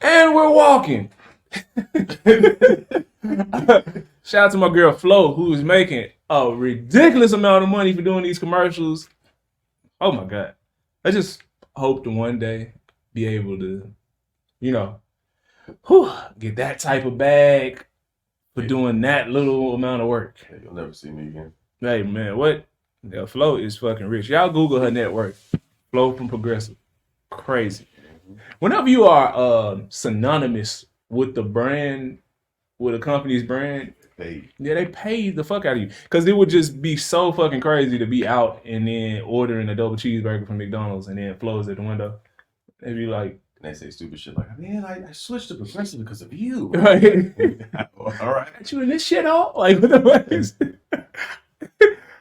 And we're walking. Shout out to my girl Flo, who is making a ridiculous amount of money for doing these commercials. Oh my God. I just hope to one day be able to, you know, get that type of bag for doing that little amount of work. Hey, you'll never see me again. Hey man, what? Yeah, Flo is fucking rich. Y'all Google her net worth. Flo from Progressive. Crazy. Whenever you are synonymous with the brand, with a company's brand, they pay the fuck out of you. Because it would just be so fucking crazy to be out and then ordering a double cheeseburger from McDonald's and then Flo's at the window. They'd be like, and they say stupid shit like, man, I switched to Progressive because of you. Right. All right. Got you in this shit all? Like, what the fuck is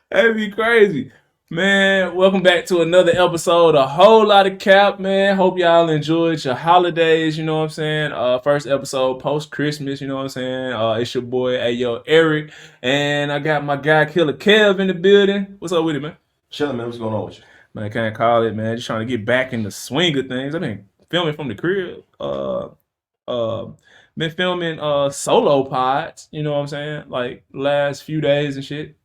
That'd be crazy. Man, welcome back to another episode. A whole lot of cap, man. Hope y'all enjoyed your holidays, you know what I'm saying? First episode post-Christmas, you know what I'm saying? It's your boy, Ayo Eric. And I got my guy, Killer Kev, in the building. What's up with it, man? Chilling, man. What's going on with you? Man, I can't call it, man. Just trying to get back in the swing of things. I've been filming from the crib. Been filming solo pods, you know what I'm saying? Like last few days and shit.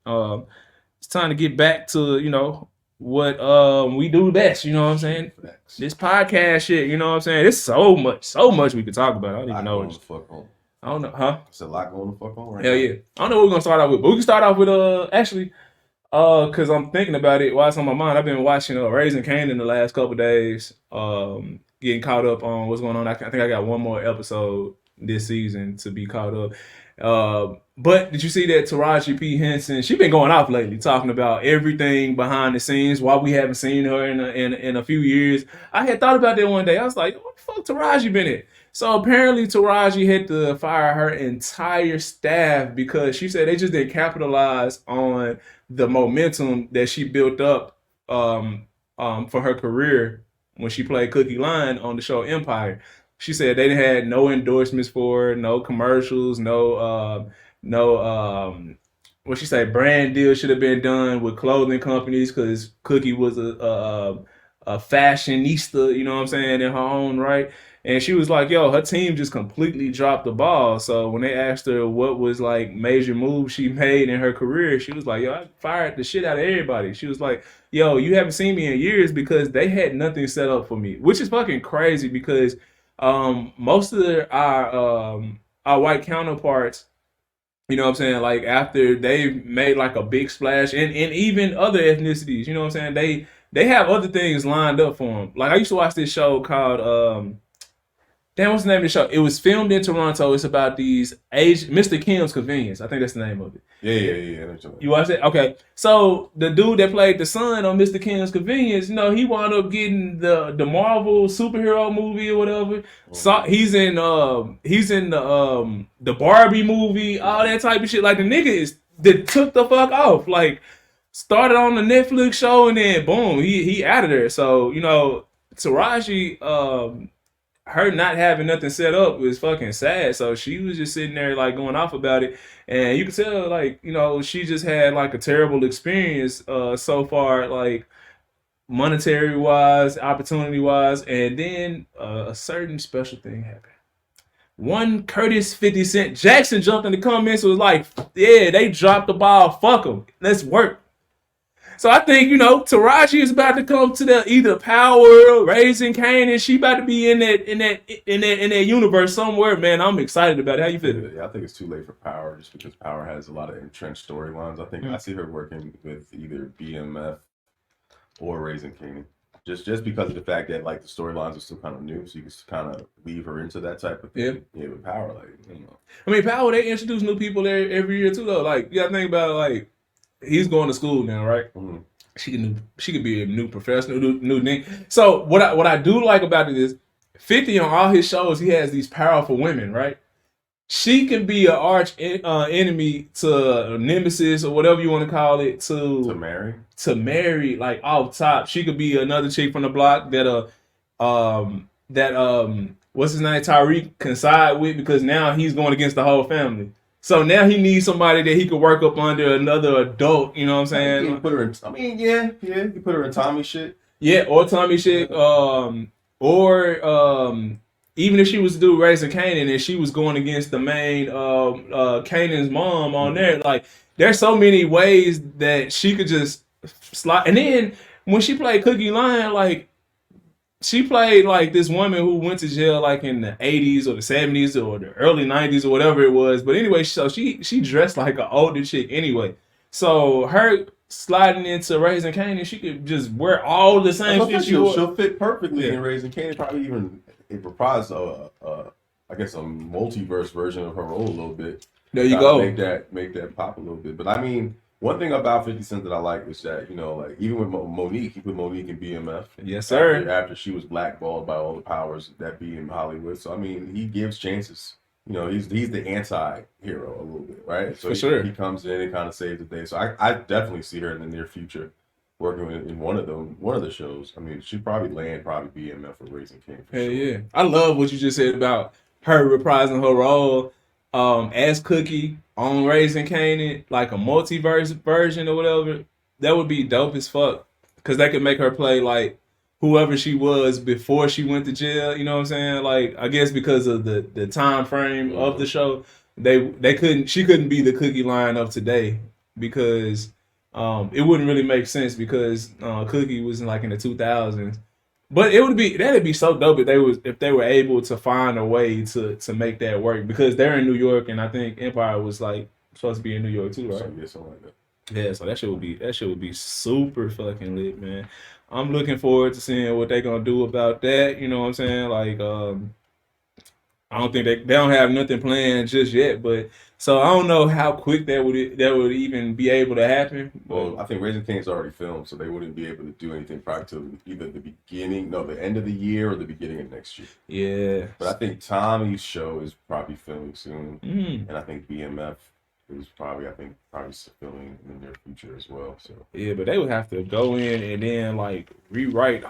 It's time to get back to, you know, what we do best, you know what I'm saying? Facts. This podcast shit, you know what I'm saying? There's so much we could talk about. I don't even know. I don't know, huh? It's a lot going to fuck on right Hell now. yeah. I don't know what we're gonna start off with, but we can start off with actually cause I'm thinking about it while it's on my mind. I've been watching Raising Kanan the last couple days. Getting caught up on what's going on. I think I got one more episode this season to be caught up. But did you see that Taraji P Henson? She been going off lately, talking about everything behind the scenes. Why we haven't seen her in a few years. I had thought about that one day. I was like, what the fuck Taraji been at? So apparently Taraji had to fire her entire staff because she said they just didn't capitalize on the momentum that she built up for her career when she played Cookie Line on the show Empire. She said they had no endorsements for her, no commercials, no what she say, brand deal should have been done with clothing companies because Cookie was a fashionista, you know what I'm saying, in her own right. And she was like, yo, her team just completely dropped the ball. So when they asked her what was like major moves she made in her career, she was like, yo, I fired the shit out of everybody. She was like, yo, you haven't seen me in years because they had nothing set up for me, which is fucking crazy because most of our white counterparts, you know what I'm saying, like after they've made like a big splash, and even other ethnicities, you know what I'm saying, they have other things lined up for them. Like I used to watch this show called what's the name of the show? It was filmed in Toronto. It's about these Mr. Kim's Convenience. I think that's the name of it. Yeah. You watched it? Okay. So the dude that played the son on Mr. Kim's Convenience, you know, he wound up getting the Marvel superhero movie or whatever. So he's in the Barbie movie, all that type of shit. Like the nigga that took the fuck off. Like started on the Netflix show and then boom, he out of there. So, you know, Taraji, her not having nothing set up was fucking sad. So she was just sitting there like going off about it. And you could tell like, you know, she just had like a terrible experience so far, like monetary wise, opportunity wise. And then a certain special thing happened. One Curtis 50 Cent Jackson jumped in the comments and was like, yeah, they dropped the ball. Fuck them. Let's work. So I think, you know, Taraji is about to come to the either Power, Raising Kanan. She about to be in that universe somewhere, man. I'm excited about it. How you feel? Yeah, I think it's too late for Power just because Power has a lot of entrenched storylines. I think I see her working with either BMF or Raising Kanan. Just because of the fact that like the storylines are still kind of new, so you can kind of weave her into that type of thing. Yeah, with Power, like, you know. I mean, Power, they introduce new people there every year too, though. Like, you gotta think about it, like, he's going to school now, right? Mm-hmm. She could be a new professional, new thing. So what I do like about it is 50 on all his shows, he has these powerful women, right? She can be an arch enemy to a nemesis or whatever you want to call it to marry like off top. She could be another chick from the block that what's his name, Tyreek can side with because now he's going against the whole family. So now he needs somebody that he could work up under another adult, you know what I'm saying? You put her in, you put her in Tommy shit. Yeah, or Tommy shit. Or even if she was to do Raising Kanan and she was going against the main Kanan's mom on there, like there's so many ways that she could just slide. And then when she played Cookie Lion, like she played like this woman who went to jail like in the 80s or the 70s or the early 90s or whatever it was. But anyway, so she dressed like an older chick anyway. So her sliding into Raising Kanan, she could just wear all the same shit. She'll fit perfectly in Raising Kanan. Probably even reprise I guess a multiverse version of her role a little bit. There you go. Make that pop a little bit. But I mean, one thing about 50 Cent that I like is that, you know, like even with Monique, he put Monique in BMF. Yes, sir. After she was blackballed by all the powers that be in Hollywood. So I mean, he gives chances. You know, he's the anti-hero a little bit, right? So For sure. He comes in and kind of saves the day. So I definitely see her in the near future working in one of the shows. I mean, she'd probably BMF for Raising King. Hell yeah. I love what you just said about her reprising her role as Cookie on Raising Kanan, like a multiverse version or whatever. That would be dope as fuck. Because they could make her play like whoever she was before she went to jail. You know what I'm saying? Like, I guess because of the time frame of the show, she couldn't be the Cookie Lion of today because it wouldn't really make sense because Cookie was like in the 2000s. But that'd be so dope if they were able to find a way to make that work because they're in New York and I think Empire was like supposed to be in New York too, right? Something like that. Yeah, so that shit would be super fucking lit, man. I'm looking forward to seeing what they're gonna do about that. You know what I'm saying? Like, I don't think they don't have nothing planned just yet, but so I don't know how quick that would even be able to happen. Well, I think Raising Kane's already filmed, so they wouldn't be able to do anything probably till either the end of the year or the beginning of next year. Yeah. But I think Tommy's show is probably filming soon, Mm-hmm. and I think BMF is probably filming in the near future as well. So yeah, but they would have to go in and then like write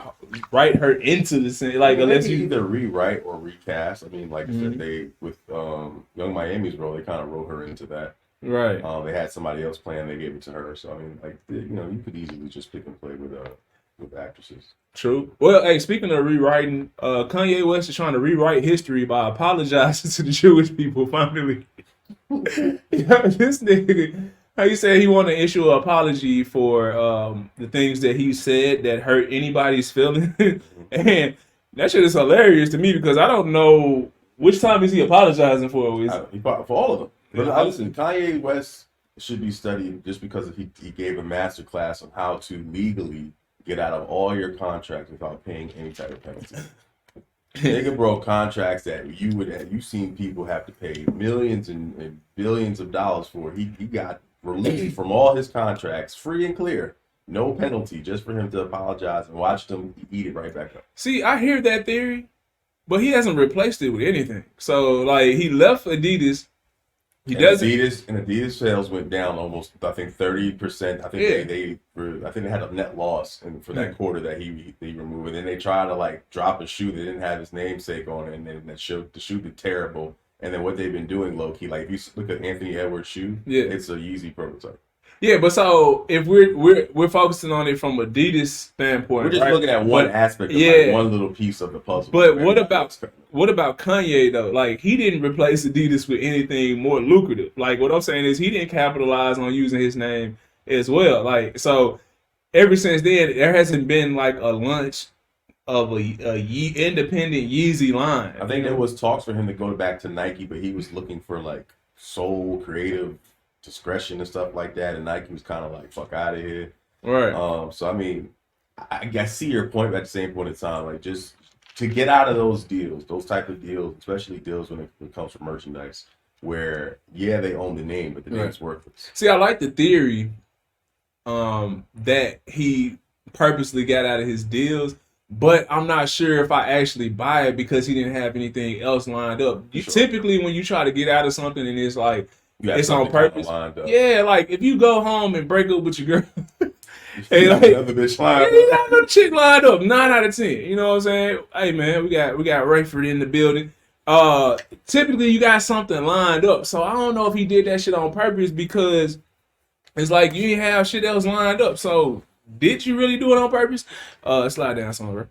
her into the scene, like unless you either rewrite or recast. I mean, like I said, they with Young Miami's role, they kind of wrote her into that. Right. They had somebody else playing, they gave it to her. So I mean, like you know, you could easily just pick and play with actresses. True. Well, hey, speaking of rewriting, Kanye West is trying to rewrite history by apologizing to the Jewish people finally. This nigga, how you say he want to issue an apology for the things that he said that hurt anybody's feelings, and that shit is hilarious to me because I don't know which time is he apologizing for. For all of them. But listen, Kanye West should be studied just because he gave a master class on how to legally get out of all your contracts without paying any type of penalty. Nigga broke contracts that you've seen people have to pay millions and billions of dollars for. He got released from all his contracts free and clear, no penalty, just for him to apologize and watch them eat it right back up. See, I hear that theory, but he hasn't replaced it with anything. So like he left Adidas. Adidas sales went down almost, I think 30%. I think they had a net loss for that quarter that he removed. And then they tried to like drop a shoe that didn't have his namesake on it, and then the shoe did terrible. And then what they've been doing low key, like if you look at Anthony Edwards' shoe, it's a Yeezy prototype. Yeah, but so if we're focusing on it from Adidas standpoint, we're just looking at one aspect of like one little piece of the puzzle. But what about Kanye though? Like he didn't replace Adidas with anything more lucrative. Like what I'm saying is he didn't capitalize on using his name as well. Like so, ever since then there hasn't been like a launch of a independent Yeezy line. I think there was talks for him to go back to Nike, but he was looking for like sole creative discretion and stuff like that, and Nike was kind of like fuck out of here, right? So I mean, I see your point, but at the same point in time, like just to get out of those type of deals, especially deals when it comes from merchandise, where they own the name, but the name's worthless. See, I like the theory that he purposely got out of his deals, but I'm not sure if I actually buy it because he didn't have anything else lined up. Typically, when you try to get out of something and it's like it's on purpose. Yeah, like if you go home and break up with your girl, and like, another bitch lined up. You got no chick lined up. 9 out of 10. You know what I'm saying? Hey man, we got Rayford in the building. Typically you got something lined up. So I don't know if he did that shit on purpose because it's like you didn't have shit else lined up. So did you really do it on purpose? Slide down somewhere.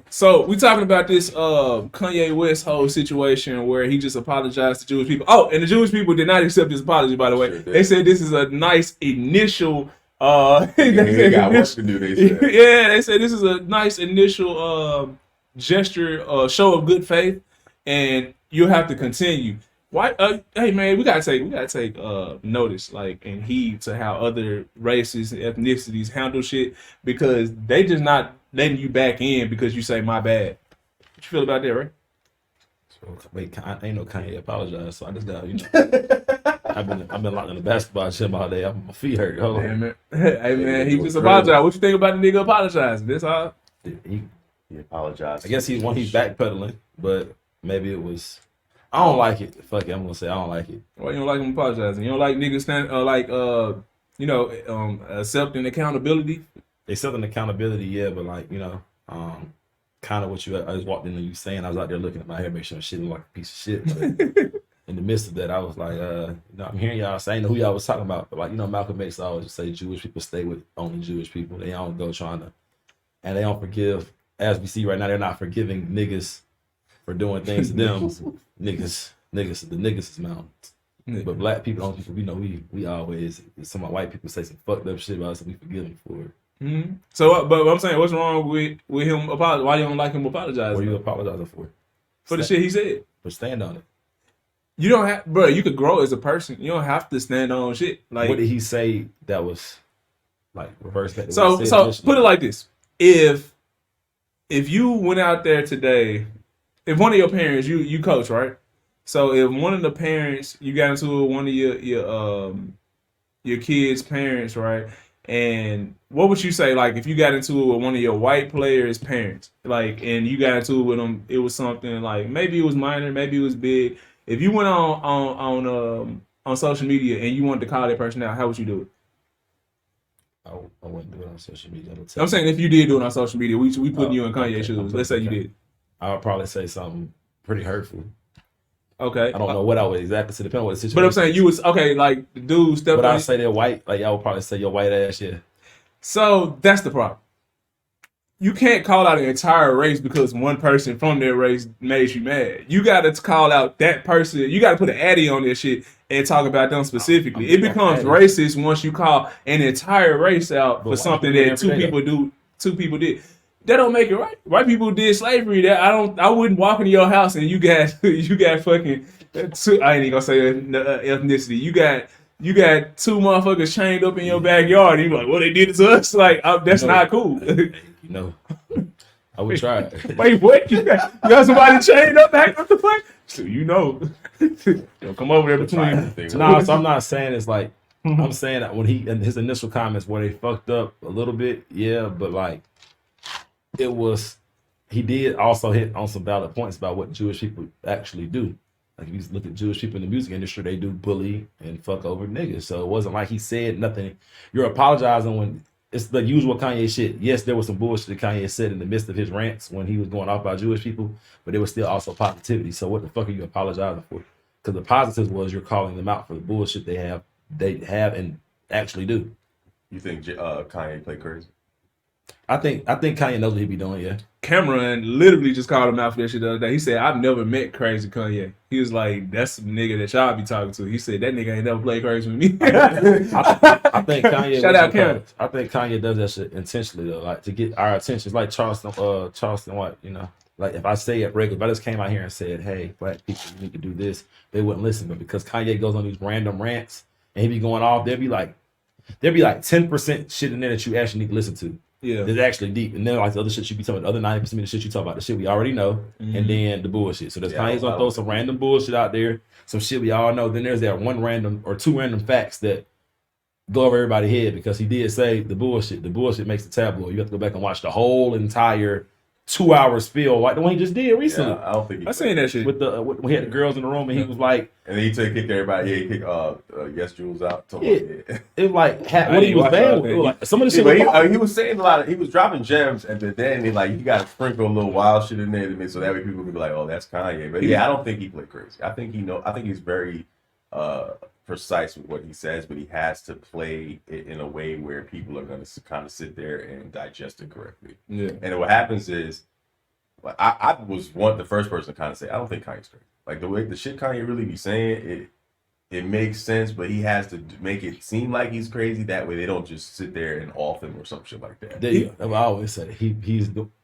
So we talking about this Kanye West whole situation where he just apologized to Jewish people. Oh, and the Jewish people did not accept his apology, by the way. They said this is a nice initial they got work to do, they said. yeah, they said this is a nice initial gesture, show of good faith, and you'll have to continue. Why? Hey man, we gotta take notice, like, and heed to how other races and ethnicities handle shit, because they just not letting you back in because you say my bad. What you feel about that, right? So wait, ain't no Kanye apologize, so I just got I've been locked in the basketball gym all day. My feet hurt. Hold on. Man. Hey man, he just apologized. What you think about the nigga apologizing? That's all. He apologized. I guess he's backpedaling, but maybe it was. I don't like it. Fuck it, I'm gonna say I don't like it. Why you don't like him apologizing? You don't like niggas accepting accountability? Accepting accountability, yeah, but like, kind of what I just walked in and you saying, I was out there looking at my hair, make sure shit looked like a piece of shit. Like, in the midst of that, I was like, I'm hearing y'all say, I know who y'all was talking about, but like, Malcolm X always say Jewish people stay with only Jewish people. They don't go and they don't forgive. As we see right now, they're not forgiving niggas for doing things to them. niggas, the niggas is mountains. But black people, only people we always, some of my white people say some fucked up shit about us and we forgive them for it. Mm-hmm. So, but I'm saying, what's wrong with him apologizing? Why you don't like him apologizing? What are you apologizing for? For the shit he said. But stand on it. You don't have, bro. You could grow as a person. You don't have to stand on shit. Like, what did he say that was like reverse that? So put it like this: if you went out there today, if one of your parents, you coach, right? So if one of the parents, you got into it with one of your kids' parents, right? And what would you say, like, if you got into it with one of your white players' parents, like, and you got into it with them, it was something like, maybe it was minor, maybe it was big. If you went on social media and you wanted to call that person out, how would you do it? I wouldn't do it on social media. I'm saying if you did do it on social media, we putting you in Kanye's shoes. Let's say you did. I would probably say something pretty hurtful. Okay. I don't know what I would exactly say, depending on what the situation. But I'm saying you was okay, like the dude stepped. But I say they're white, like I would probably say your white ass, yeah. So that's the problem. You can't call out an entire race because one person from their race made you mad. You got to call out that person. You got to put an addy on this shit and talk about them specifically. It becomes racist once you call an entire race out for something that two people did. That don't make it right. White people did slavery. I wouldn't walk into your house and you got fucking. I ain't even gonna say ethnicity. You got two motherfuckers chained up in your backyard. And you're like, what they did to us? Like, that's not cool. I would try it. Wait, what? You got somebody chained up back up the fuck? So Don't come over there between. No, so I'm not saying it's like, I'm saying that when his initial comments where they fucked up a little bit, yeah, but like, he did also hit on some valid points about what Jewish people actually do. Like if you look at Jewish people in the music industry, they do bully and fuck over niggas. So it wasn't like he said nothing. You're apologizing when it's the usual Kanye shit. Yes, there was some bullshit that Kanye said in the midst of his rants when he was going off about Jewish people, but there was still also positivity. So what the fuck are you apologizing for? Because the positives was you're calling them out for the bullshit they have and actually do. You think Kanye played crazy? I think Kanye knows what he be doing, yeah. Cameron literally just called him out for that shit the other day. He said, I've never met crazy Kanye. He was like, that's the nigga that y'all be talking to. He said, that nigga ain't never played crazy with me. I think Kanye shout out Cameron. I think Kanye does that shit intentionally though, like to get our attention. It's like Charleston White, Like if I say it regular, if I just came out here and said, hey, black people, you need to do this, they wouldn't listen. But because Kanye goes on these random rants and he be going off, there'd be like 10% shit in there that you actually need to listen to. Yeah, it's actually deep, and then like the other shit you be talking about, the other 90% of the shit you talk about, the shit we already know, and then the bullshit. So there's Kanye's gonna throw some random bullshit out there, some shit we all know. Then there's that one random or two random facts that go over everybody's head because he did say the bullshit. The bullshit makes the tabloid. You have to go back and watch the whole entire 2-hour spiel like the one he just did recently. Yeah, I don't think I seen that shit with when he had the girls in the room and he was like, and then he kicked everybody. Yeah, he kicked Yes Jules out. It was like what he was saying. Like, some of the shit he was saying a lot. He was dropping gems, and then he you got to sprinkle a little wild shit in there so that way people can be like, oh, that's Kanye. But yeah, I don't think he played crazy. I think he's very precise with what he says, but he has to play it in a way where people are going to kind of sit there and digest it correctly. Yeah. And what happens is, like, I was the first person to kind of say, I don't think Kanye's straight. Like the shit Kanye really be saying, it makes sense, but he has to make it seem like he's crazy. That way they don't just sit there and off him or some shit like that. I always say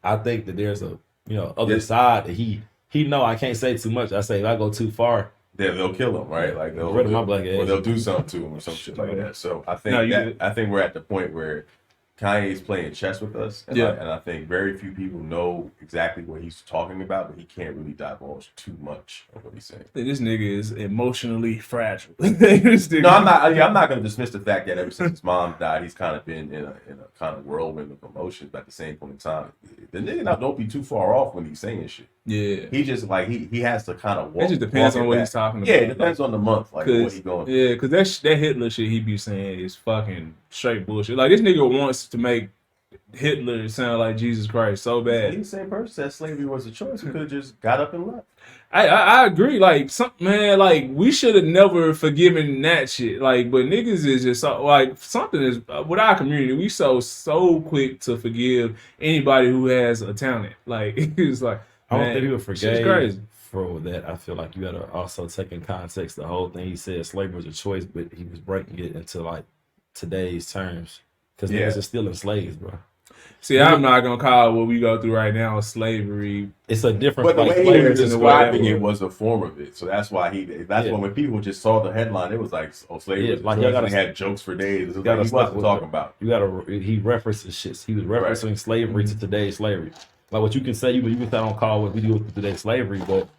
I think that there's a other side that he know I can't say too much. I say if I go too far, they'll kill him, right? Like they'll rid of my black ass, or they'll do something to him or some shit like that. So I think I think we're at the point where Kanye's playing chess with us, and I think very few people know exactly what he's talking about, but he can't really divulge too much of what he's saying. This nigga is emotionally fragile. No, I'm not. I'm not going to dismiss the fact that ever since his mom died, he's kind of been in a kind of whirlwind of emotions. But at the same point in time, the nigga now don't be too far off when he's saying shit. Yeah, he just like he has to kind of walk. It just depends on what he's talking about. Yeah, it depends on the month, like what he's going through. Yeah, because that Hitler shit he be saying is fucking straight bullshit. Like this nigga wants to make Hitler sound like Jesus Christ so bad. He's the same person said slavery was a choice. He could have just got up and left. I agree. Like man, like we should have never forgiven that shit. Like, but niggas is just like something is with our community. We so quick to forgive anybody who has a talent. Like it's like I don't think people crazy. forgave for that. I feel like you got to also take in context the whole thing. He said slavery was a choice, but he was breaking it into like today's terms because niggas are still enslaved, bro. See, I'm not gonna call what we go through right now slavery. It's a different. But the way he was describing it was a form of it, so that's why that's when people just saw the headline, it was like, "Oh, slavery." Was like y'all had jokes for days. It was like he wasn't talking about. You gotta. He references shit. He was referencing slavery to today's slavery. Like what you can say, you can say, I don't call what we do with today's slavery, but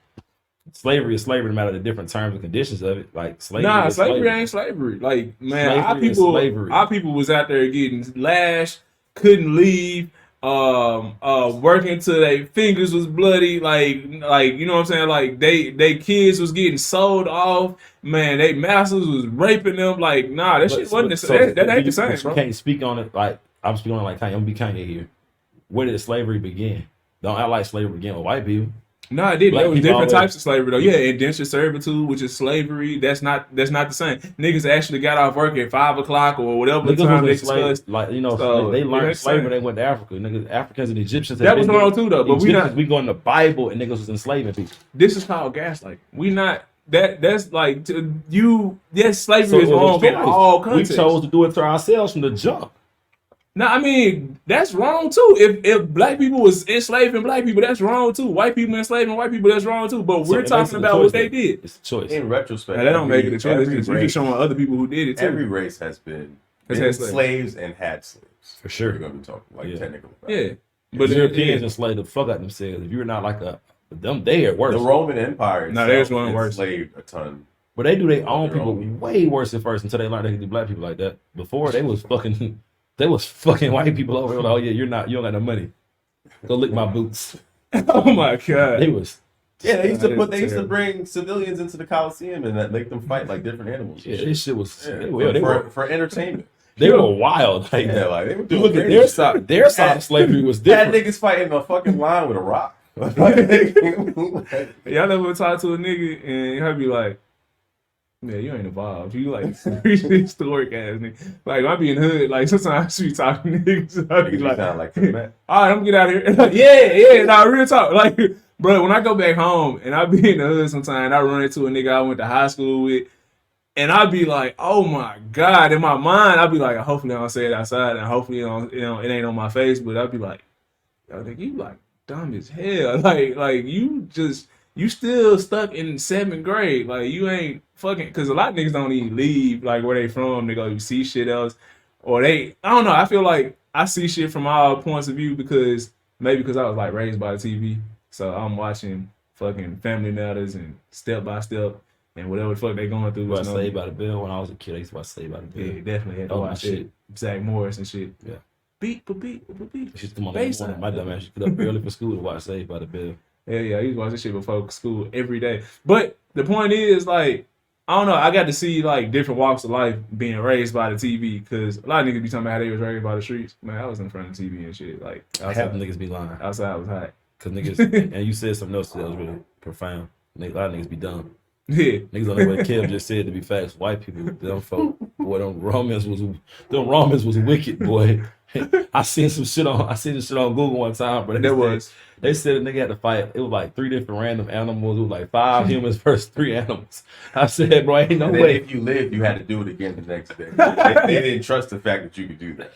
slavery is slavery no matter the different terms and conditions of it. Like slavery. Slavery ain't slavery. Like man, our people was out there getting lashed, couldn't leave, working till their fingers was bloody, like you know what I'm saying? Like they kids was getting sold off, man, they masters was raping them, like nah, that shit wasn't that ain't the same, bro. You can't speak on it like I'm speaking on it like Kanye. I'm gonna be Kanye here. Where did slavery begin? Don't act like slavery began with white people. No, it didn't. There was different types of slavery though. Yeah, indentured servitude, which is slavery. That's not the same. Niggas actually got off work at 5 o'clock or whatever time they discussed. Like they learned slavery when they went to Africa. Niggas, Africans and Egyptians. That was wrong too though. But we go in the Bible and niggas was enslaving people. This is called gaslighting. We not. That's like yes, slavery is wrong in all contexts. We chose to do it to ourselves from the jump. No, I mean that's wrong too. If black people was enslaving black people, that's wrong too. White people enslaving white people, that's wrong too. But we're talking about what they did. It's a choice. In retrospect, they don't make it a choice. You're just showing other people who did it too. Every race has been slaves and had slaves. For sure. We're gonna be talking technically. Yeah, but Europeans enslaved the fuck out themselves. If you're not like them, they are worse. The Roman Empire. No, there's one worse. Enslaved a ton. But they do their own people way worse at first until they learned they could do black people like that. Before they was fucking. They was fucking white people over. Like, oh yeah, you don't got no money. Go lick my boots. Oh my god. They was. Yeah, they used to bring civilians into the Coliseum and that make them fight like different animals. Yeah, this shit was for entertainment. They were wild. Like, they were doing. Look at their side of slavery was different. Had niggas fighting a fucking lion with a rock. Y'all never talk to a nigga and he'll be like, man, you ain't evolved. You like historic ass nigga. Like I be in the hood, like sometimes I be talking to niggas. I be like, all right, I'm gonna get out of here. Like, yeah, nah, real talk. Like, bro, when I go back home and I be in the hood sometimes, I run into a nigga I went to high school with, and I be like, oh my god. In my mind, I be like, hopefully I don't say it outside, and hopefully it ain't on my face. But I be like, yo, nigga, you like dumb as hell. Like you still stuck in 7th grade. Like you ain't fucking, because a lot of niggas don't even leave like where they from. They go see shit else, or I don't know. I feel like I see shit from all points of view because I was like raised by the TV, so I'm watching fucking Family Matters and Step by Step and whatever the fuck they going through. I Saved by the Bell when I was a kid. I used to watch Saved by the Bell. Yeah, definitely had to watch shit. Zach Morris and shit. Yeah. Beat. She's come on my dumb ass. She get up early for school to watch Saved by the Bell. Yeah, I used to watch this shit before school every day. But the point is, like, I don't know, I got to see, like, different walks of life being raised by the TV, because a lot of niggas be talking about how they was raised by the streets. Man, I was in front of the TV and shit. Like, half the niggas be lying. Outside was hot. Because niggas, and you said something else that was really profound. A lot of niggas be dumb. Yeah. Niggas on the way Kev just said to be facts, white people, them folk, boy, them Romans was wicked, boy. I seen this shit on Google one time, but they said a nigga had to fight. It was like 3 different random animals. It was like 5 humans versus 3 animals. I said, bro, ain't no way. If you lived, you had to do it again the next day. They didn't trust the fact that you could do that.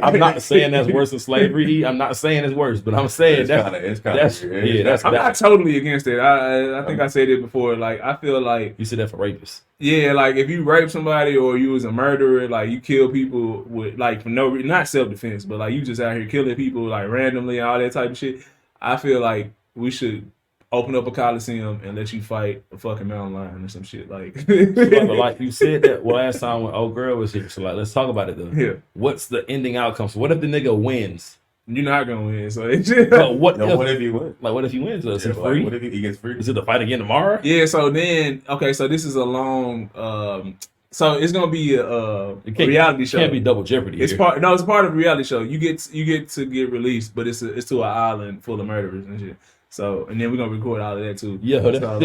I'm not saying that's worse than slavery. I'm not saying it's worse, but I'm saying I'm not totally against it. I think I said it before. Like, I feel like you said that for rapists. Yeah, like if you rape somebody or you was a murderer, like you kill people with like for no reason, not self-defense, but like you just out here killing people like randomly and all that type of shit. I feel like we should open up a coliseum and let you fight a fucking mountain lion or some shit. Like, so, like you said that last time when old girl was here. So like, let's talk about it though. Yeah. What's the ending outcome? So what if the nigga wins? You're not gonna win. So but what if he wins? Like what if he wins? Is it free? Like, what if he gets free? Is it the fight again tomorrow? Yeah. So then, okay. So this is a long. So it's gonna be a reality show. It can't be double jeopardy. It's part. No, it's part of a reality show. You get to get released, but it's to an island full of murderers and shit. So, and then we're gonna record all of that too. Yeah, that's so, I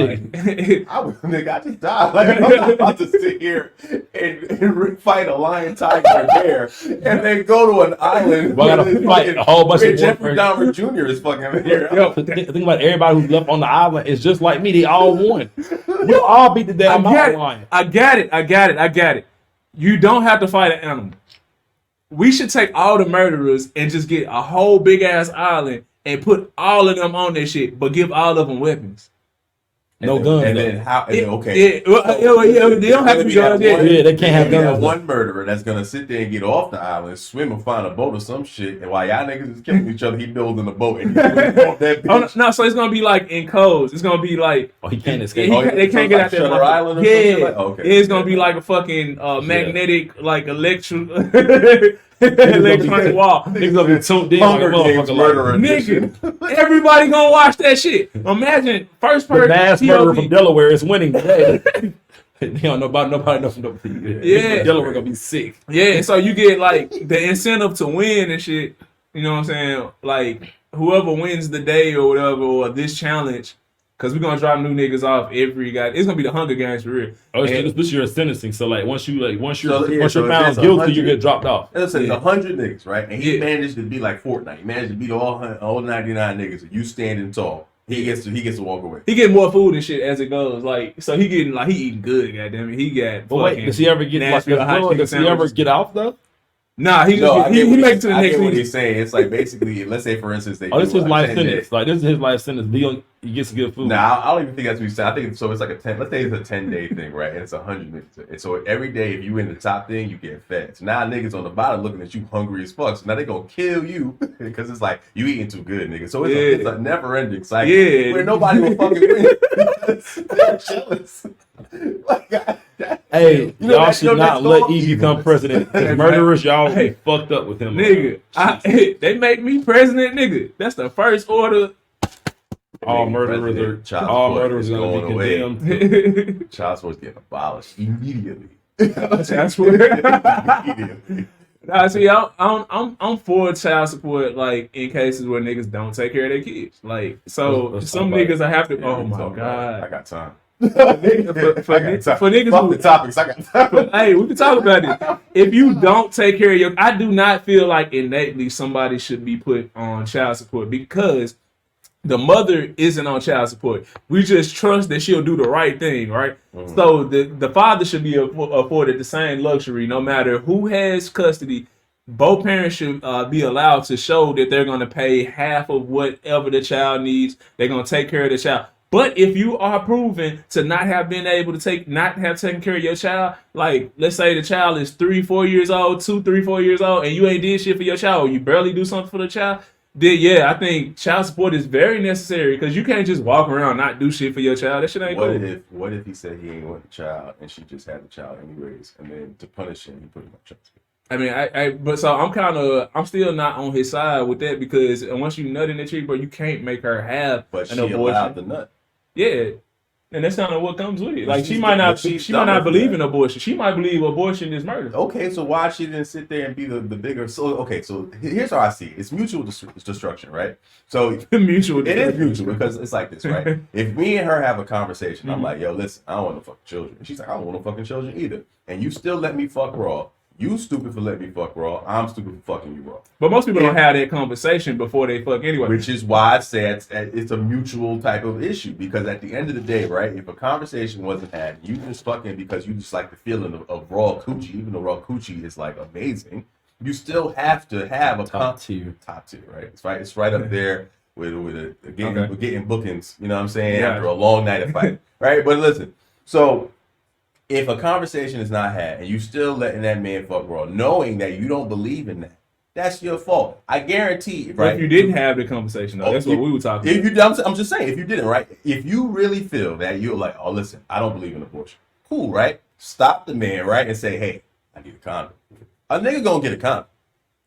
just died. Like, I'm not about to sit here and fight a lion, tiger, and bear, and then go to an island. Well, I gotta fight a whole bunch of Jeffrey Dahmer Jr. is fucking here. Yo, think about everybody who's left on the island is just like me. They all won. We'll all beat the damn lion. I got it. You don't have to fight an animal. We should take all the murderers and just get a whole big ass island and put all of them on that shit, but give all of them weapons. No guns. And then how? Okay. They don't have to be guns. Yeah, they can't have guns. One murderer that's gonna sit there and get off the island, swim and find a boat or some shit, and while y'all niggas is killing each other, he building a boat and he's off that bitch. No, so it's gonna be like in codes. It's gonna be like he can't escape. They can't get out there. Shutter Island or something. Like, okay. It's gonna be like a fucking magnetic, like electronic wall. Niggas gonna be tuned in. Hunger Games murderer. Nigga, everybody gonna watch that shit. Imagine first person. The mass murderer from Delaware is winning today. They don't know about nobody. Yeah, Delaware gonna be sick. Yeah, so you get like the incentive to win and shit. You know what I'm saying? Like whoever wins the day or whatever or this challenge. Cause we're gonna drop new niggas off every guy. It's gonna be the Hunger Games for real. Oh, this year is sentencing. So like once you're found guilty, you get dropped off. Let's say 100 niggas, right? And he managed to be like Fortnite. He managed to beat all 99 niggas. And you standing tall. He gets to walk away. He getting more food and shit as it goes. Like so he eating good. Goddamn it, he got. But wait, does he ever get does he ever get off though? Nah, he makes it to the next. What he's saying, it's like basically, let's say for instance, this is his life sentence. Like this is his life sentence. He gets to get food. Nah, I don't even think that's what he's saying. I think so. It's like a 10. Let's say it's a 10-day thing, right? And it's 100 minutes. And so every day, if you in the top thing, you get fed. So now niggas on the bottom looking at you hungry as fuck. So now they gonna kill you because it's like you eating too good, nigga. So it's a never-ending cycle where nobody will fucking win. They're jealous. Hey, y'all should not let E become president. Because murderers, y'all fucked up with him. Nigga, they make me president, nigga. That's the first order. All murderers are going to be condemned. Child support's getting abolished immediately. Child support. Immediately. Nah, see, I'm for child support, like in cases where niggas don't take care of their kids. Like, so some niggas I have to. Oh my god, I got time. For niggas fuck the topics, I got time. Hey, we can talk about it. If you don't take care of I do not feel like innately somebody should be put on child support because the mother isn't on child support. We just trust that she'll do the right thing, right? Mm-hmm. So the father should be afforded the same luxury no matter who has custody. Both parents should be allowed to show that they're going to pay half of whatever the child needs. They're going to take care of the child. But if you are proven to not have been able to not have taken care of your child, like let's say the child is 3-4 years old, 2-3-4 years old, and you ain't did shit for your child, or you barely do something for the child, then yeah, I think child support is very necessary because you can't just walk around and not do shit for your child. That shit ain't cool. What if he said he ain't want the child and she just had the child anyways, and then to punish him, he put him on child support? I mean, but so I'm still not on his side with that because once you nut in the tree, bro, you can't make her have but an she abortion. Allowed the nut. Yeah. And that's kind of what comes with it. Like She's she might not dumber for believe that. in abortion. She might believe abortion is murder. Okay, so why she didn't sit there and be the bigger? So okay, so here's how I see it. It's mutual destruction, right? So Mutual. it is mutual because it's like this, right? If me and her have a conversation, I'm like, yo, listen, I don't want no fucking children. And she's like, I don't want no fucking children either. And you still let me fuck raw. You stupid for letting me fuck raw. I'm stupid for fucking you raw. But most people don't have that conversation before they fuck anyway. Which is why I say it's a mutual type of issue. Because at the end of the day, right, if a conversation wasn't had, you just fucking because you just like the feeling of raw coochie, even though raw coochie is like amazing, you still have to have a Top tier, right? It's right up there with getting bookings. You know what I'm saying? Yeah. After a long night of fight, right? But listen, so. If a conversation is not had and you still letting that man fuck raw, knowing that you don't believe in that, that's your fault. I guarantee, right? If you didn't have the conversation, though, that's what we were talking about. If you, I'm just saying, if you didn't, right? If you really feel that you're like, oh, listen, I don't believe in abortion, cool, right? Stop the man, right, and say, hey, I need a condom. A nigga gonna get a condom.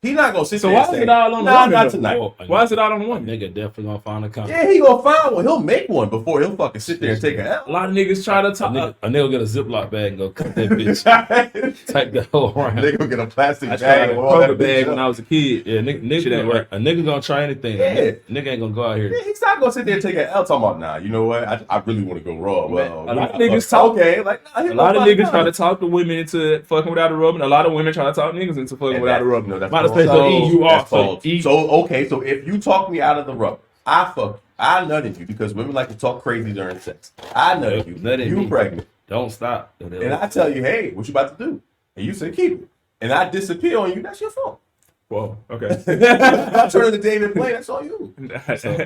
He not gonna sit So there why and is say, it all on the nah, woman? not though? tonight. Why is it all on the a woman? nigga definitely gonna find a condom. Yeah, he gonna find one. He'll make one before he'll fucking sit there and take a A lot of niggas try to talk. A nigga get a Ziploc bag and go cut that bitch. L. Take the whole around. Nigga get a plastic I tried bag. a and all that Kroger bag bitch when up. I was a kid. Yeah, Shit ain't work. a nigga gonna try anything. Yeah. Nigga ain't gonna go out here. Yeah, he's not gonna sit there and take an L talking about, nah, you know what? I really want to go raw. Well, a lot of niggas talk. Okay, like nah, A lot of niggas try to talk the women into fucking without a rub, and a lot of women try to talk niggas into fucking without a rub. No, that's Might as called- well say, so E, you that's are, so called- E. So okay, so if you talk me out of the rub, I fuck you. I nutted you because women like to talk crazy during sex. I nutted you. Nutted You me. pregnant. Don't stop. And I tell you, hey, what you about to do? And you say keep it. And I disappear on you, that's your fault. Whoa, okay. I turn to David Blaine, that's all you.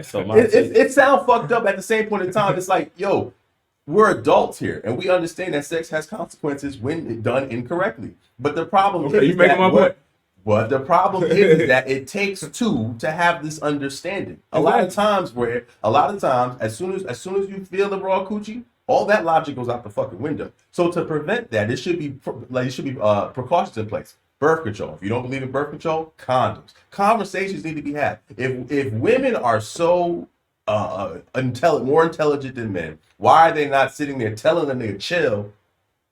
So my It sounds fucked up at the same point in time. It's like, yo, we're adults here, and we understand that sex has consequences when done incorrectly. But the problem Okay, is you making that my point. But the problem is that it takes two to have this understanding. A lot of times, as soon as you feel the raw coochie, all that logic goes out the fucking window. So to prevent that, it should be precautions in place. Birth control. If you don't believe in birth control, condoms. Conversations need to be had. If women are so more intelligent than men, why are they not sitting there telling them to chill?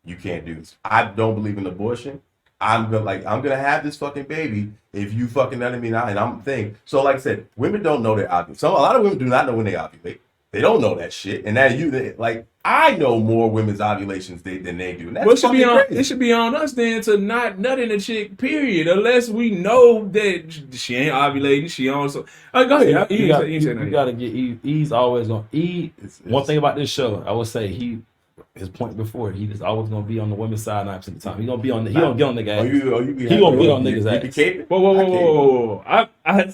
You can't do this. I don't believe in abortion. I'm gonna have this fucking baby if you fucking nut at me now, and I'm thinking. So like I said, women don't know they ovulate. So a lot of women do not know when they ovulate. They don't know that shit, and I know more women's ovulations than they do. And that's Well, it crazy. should be on us then to not nut in a chick, period. Unless we know that she ain't ovulating, she on so. Go ahead. You You gotta get E. E's always gonna E. One thing about this show, I would say his point before, he is always gonna be on the women's side 9% of the time. He gonna be on he gonna get on nigga ass. He gonna be on niggas' ass. Whoa.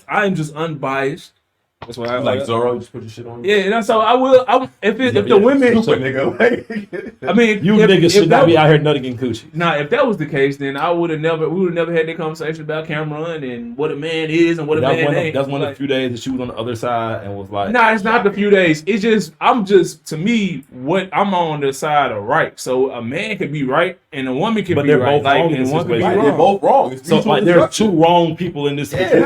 I'm just unbiased. That's why I Like Zorro, just put your shit on. Yeah, that's so I will. If the women, Stupid nigga. I mean, You niggas should not be out here nutting and coochie. Nah, if that was the case, then we would have never had that conversation about Cameron and what a man is and what a man ain't. That's one of the few days that she was on the other side and was like, Nah, it's not the few days. It's just to me, what I'm on the side of right. So a man could be right and a woman can But be they're right. both wrong in and this one could be situation. They're wrong. both wrong. It's so mutual like there's two destruction. wrong people in this situation.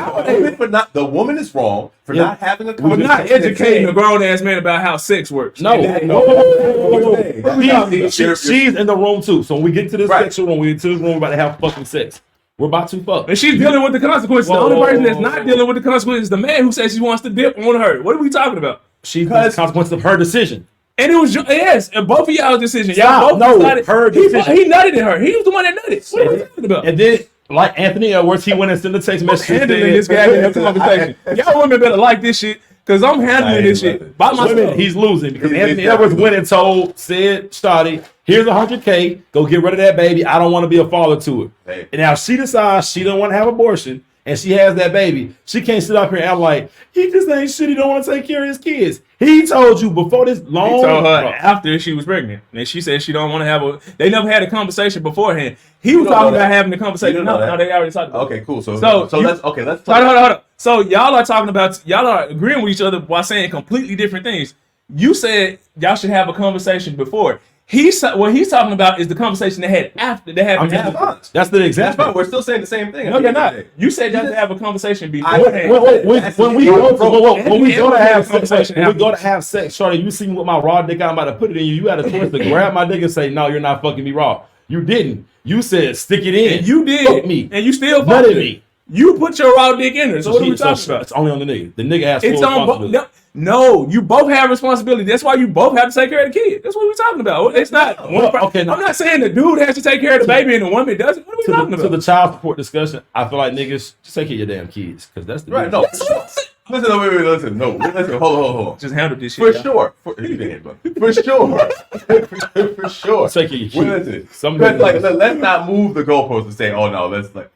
The woman is wrong for Yeah. not having a We're conversation. not educating a grown ass man about how sex works. No. No. She's in the room too. So when we get to this Right. sexual room, we get to this room, we're about to have fucking sex. We're about to fuck. And she's dealing with the consequences. Whoa, The only whoa, person that's whoa, not whoa. dealing with the consequences is the man who says she wants to dip on her. What are we talking about? She's the consequence of her decision. And it was and both of y'all's decision. Stop. Y'all both No, decided. her decision. He nutted in her. He was the one that nutted. What are we talking about? And then, like Anthony Edwards, he went and sent a text message. Handling this goddamn conversation. Y'all women better like this shit because I'm handling this shit by myself. Women, he's losing because Anthony Edwards went and said, Shotty, here's $100K. Go get rid of that baby. I don't want to be a father to her. Hey. And now she decides she don't want to have abortion and she has that baby. She can't sit up here and act like, he just ain't shit. He don't want to take care of his kids. He told you before this long. He told her after she was pregnant, and she said she don't want to have a. They never had a conversation beforehand. He was talking about having the conversation. No, they already talked about it. Okay, cool. So you- let's play. Hold on. So y'all are agreeing with each other while saying completely different things. You said y'all should have a conversation before. what he's talking about is the conversation they had after they had. That's the example. That's we're still saying the same thing. No, you're not. You said you have to have a conversation before. When we go to have sex, Shorty, you see me with my raw dick, I'm about to put it in you. You had a choice to grab my dick and say, "No, you're not fucking me raw." You didn't. You said, "Stick it in." And you did. Fuck me. And you still Nutted fucked me. You put your raw dick in there. So what are we talking about? It's only on the nigga. The nigga has full It's on responsibility. No, you both have responsibility. That's why you both have to take care of the kid. That's what we're talking about. It's not. Okay, I'm not saying the dude has to take care of the baby and the woman doesn't. What are we talking about? To the child support discussion, I feel like niggas just take care of your damn kids because that's the right. No, listen, wait, listen. No, listen. Hold on. Just handle this shit. For sure. For sure. For sure. Take care of your kids. Let's not move the goalpost and say, "Oh no, let's not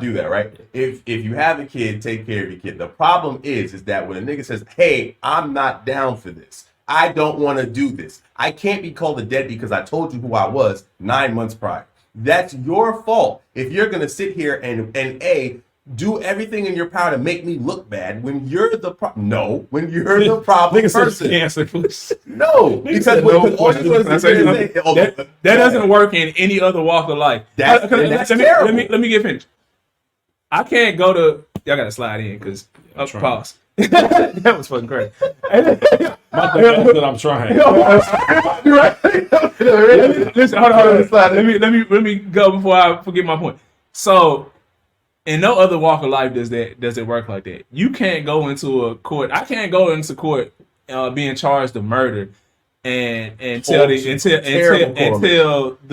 do that," right? If you have a kid, take care of your kid. The problem is that when a nigga says, "Hey, I'm not down for this. I don't want to do this. I can't be called a deadbeat because I told you who I was 9 months prior." That's your fault. If you're gonna sit here and do everything in your power to make me look bad when you're the problem. No, when you're the problem person. No, because that doesn't work in any other walk of life. That's terrible. Let me get finished. I can't go to. Y'all gotta slide in because pause. That was fucking crazy. My thing is that I'm trying. Listen, hold on. Let me go before I forget my point. So, in no other walk of life does it work like that. You can't go into a court. I can't go into court being charged of murder and tell the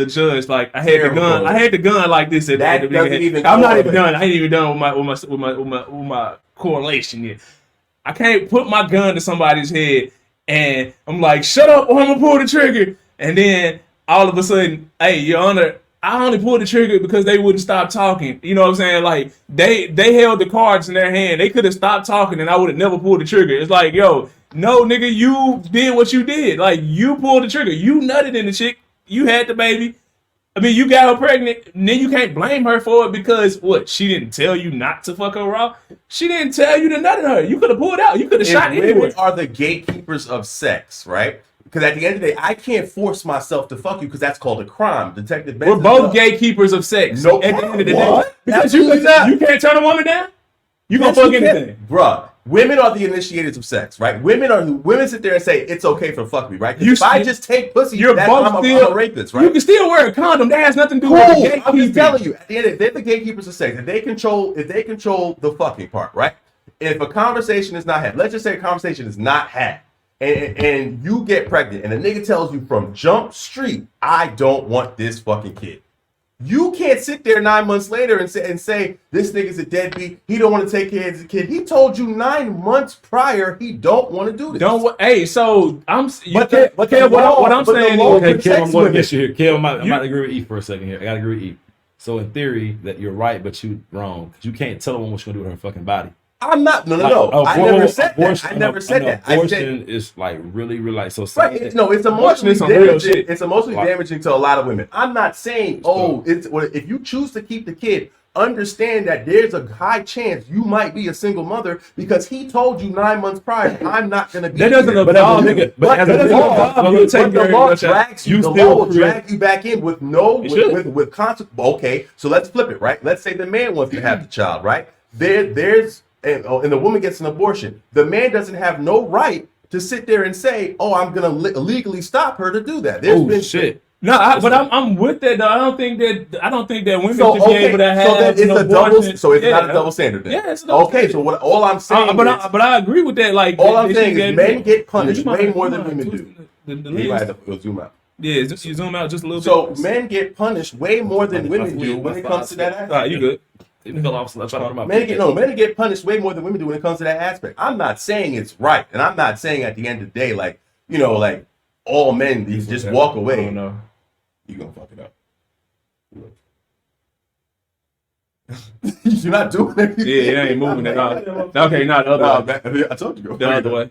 judge like I had the gun like this at the beginning. I'm not even done. I ain't even done with my correlation yet. I can't put my gun to somebody's head and I'm like, shut up or I'm gonna pull the trigger. And then all of a sudden, hey, Your Honor, I only pulled the trigger because they wouldn't stop talking. You know what I'm saying? Like they held the cards in their hand. They could have stopped talking and I would have never pulled the trigger. It's like, yo, no, nigga, you did what you did. Like you pulled the trigger. You nutted in the chick. You had the baby. I mean, you got her pregnant, and then you can't blame her for it because what? She didn't tell you not to fuck her raw. She didn't tell you to nut in her. You could have pulled out. You could have shot anywhere. Women are the gatekeepers of sex, right? Because at the end of the day, I can't force myself to fuck you because that's called a crime. Detective Benson. We're both gatekeepers of sex. No, at the end of the day, because you can't turn a woman down. You gonna fuck anything, bruh. Women are the initiators of sex, right? Women sit there and say it's okay for fuck me, right? If I just take pussy, I'm a rapist, right? You can still wear a condom. That has nothing to do with the gatekeeping. I'm just telling you, at the end of the day, they're the gatekeepers of sex. If they control the fucking part, right? If a conversation is not had, let's just say a conversation is not had, and you get pregnant, and a nigga tells you from jump street, I don't want this fucking kid. You can't sit there 9 months later and say this nigga's a deadbeat. He don't want to take care of his kid. He told you 9 months prior he don't want to do this. Hey, so I'm. What I'm saying is, Kev, I'm going to get you here. Kev, I might agree with E for a second here. I gotta agree with E. So in theory, that you're right, but you wrong because you can't tell a woman what she's gonna do with her fucking body. I'm not. No. I never said that. I never said that. Abortion is like really like so. Right. It's emotionally damaging. It's emotionally damaging to a lot of women. I'm not saying if you choose to keep the kid, understand that there's a high chance you might be a single mother because he told you 9 months prior I'm not going to be. That doesn't involve nigga. But the law drags you. The law will drag you back in with with consequence. Okay, so let's flip it. Right. Let's say the man wants to have the child. Right. And the woman gets an abortion. The man doesn't have no right to sit there and say, "Oh, I'm gonna legally stop her to do that." There's shit. No, I'm with that though. I don't think that women should be able to have. So that it's a double. So it's not a double standard. Then. Yeah, it's a double standard. So all I'm saying, but I agree with that. Like all I'm saying is men get punished way more than women do. You might have to zoom out. Yeah, you zoom out just a little bit. So men get punished way more than women do when it comes to that aspect. All right, you good. Men get punished way more than women do when it comes to that aspect. I'm not saying it's right, and I'm not saying at the end of the day, like all men just walk away. No, you gonna fuck it up. You're not doing it. Yeah, it ain't moving at all. Okay, not the other way. I told you go the other way.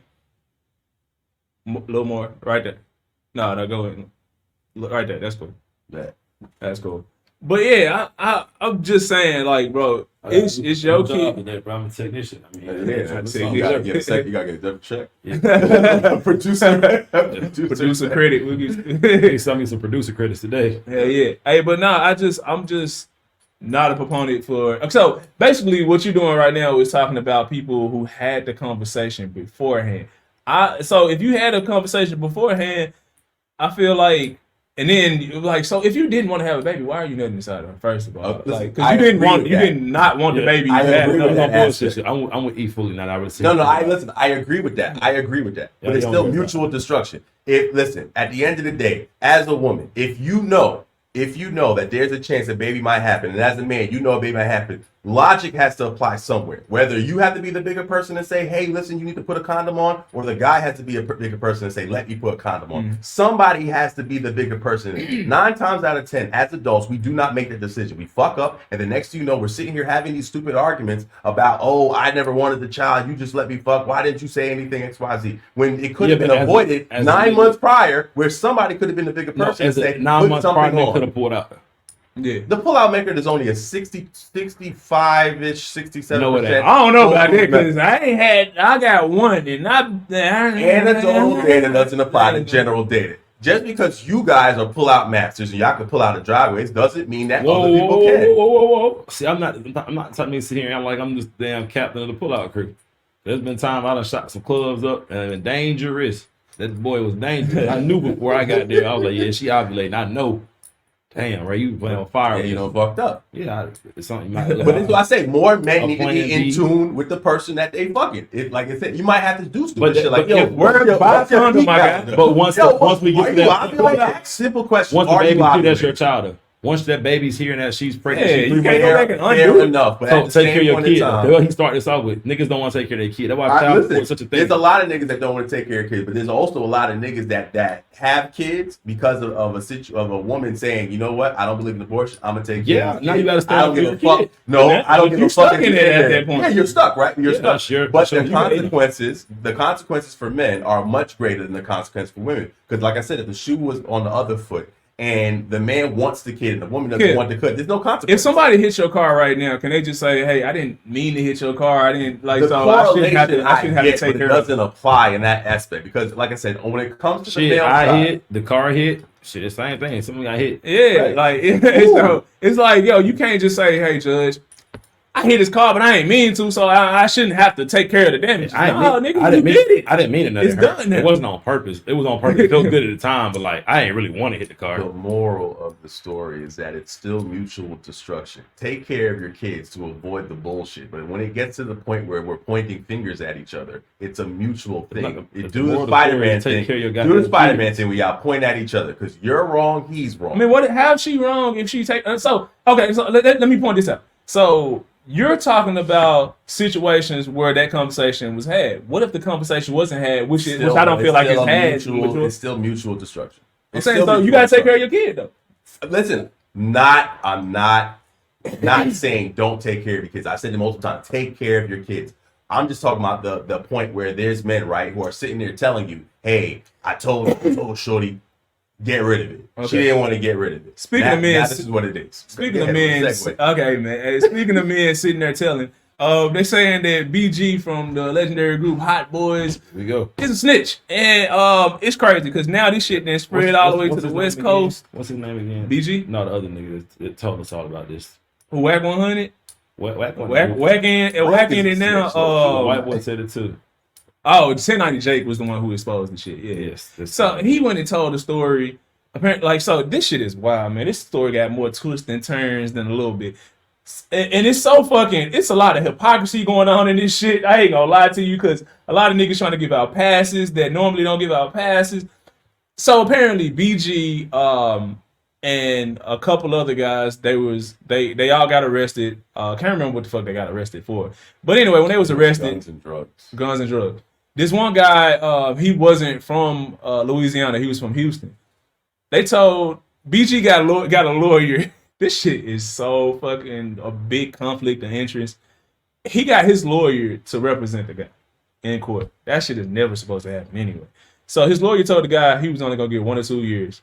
A little more, right there. No, go ahead. Right there. That's cool. Yeah. That's cool. But yeah, I'm just saying, like, bro, it's your kid. Today, bro. I'm a technician. I mean, you gotta get a different check. Yeah. Producer. Producer credit. Hey, send me some producer credits today. Hell yeah. Hey, but no, I'm just not a proponent for. So basically, what you're doing right now is talking about people who had the conversation beforehand. So if you had a conversation beforehand, I feel like, and then like, so if you didn't want to have a baby, why are you nutting inside of her? First of all, like, because you did not want the baby. I agree with that. I'm with E fully now. I would say no. I agree with that. But it's still mutual destruction. At the end of the day, as a woman, if you know that there's a chance a baby might happen, and as a man, you know a baby might happen, logic has to apply somewhere. Whether you have to be the bigger person and say, hey, listen, you need to put a condom on, or the guy has to be a bigger person and say, let me put a condom on. Somebody has to be the bigger person. 9 times out of 10, as adults, we do not make the decision. We fuck up, and the next thing you know, we're sitting here having these stupid arguments about, oh, I never wanted the child, you just let me fuck. Why didn't you say anything XYZ? When it could have been avoided 9 months prior, where somebody could have been the bigger person and say, 9 months prior, on. could have pulled out. Yeah. The pullout maker is only a 65-ish, 67%. No, I don't know about that because I got one and anecdotal data doesn't apply to general data. Just because you guys are pullout masters and y'all can pull out of driveways doesn't mean that other people can. Whoa. See, I'm not telling me to sit here and I'm like I'm just damn captain of the pullout crew. There's been time I done shot some clubs up and been dangerous. That boy was dangerous. I knew before I got there. I was like, yeah, she ovulating. I know. Damn, right? You playing on fire. Yeah, you know, fucked up. Yeah, it's something you might. But that's what I say. More men need to be in tune with the person that they fucking. Like I said, you might have to do stupid shit. Like, yo, where's the condom, my guy? But once we get to that, I feel like ask simple questions. Once the baby's here, that's your child. Once that baby's here and that she's pregnant, yeah, she's you can't go back and undo it. Enough. So take care of your kid. Well, he started this off with niggas don't want to take care of their kid. That's why child support is such a thing. There's a lot of niggas that don't want to take care of kids, but there's also a lot of niggas that have kids because of a woman saying, you know what, I don't believe in abortion. I'm gonna take care of kids. Now you gotta stand up for your kid. No, I don't give a fuck. You're stuck in it at that point. Yeah, you're stuck, right? You're stuck. Sure, but the consequences for men are much greater than the consequences for women. Because, like I said, if the shoe was on the other foot, and the man wants the kid and the woman doesn't want the kid, there's no consequence. If somebody hits your car right now, can they just say, hey, I didn't mean to hit your car. I didn't like, so I shouldn't have to take care of it. It doesn't apply in that aspect because, like I said, when it comes to the male side, the car hit, shit, the same thing. Somebody got hit. Yeah, right. Like, so it's like, yo, you can't just say, hey, judge, I hit his car, but I ain't mean to, so I shouldn't have to take care of the damage. I didn't mean it. It's done. It wasn't on purpose. It was on purpose. It felt good at the time, but like I ain't really want to hit the car. The moral of the story is that it's still mutual destruction. Take care of your kids to avoid the bullshit. But when it gets to the point where we're pointing fingers at each other, it's a mutual thing. Do the Spider-Man thing. Do the Spider-Man thing where y'all point at each other because you're wrong, he's wrong. I mean, how's she wrong if she take? So let me point this out. So you're talking about situations where that conversation was had. What if the conversation wasn't had, which I don't feel like it's had? It's still mutual destruction. I'm saying, so you gotta take care of your kid though. Listen, I'm not saying don't take care of your kids. I said it multiple times. Take care of your kids. I'm just talking about the point where there's men, right, who are sitting there telling you, hey, I told Shorty, get rid of it. Okay. She didn't want to get rid of it. Speaking of men, this is what it is. Speaking of men, okay, man. Hey, speaking of men sitting there telling, they're saying that BG from the legendary group Hot Boys, we go, is a snitch, and it's crazy because now this shit then spread all the way to the West Coast. What's his name again? BG? No, the other nigga that told us all about this. Whack 100. Whacking it now. White boy said it too. Oh, 1090 Jake was the one who exposed the shit. Yeah. Yes. So he went and told the story. Apparently, like, so this shit is wild, man. This story got more twists and turns than a little bit. And it's so it's a lot of hypocrisy going on in this shit. I ain't gonna lie to you because a lot of niggas trying to give out passes that normally don't give out passes. So apparently BG and a couple other guys, they all got arrested. Can't remember what the fuck they got arrested for. But anyway, when they was arrested, guns and drugs. This one guy, he wasn't from Louisiana. He was from Houston. They told BG got a lawyer. This shit is so fucking a big conflict of interest. He got his lawyer to represent the guy in court. That shit is never supposed to happen anyway. So his lawyer told the guy he was only gonna get 1 or 2 years.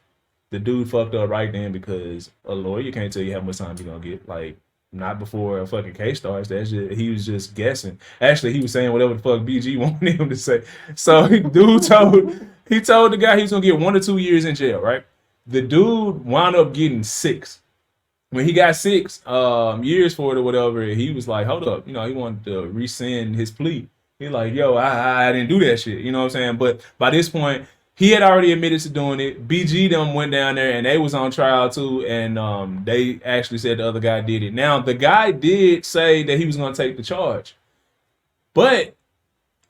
The dude fucked up right then because a lawyer can't tell you how much time you're gonna get. Like, not before a fucking case starts. He was just guessing. Actually, he was saying whatever the fuck BG wanted him to say. So dude told He told the guy he was gonna get 1 or 2 years in jail, right? The dude wound up getting 6. When he got 6 years for it or whatever, he was like, hold up, he wanted to rescind his plea. He like, yo, I didn't do that shit, you know what I'm saying? But by this point, he had already admitted to doing it. BG them went down there and they was on trial too, and they actually said the other guy did it. Now the guy did say that he was gonna take the charge, but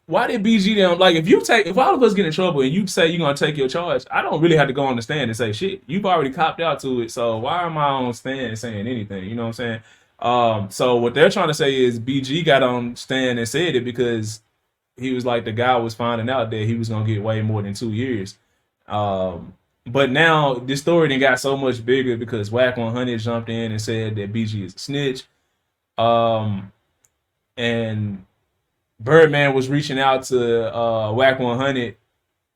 why did BG them, like, if all of us get in trouble and you say you're gonna take your charge, I don't really have to go on the stand and say shit. You've already copped out to it, so why am I on stand saying anything? You know what I'm saying? So what they're trying to say is BG got on stand and said it because he was like, the guy was finding out that he was gonna get way more than 2 years. But now this story then got so much bigger because Whack 100 jumped in and said that BG is a snitch. And Birdman was reaching out to Whack 100.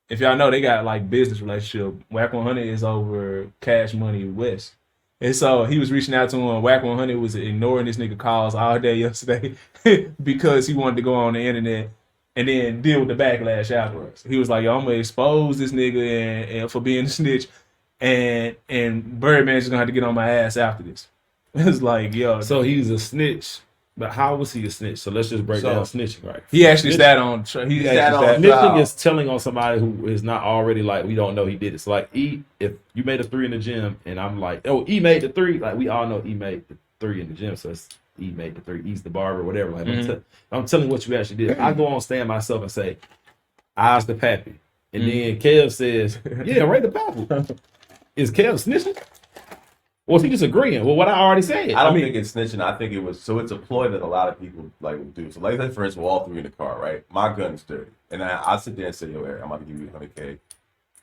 If y'all know, they got like business relationship. Whack 100 is over Cash Money West. And so he was reaching out to him. Whack 100 was ignoring this nigga calls all day yesterday because he wanted to go on the internet and then deal with the backlash afterwards. He was like, yo, I'm gonna expose this nigga and for being a snitch, and Birdman's just gonna have to get on my ass after this. It's like, yo. So he's a snitch. But how was he a snitch? So let's just break down snitching, right? He actually sat on. Snitching is telling on somebody who is not already like, we don't know he did it. So like if you made a 3 in the gym and I'm like, oh, E made the 3, like we all know E made the 3 in the gym, so it's E made the 3, E's the barber, whatever. Like I'm telling what you actually did. I go on stand myself and say, I's the pappy. And then Kev says, yeah, Ray the pappy. Is Kev snitching? Or is he just agreeing with what I already said? I don't think it's snitching. I think it was, so it's a ploy that a lot of people like will do. So like, say for instance, we're all 3 in the car, right? My gun's dirty. And I sit there and say, yo, Eric, I'm about to give you $100K.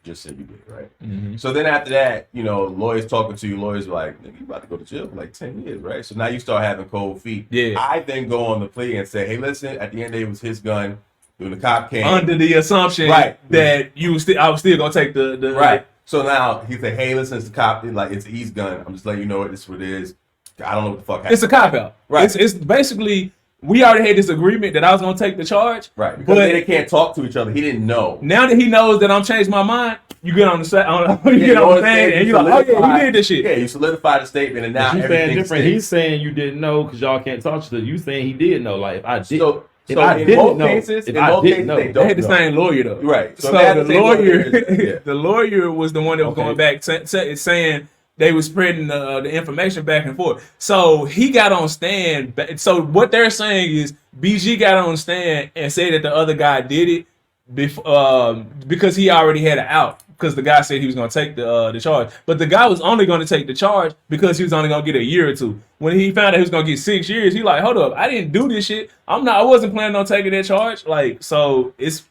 Just say you did it, right? So then after that, lawyers talking to you, lawyers are like, nigga, you about to go to jail for like 10 years, right? So now you start having cold feet. Yeah. I then go on the plea and say, hey, listen, at the end of the day, it was his gun. When the cop came. Under the assumption that I was still going to take the right. So now he said, hey, listen, it's the cop. It's E's gun. I'm just letting you know this is what it is. I don't know what the fuck happened. It's a cop out. Right. It's basically, we already had this agreement that I was going to take the charge. Right. Because they can't talk to each other. He didn't know. Now that he knows that I'm changed my mind, you get on the stand and you're like, oh yeah, you did this shit. Yeah, you solidified the statement and now everything's different. He's saying you didn't know because y'all can't talk to each other. You saying he did know. Like if I did. So in both cases, they had the same lawyer though. Right. So the lawyer was the one that was going back saying they were spreading the information back and forth. So he got on stand. So what they're saying is BG got on stand and said that the other guy did it because he already had an out. Because the guy said he was going to take the charge. But the guy was only going to take the charge because he was only going to get a year or 2. When he found out he was going to get 6 years, he like, hold up, I didn't do this shit. I wasn't planning on taking that charge. Like, so it's...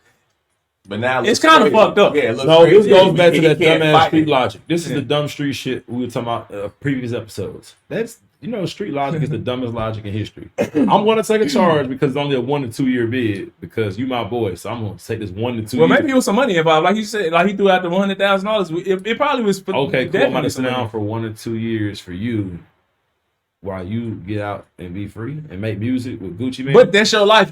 But now it's kind of fucked up. Yeah, this goes back to that dumbass street logic. This is the dumb street shit we were talking about previous episodes. That's... street logic is the dumbest logic in history. I'm going to take a charge because it's only a 1 to 2 year bid because you my boy. So I'm going to take this 1 to 2 years. Well, maybe it was some money involved. Like you said, like he threw out the $100,000. It probably was. Okay, cool. I'm going to sit down for 1 to 2 years for you while you get out and be free and make music with Gucci Mane. But that's your life.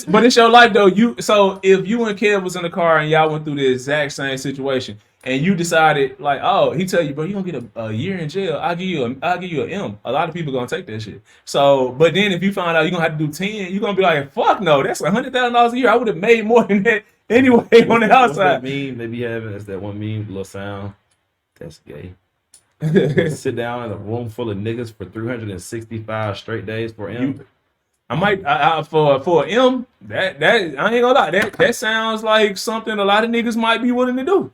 But it's your life though. So if you and Kev was in the car and y'all went through the exact same situation, and you decided, like, oh, he tell you, bro, you gonna get a year in jail. I'll give you an M. A lot of people gonna take that shit. So, but then if you find out you're gonna have to do 10, you're gonna be like, fuck no, that's $100,000 a year. I would have made more than that anyway on the outside. That meme they be having is that one meme, little sound. That's gay. Sit down in a room full of niggas for 365 straight days for M. I might for an M. That I ain't gonna lie. That sounds like something a lot of niggas might be willing to do.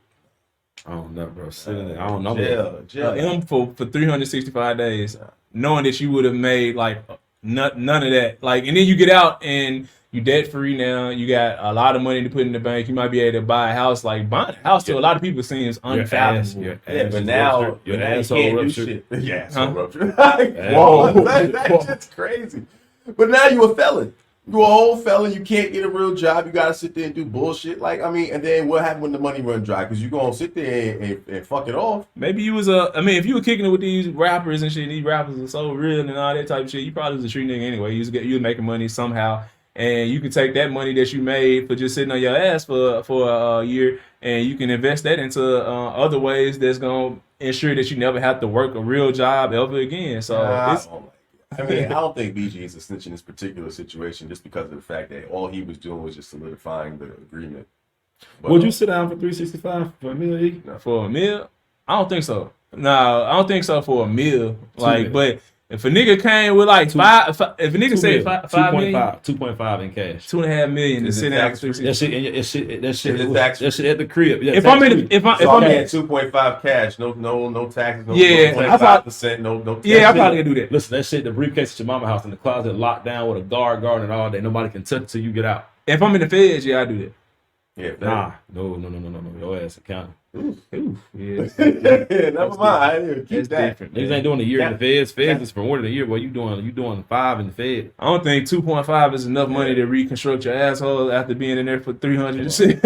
I don't know, bro. I don't know. Jail. M for 365 days, knowing that you would have made like none of that. Like, and then you get out and you debt free now. You got a lot of money to put in the bank. You might be able to buy a house. Like buying a house to a lot of people seems unfathomable. But now your asshole rupture. Yeah, asshole rupture. Whoa, that's just crazy. But now you a felon. You a whole felon, you can't get a real job, you gotta sit there and do bullshit. Like, I mean, and then what happened when the money run dry? Because you gonna sit there and fuck it off. Maybe you was if you were kicking it with these rappers and shit, these rappers are so real and all that type of shit, you probably was a street nigga anyway. You was making money somehow, and you can take that money that you made for just sitting on your ass for a year, and you can invest that into other ways that's gonna ensure that you never have to work a real job ever again. So it's. I mean, I don't think BG is a snitch in this particular situation just because of the fact that all he was doing was just solidifying the agreement. But, Would you sit down for 365 for a meal? No. For a meal? I don't think so. No, I don't think so for a meal. Like, but if a nigga came with like if a nigga said 5 million, 2.5 in cash, 2.5 million, Is to it sit down. tax free? that shit Is it at the crib. Yeah, If I'm in, if I'm at 2.5 cash, no taxes, no Yeah, 25%, no. yeah, I probably could do that. Listen, that shit, the briefcase at your mama house in the closet, locked down with a guard guarding all day. Nobody can touch it till you get out. If I'm in the feds, yeah, I do that. Yeah, Nah, no. Your ass accounting. Ooh, yeah, never mind. I didn't even keep that's that. different. Niggas Man. ain't doing a year in the feds. Feds is for more than a year. Boy, you doing 5 in the fed. I don't think 2.5 is enough money to reconstruct your asshole after being in there for 300 and shit.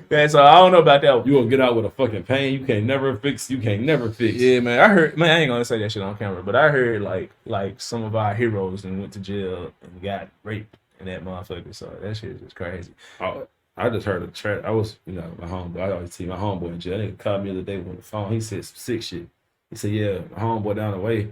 Yeah, so I don't know about that one. You gonna get out with a fucking pain you can't never fix. Yeah, man. I heard. Man, I ain't gonna say that shit on camera, but I heard like some of our heroes and went to jail and got raped in that motherfucker. So that shit is just crazy. I just heard a chat. I was, my homeboy. I always see my homeboy in jail. That nigga called me the other day on the phone. He said some sick shit. He said, "Yeah, my homeboy down the way,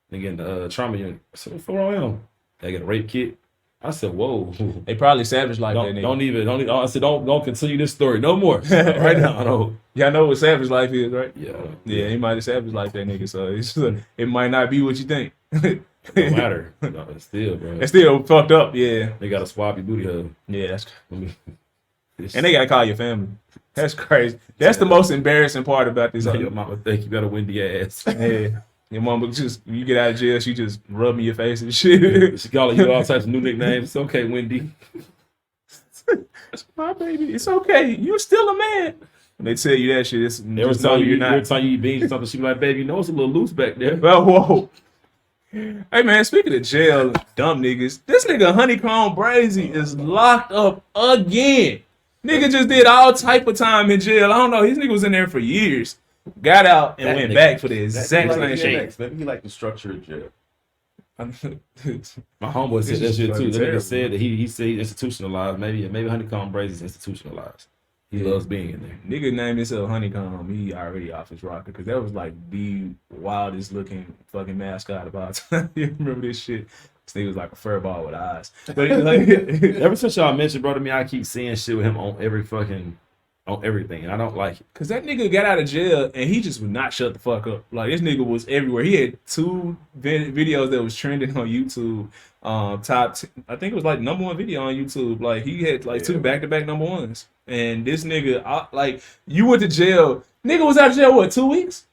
nigga in the trauma unit." I said, "What's wrong with him?" They got a rape kit. I said, "Whoa." They probably savage like that nigga. Don't. I said, "Don't continue this story no more." Right now, no. Y'all know what savage life is, right? Yeah. He might have savage like that nigga. So it might not be what you think. Don't matter. No, it's still, bro. It's still fucked up. Yeah. They gotta swap your booty hole. Yeah. That's. I mean, And they gotta call your family. That's crazy. That's the most embarrassing part about this. your mama think you got a windy ass. Yeah. Your mama just, you get out of jail, she just rubbing your face and shit. She calling you all types of new nicknames. It's okay, Wendy. That's my baby. It's okay. You're still a man. When they tell you that shit, it's Every time you eat beans or something, she be like, "Baby, you know it's a little loose back there." Well, whoa. Hey man, speaking of jail, dumb niggas, this nigga Honeycomb Brazy is locked up again. Nigga just did all type of time in jail. I don't know. His nigga was in there for years. Got out and That went nigga- back for the exact same Maybe shit. Maybe he like the structure of jail. My homeboy said This that is shit too. fucking The nigga terrible. said that he said he institutionalized. Maybe Honeycomb Brazy's institutionalized. He loves being in there. Nigga named himself Honeycomb. He already off his rocker because that was like the wildest looking fucking mascot of all time. You remember this shit? This nigga was like a fur ball with eyes. But like, Ever since y'all mentioned, bro, to me, I keep seeing shit with him on everything, and I don't like it. cause that nigga got out of jail and he just would not shut the fuck up. Like this nigga was everywhere. He had 2 videos that was trending on YouTube. I think it was like #1 video on YouTube. Like he had like 2 back-to-back #1s. And this nigga, like you went to jail. Nigga was out of jail what, 2 weeks?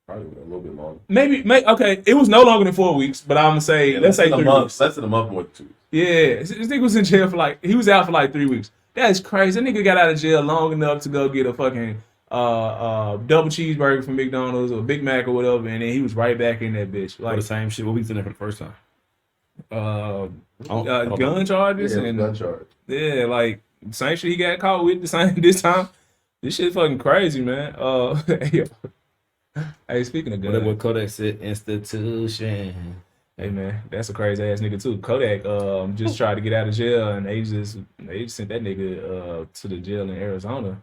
Probably a little bit longer. Maybe okay. It was no longer than 4 weeks, but I'm gonna say let's say 3 weeks. Less than a month, more than 2 weeks. Yeah, this nigga was in jail for he was out for like 3 weeks. That's crazy. That nigga got out of jail long enough to go get a fucking double cheeseburger from McDonald's or Big Mac or whatever, and then he was right back in that bitch. For Like the same shit. What we was in there for the first time? gun charges Yeah, and gun charge. yeah, like same shit he got caught with this time. This shit fucking crazy, man. Hey, speaking of Whatever guns, Kodak said, institution. hey man, that's a crazy ass nigga too. Kodak just tried to get out of jail and they just sent that nigga to the jail in Arizona.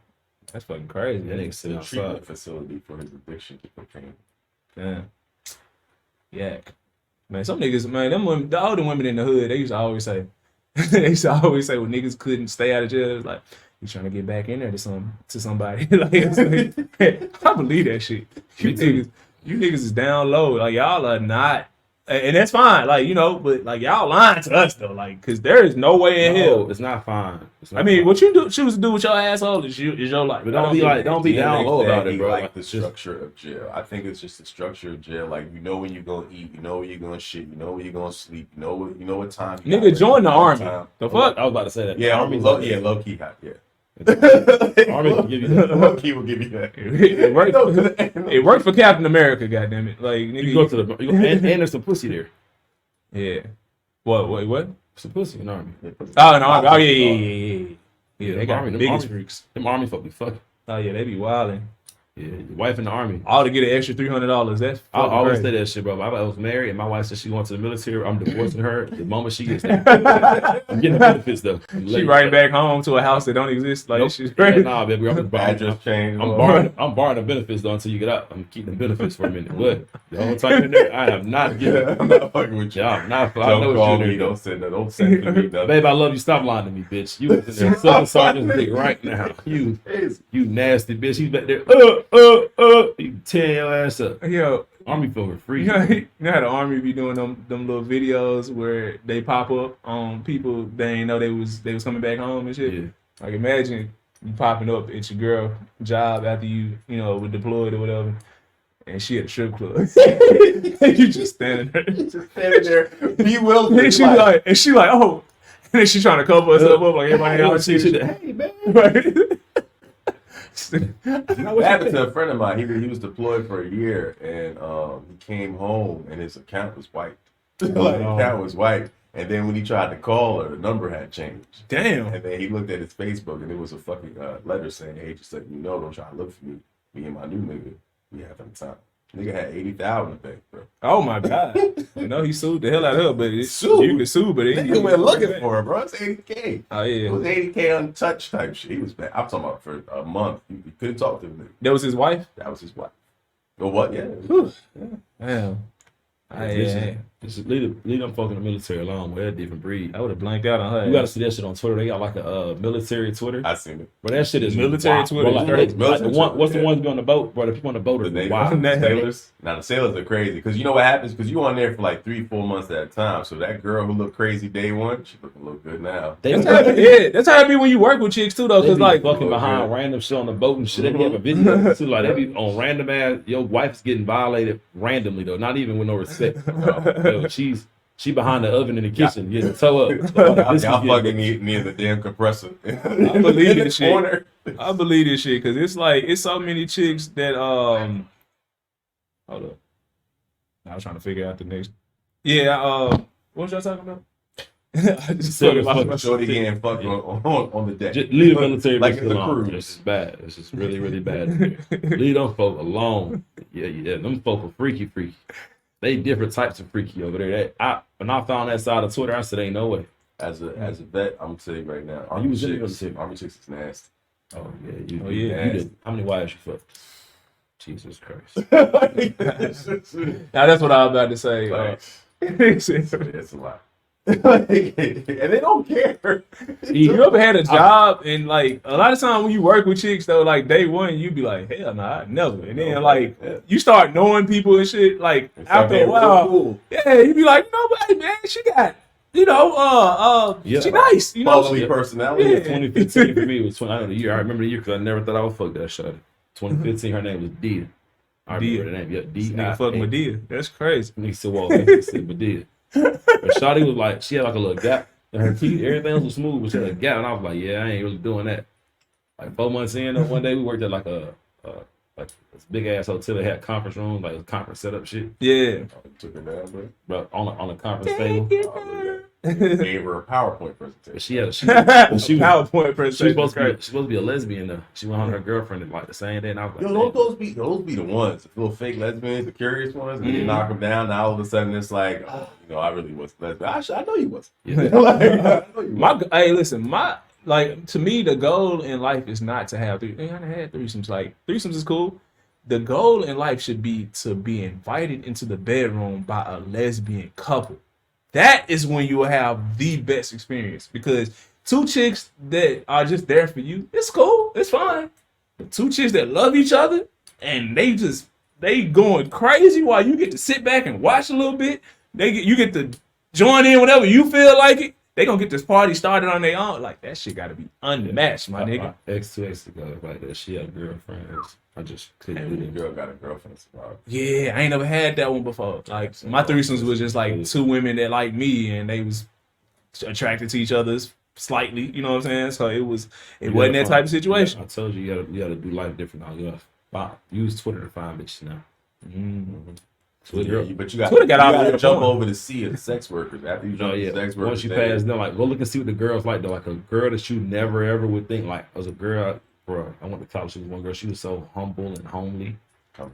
That's fucking crazy. That nigga It's sitting a treatment outside. facility for his addiction to cocaine. Damn. Yak. Man, some niggas, man, them women, the older women in the hood, they used to always say when niggas couldn't stay out of jail, it was like, you trying to get back in there to somebody. I believe that shit. You niggas is down low. Like y'all are not, and that's fine. Like, but like y'all lying to us though. Like, cause there is no way in hell. It's not fine. I mean, what you choose to do with your asshole is your life. But don't be down low about it, bro. Like the structure of jail. I think it's just the structure of jail. Like you know when you're gonna eat, you know when you're gonna shit, you know when you're gonna sleep, you know what time. Nigga, join the army. The fuck? I was about to say that. Yeah, Army. low key hot. Yeah. Army will give you that. Low key will give you that. It worked for Captain America. Goddamn it! Like nigga, You go to the and there's some pussy there. yeah. What? Wait, what? Some pussy in the army. Oh, no. Oh, yeah. Yeah, they got Army, the them biggest army. freaks. Them army folk be fucking. Oh, yeah, they be wilding. Yeah, your wife in the army. All to get an extra $300. That's I always crazy. say that shit, bro. I was married and my wife said she went to the military. I'm divorcing her the moment she gets there. I'm getting the benefits though. She right back home to a house that don't exist. Like Nope. she's Yeah, crazy. nah, baby. Address change. I'm borrowing the benefits though until you get out. I'm keeping the benefits for a minute. But the whole time in there, I am not getting. I'm not fucking with you. Yeah, I'm not. I Don't know call what me. you're Don't send that. Don't send to me nothing. Babe, I love you. Stop lying to me, bitch. You was in there sucking sergeant's dick right now. You nasty bitch. He's back there. You tear your ass up. Yo, Army folk are free. you know how the army be doing them little videos where they pop up on people they ain't know they was coming back home and shit. Yeah. Like imagine you popping up at your girl job after you were deployed or whatever, and she at a strip club. And you just standing there. Just standing there, bewildered. And she like, oh, and then she trying to cover herself up like everybody else. Hey, man. Right. That happened to a friend of mine. He was deployed for a year, and he came home, and his account was wiped. Account was wiped, and then when he tried to call her, the number had changed. Damn. And then he looked at his Facebook, and it was a fucking letter saying, "Hey, just letting you know, don't try to look for me. Me and my new nigga, we having time." Nigga had 80,000 in the bank, bro. Oh my god. He sued the hell out of her, but you can sue, but Nigga went looking for her, bro. It's 80K. Oh yeah. It was 80K untouched type shit. He was bad. I'm talking about for a month. You couldn't talk to him. That was his wife? That was his wife. But what? Yeah. Damn. Just leave them folk in the military alone. We're a different breed. I would have blanked out on her. You gotta see that shit on Twitter. They got like a military Twitter. I seen it. But that shit is Military wild. Twitter. Bro, what's the ones be on the boat? Bro, the people on the boat are wild. The sailors. Now the sailors are crazy because you know what happens? Because you on there for like 3-4 months at a time. So that girl who looked crazy day one, she looking a little good now. That's how it be when you work with chicks too, though. They Cause be like fucking behind random shit on the boat and shit. They be have a video too. Like they be on random ass. Your wife's getting violated randomly though, not even with no respect. Yo, she behind the oven in the kitchen getting toe up. Y'all fucking near the damn compressor. I believe this shit. I believe this shit because it's like it's so many chicks that hold up. I was trying to figure out the next. Yeah, what was y'all talking about? I just Shorty getting fucked on the deck. Just leave the military like in the alone. cruise. This is bad. This is really, really bad. Leave them folk alone. Yeah. Them folk are freaky. They different types of freaky over there. When I found that side of Twitter, I said, ain't no way. As a vet, I'm gonna tell you right now. You was in the military. Army chicks is nasty. Oh yeah, you did. How many wives you fucked? Jesus Christ. Now that's what I was about to say. It's a lot. And they don't care. You ever had a job and like a lot of times when you work with chicks though, like day one you be like, hell nah, I never. And then like you start knowing people and shit, like after a while, cool. yeah, you be like, hey man, she got, she nice, Quality personality. Yeah. 2015 for me was I know the year. I remember the year because I never thought I would fuck that shot. 2015, her name was Dia. I remember the name. Yeah, D. Nigga fucking with Dia. That's crazy. Nigga said, well, I said, but Dia. But Shawty was like, she had like a little gap in her teeth. Everything else was smooth, but she had a gap. And I was like, yeah, I ain't really doing that. Like 4 months in, one day we worked at like like this big ass hotel that had conference rooms, like a conference setup shit. Yeah. Took it down, bro. On a conference table. Gave her a PowerPoint presentation. She was PowerPoint presentation. She supposed to be a lesbian though. She went on her girlfriend like the same day, and I was like, Yo, those be the ones, the little fake lesbians, the curious ones, and you knock them down. Now all of a sudden it's like, I really was lesbian. I know you was. Yeah. Hey, listen, to me, the goal in life is not to have I had threesomes. Like threesomes is cool. The goal in life should be to be invited into the bedroom by a lesbian couple. That is when you will have the best experience because two chicks that are just there for you, it's cool, it's fine. But two chicks that love each other and they going crazy while you get to sit back and watch a little bit. You get to join in whenever you feel like it. They gonna get this party started on their own. Like that shit gotta be unmatched, my nigga. My ex ago like that. She had a girlfriend. I just couldn't do that. Girl got a girlfriend. Yeah, I ain't never had that one before. Like my threesomes was just like two women that like me and they was attracted to each other slightly. You know what I'm saying? So it wasn't that type of situation. I told you you gotta do life different now. You use Twitter to find bitches now. Mm-hmm. Twitter, but you got to jump over the sea of the sex workers after you jump the sex workers. Once you pass them, like go look and see what the girls like though. Like a girl that you never ever would think like as a girl bro, I went to college with one girl. She was so humble and homely.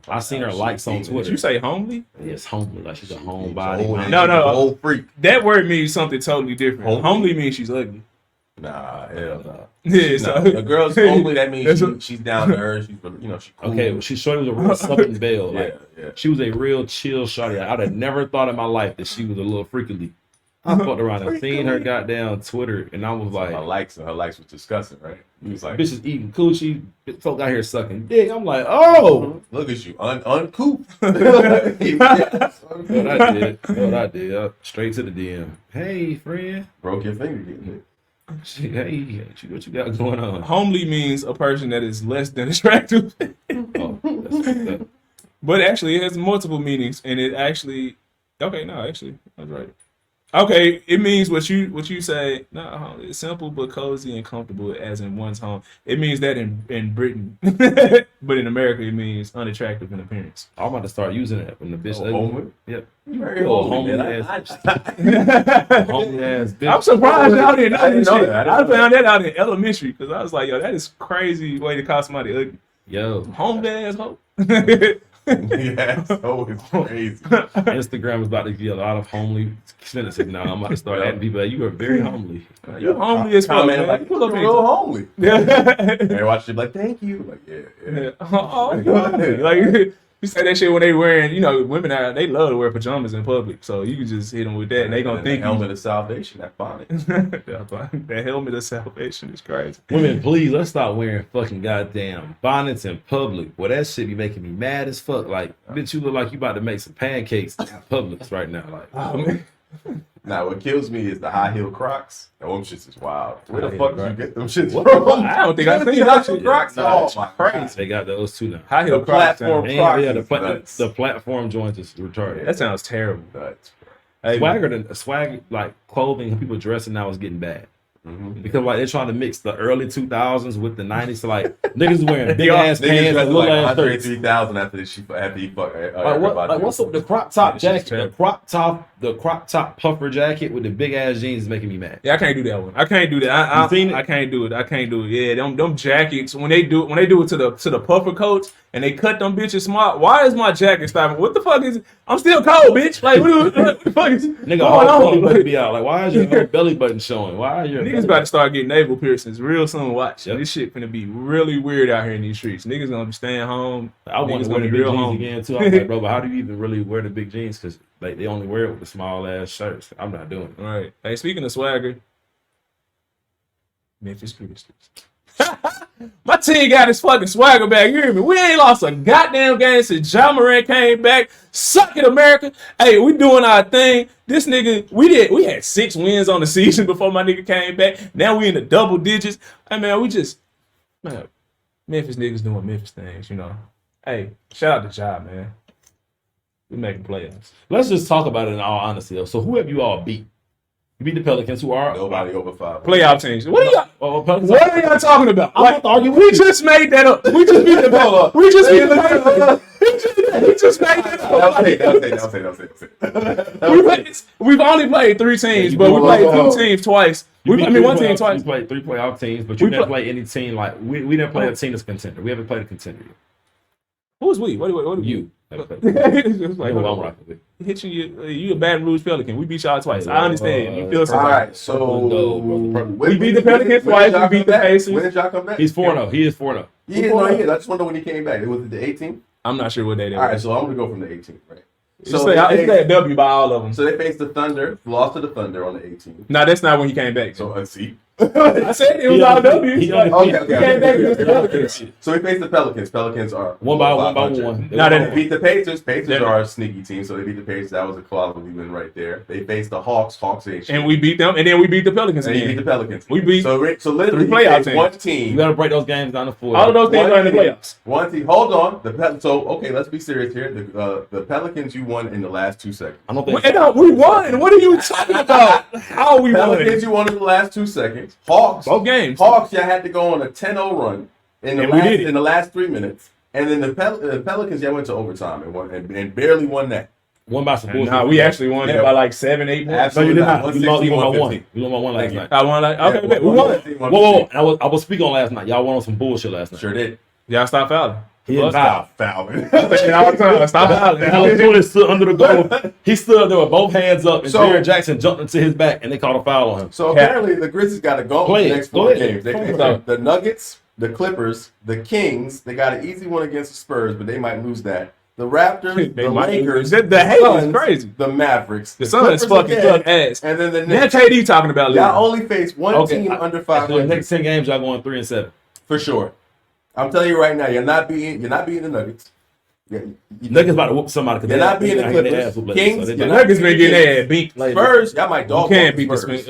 I seen her likes on Twitter. Did you say homely? Yes, homely. Like she's a homebody. No. Old freak. That word means something totally different. Homely means she's ugly. Nah, hell no. Yeah, so A girl's homely, that means she's down to earth. She's, she's cool. Okay, well, she showed me a real Southern belle. Like, yeah. she was a real chill shawty. I'd have never thought in my life that she was a little freakily. I fucked around and seen her goddamn Twitter, and I was like, her likes was disgusting, right? He was like, bitches eating coochie, folk out here sucking dick. I'm like, oh, look at you, uncouth. What I did, straight to the DM. Hey, friend, broke your finger getting it. Hey, what you got going on? Homely means a person that is less than attractive. But actually, it has multiple meanings, and it actually, that's right. Okay, it means what you say. No, it's simple but cozy and comfortable, as in one's home. It means that in Britain, but in America, it means unattractive in appearance. I'm about to start using it when the bitch. Homely? Yep. Homely ass. Homely ass bitch. I'm surprised y'all didn't know this shit. that. I found that out in elementary because I was like, yo, that is crazy way to call somebody ugly. Yo, homely ass hoe. Yeah, so it's crazy. Instagram is about to get a lot of homely sentences now. I'm about to start adding people that you are very homely. You're homely as fuck, man. Like, you're real homely. And watch it like, thank you. Like, yeah. Oh, like you say that shit when they wearing, women out, they love to wear pajamas in public. So you can just hit them with that, and they gonna think helmet of salvation, that bonnet. That helmet of salvation is crazy. Women, please, let's stop wearing fucking goddamn bonnets in public. Boy, that shit be making me mad as fuck. Like, bitch, you look like you about to make some pancakes in Publix right now. Like, now, what kills me is the high heel Crocs. Them shits is wild. Where the fuck did you get them shits from? I don't think I've seen high heel Crocs. Oh my crazy! They got those too now. High heel Crocs. Platform Crocs. Yeah, the platform joint is retarded. That sounds terrible. Nuts. Swag like clothing people dressing now is getting bad. Mm-hmm. Because like they're trying to mix the early 2000s with the 90s. So like niggas wearing big ass pants and little ass 30,000 after he fuck. What's up? The crop top jacket, the crop top puffer jacket with the big ass jeans is making me mad. Yeah, I can't do that one. I can't do that. I can't do it. I can't do it. Yeah, them jackets when they do it to the puffer coats and they cut them bitches smart. Why is my jacket stopping? What the fuck is? I'm still cold, bitch. Like what the fuck is? Nigga, all belly be out. Like why is your whole belly button showing? Why are your niggas about to start getting navel piercings real soon? Watch. Yep. This shit gonna be really weird out here in these streets. Niggas gonna be staying home. I want to wear the big jeans again too. I'm like, bro, but how do you even really wear the big jeans? Because like they only wear it with the small ass shirts. I'm not doing it. All right. Hey, speaking of swagger, Memphis Grizzlies. My team got his fucking swagger back. You hear me? We ain't lost a goddamn game since Ja Morant came back. Suck it, America. Hey, we doing our thing. This nigga, we had 6 wins on the season before my nigga came back. Now we in the double digits. Hey man, Memphis niggas doing Memphis things, Hey, shout out to Ja, man. We making playoffs. Let's just talk about it in all honesty though. So who have you all beat? You beat the Pelicans, who are nobody over 5 playoff teams. What are y'all? Pelicans what are y'all talking about? I'm not arguing. We just made that up. We just beat the Pelicans. We just beat the Pelicans. We just made that up. We've only played 3 teams, but we played 2 teams twice. One team twice. We played 3 playoff teams, but you didn't play any team like we didn't play a team that's contender. We haven't played a contender yet. Who's we? What you? Like, hitching you a Baton Rouge Pelican. We beat y'all twice. I understand. You feel something. All right, so we beat the Pelicans twice. We beat the Pacers. When did y'all come back? He's 4-0. He is 4-0. He is. I just wonder when he came back. It was the 18th. I'm not sure what day that was. All right, so I'm gonna go from the 18th, right? So it's a W by all of them. So they faced the Thunder, lost to the Thunder on the 18th. No, that's not when he came back. So see. I said it was all W. He came back against the Pelicans. So he faced the Pelicans. Pelicans are one by one. Now they beat the Pacers. Pacers are a sneaky team, so they beat the Pacers. That was a quality win right there. They faced the Hawks. Hawks ain't shit. And we beat them, and then we beat the Pelicans. And he beat the Pelicans. We beat so literally playoff teams. One team. You gotta break those games down to 4. All of those teams are in the playoffs. One team. Hold on. So okay, let's be serious here. The Pelicans you won in the last 2 seconds. I don't think we won. What are you talking about? How we won? Pelicans you won in the last 2 seconds. Hawks. Both games. Hawks, y'all had to go on a 10-0 run in the last 3 minutes, and then the Pelicans, y'all went to overtime and barely won that. Won by some bullshit. Nah, we actually won it by like 7, 8 points. No, you did not. 116, You won by 1. 115. You won by 1 last night. I won like okay, Yeah, we won. Whoa. I was speaking on last night. Y'all won on some bullshit last night. Sure did. Y'all stop fouling. He didn't foul. Fouling. Stop fouling. Alex stood under the goal. He stood there with both hands up, and So- Jared Jackson jumped into his back, and they called a foul on him. So apparently the Grizzlies got to go Play the it. next Go 4 ahead. games. They, Come on. the Nuggets, the Clippers, the Kings. They got an easy one against the Spurs, but they might lose that. The Raptors, They the might Lakers, lose. The hate is Suns, crazy. the Mavericks, The Suns Clippers fucking again, suck ass. and then the Now Knicks. KD talking about losing. Y'all only face one Okay, team under So the 500 next 10 games, y'all going 3-7. for sure. I'm telling you right now, you're not beating the Nuggets. Nuggets about to whoop somebody. You're not beating the Clippers. Kings, The you're not Nuggets been beating getting the their ass beat. Like, Spurs, y'all might you dog can't walk beat Spurs.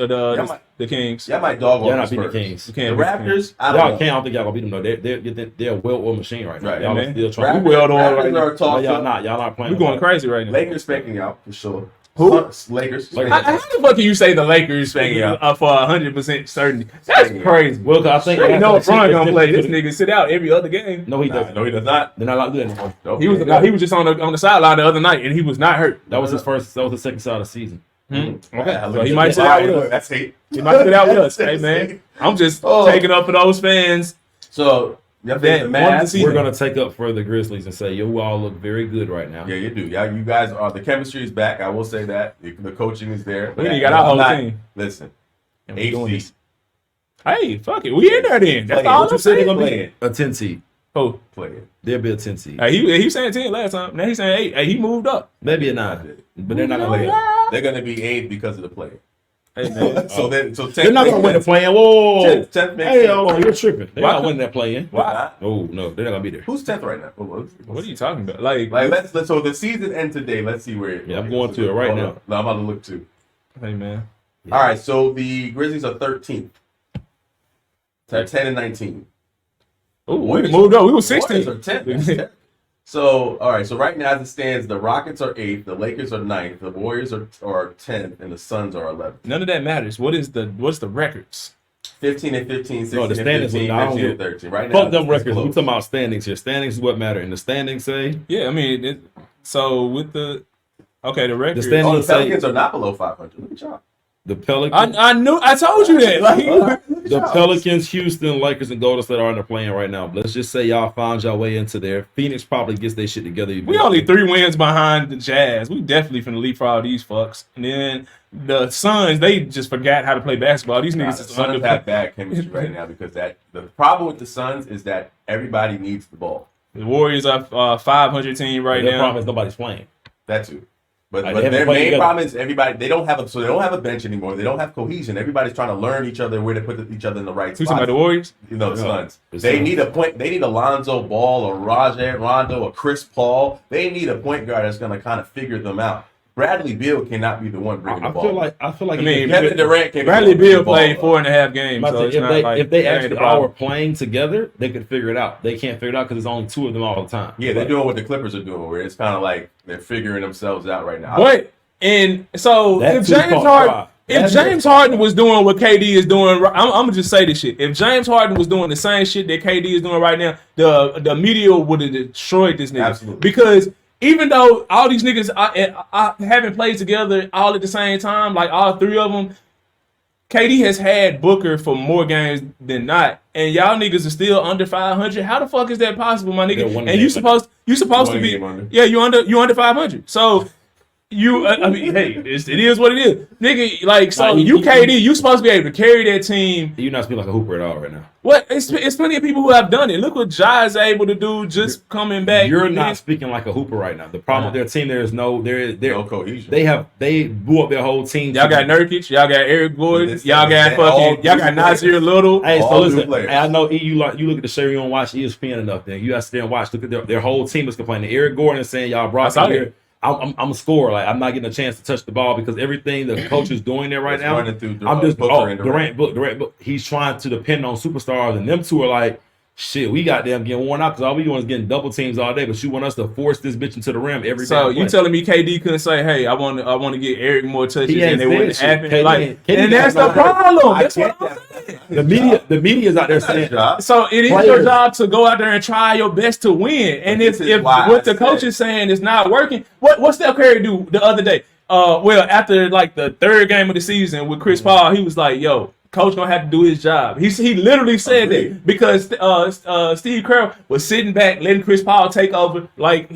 the Kings. Y'all might dog Y'all walk not the beating the Spurs. Kings. You The can't beat the Raptors, I Y'all don't know. can't. I don't think y'all gonna beat them though. They're a well-oiled machine right now. Right, Y'all man. are still trying. We well-oiled Raptors right now. are a No, toss y'all up. not. Y'all not playing. We going crazy right now. Lakers spanking y'all for sure. Who? Lakers. How the fuck can you say the Lakers for 100% certainty? That's Banging. crazy. Well, 'cause I think You know LeBron gonna play. This nigga. nigga sit out every other game. No, he Nah, doesn't. no, he does not. They're not allowed to do that anymore. Nope. He was just on the sideline the other night and he was not hurt. That was his first. That was the second side of the season. Okay, Yeah, so he might sit all out right, with us. That's hate. He might sit out with us. Hey man, I'm just taking up for those fans. So y'all That think the wanted to Mavs? see We're gonna take up for the Grizzlies and say, you all look very good right now. Yeah, you do. Yeah, you guys are. The chemistry is back. I will say that the coaching is there. We got our whole team. Listen, And we doing HD. this. Hey, fuck it. We in there then. That's Play it. all What I'm you said they saying. gonna Play be? it. A 10 seed. Oh, Play it. They'll be a 10 seed. hey, he was saying 10 last time. Now he's saying 8. Hey, he moved up. Maybe a 9. But they're not gonna Play win. it. They're gonna be 8 because of the play. Hey man. So 10th They're not gonna win the makes play-in. Whoa. sense. 10th makes Hey, sense. hold on, you're tripping. They're Why not could- winning that play-in. Why? Oh no, they're not gonna be there. Who's 10th right now? What are you talking about? Like Let's so the season ends today. Let's see where. Yeah, I'm going to it right now. No, I'm about to look too. hey man. Yeah. All right, so the Grizzlies are 13th. They're 10 and 19. Oh, we Warriors moved up. We were Warriors 16. are 10th. That's 10th. So, all right. So right now, as it stands, the Rockets are 8th, the Lakers are 9th, the Warriors are 10th, and the Suns are 11th. None of that matters. What's the records? 15 and 15, 16 No, the and standings 15, look- I don't 15 and give- 13. Right now, Fuck them it's records. close. We talking about standings here. Standings is what matter. And the standings say Yeah, I mean, so with the the record. The standings- Oh, the say- Pelicans are not below 500. Look at y'all. the Pelicans. I told you that. Like, The Pelicans, Houston, Lakers, and Golden State are in the playing right now. Let's just say y'all found your way into there. Phoenix probably gets their shit together. we only 3 wins behind the Jazz. We definitely finna leapfrog these fucks. And then the Suns, they just forgot how to play basketball. These Nah, niggas the is Suns under. have bad chemistry right now because the problem with the Suns is that everybody needs the ball. The Warriors are 500 team right Their now. problem is nobody's playing. That too. But, Like, but they haven't their played main together. problem is everybody they don't have a bench anymore. They don't have cohesion. Everybody's trying to learn each other where to put each other in the right Who's talking spot. about the Warriors? You know, the Yeah. Suns. The They Suns. need a point. They need Alonzo Ball or Rajon Rondo or Chris Paul. They need a point guard that's going to kind of figure them out. Bradley Beal cannot be the one bringing the I ball. feel like I mean, Kevin Durant can't. Bradley be the Beal one played bringing the 4.5 games. So it's if not they like if they that ain't actually the all were problem. playing together, they could figure it out. They can't figure it out because there's only 2 of them all the time. Yeah, they're doing what the Clippers are doing, where it's kind of like they're figuring themselves out right now. But and so That if too James called Harden, pride. if That's James Harden was doing what KD is doing, I'm gonna just say this shit. If James Harden was doing the same shit that KD is doing right now, the media would have destroyed this nigga. Absolutely. Because even though all these niggas haven't played together all at the same time, like all 3 of them, KD has had Booker for more games than not, and y'all niggas are still under 500. How the fuck is that possible, my They're nigga? one And you game supposed to One be game under. yeah, you under 500. So you, I mean, hey, it is what it is, nigga. Like, so Nah, you KD, you supposed to be able to carry that team. You're not speaking like a hooper at all right now. What? It's plenty of people who have done it. Look what Ja is able to do just coming back. You're not speaking like a hooper right now. The problem with their team, there is no No cohesion. they blew up their whole team. Y'all got Nurkic, y'all got Eric Gordon, This- y'all got all fucking, y'all got new Nasir players. Little. Hey, so all new listen. players. Hey, I know you look at the show. You don't watch ESPN enough. Then you got to sit there and watch. Look at their whole team is complaining. Eric Gordon is saying y'all I brought saw me that. here. I'm a scorer. Like I'm not getting a chance to touch the ball because everything the coach is doing there right It's now. running through I'm just Booker and Durant. He's trying to depend on superstars, and them two are like, shit. We got them getting worn out because all we doing is getting double teams all day. But you want us to force this bitch into the rim every So damn you play. telling me KD couldn't say, "Hey, I want to get Eric more touches," He ain't and it wouldn't said shit. happen? KD Like, ain't- KD and that's got the no- problem. I That's get what I'm that. saying. The media's out there saying, So it is your job to go out there and try your best to win. And if what the coach is saying is not working, what Steph Curry do the other day? Well, after like the third game of the season with Chris Paul, he was like, "Yo, coach gonna have to do his job." He literally said that because Steve Kerr was sitting back letting Chris Paul take over like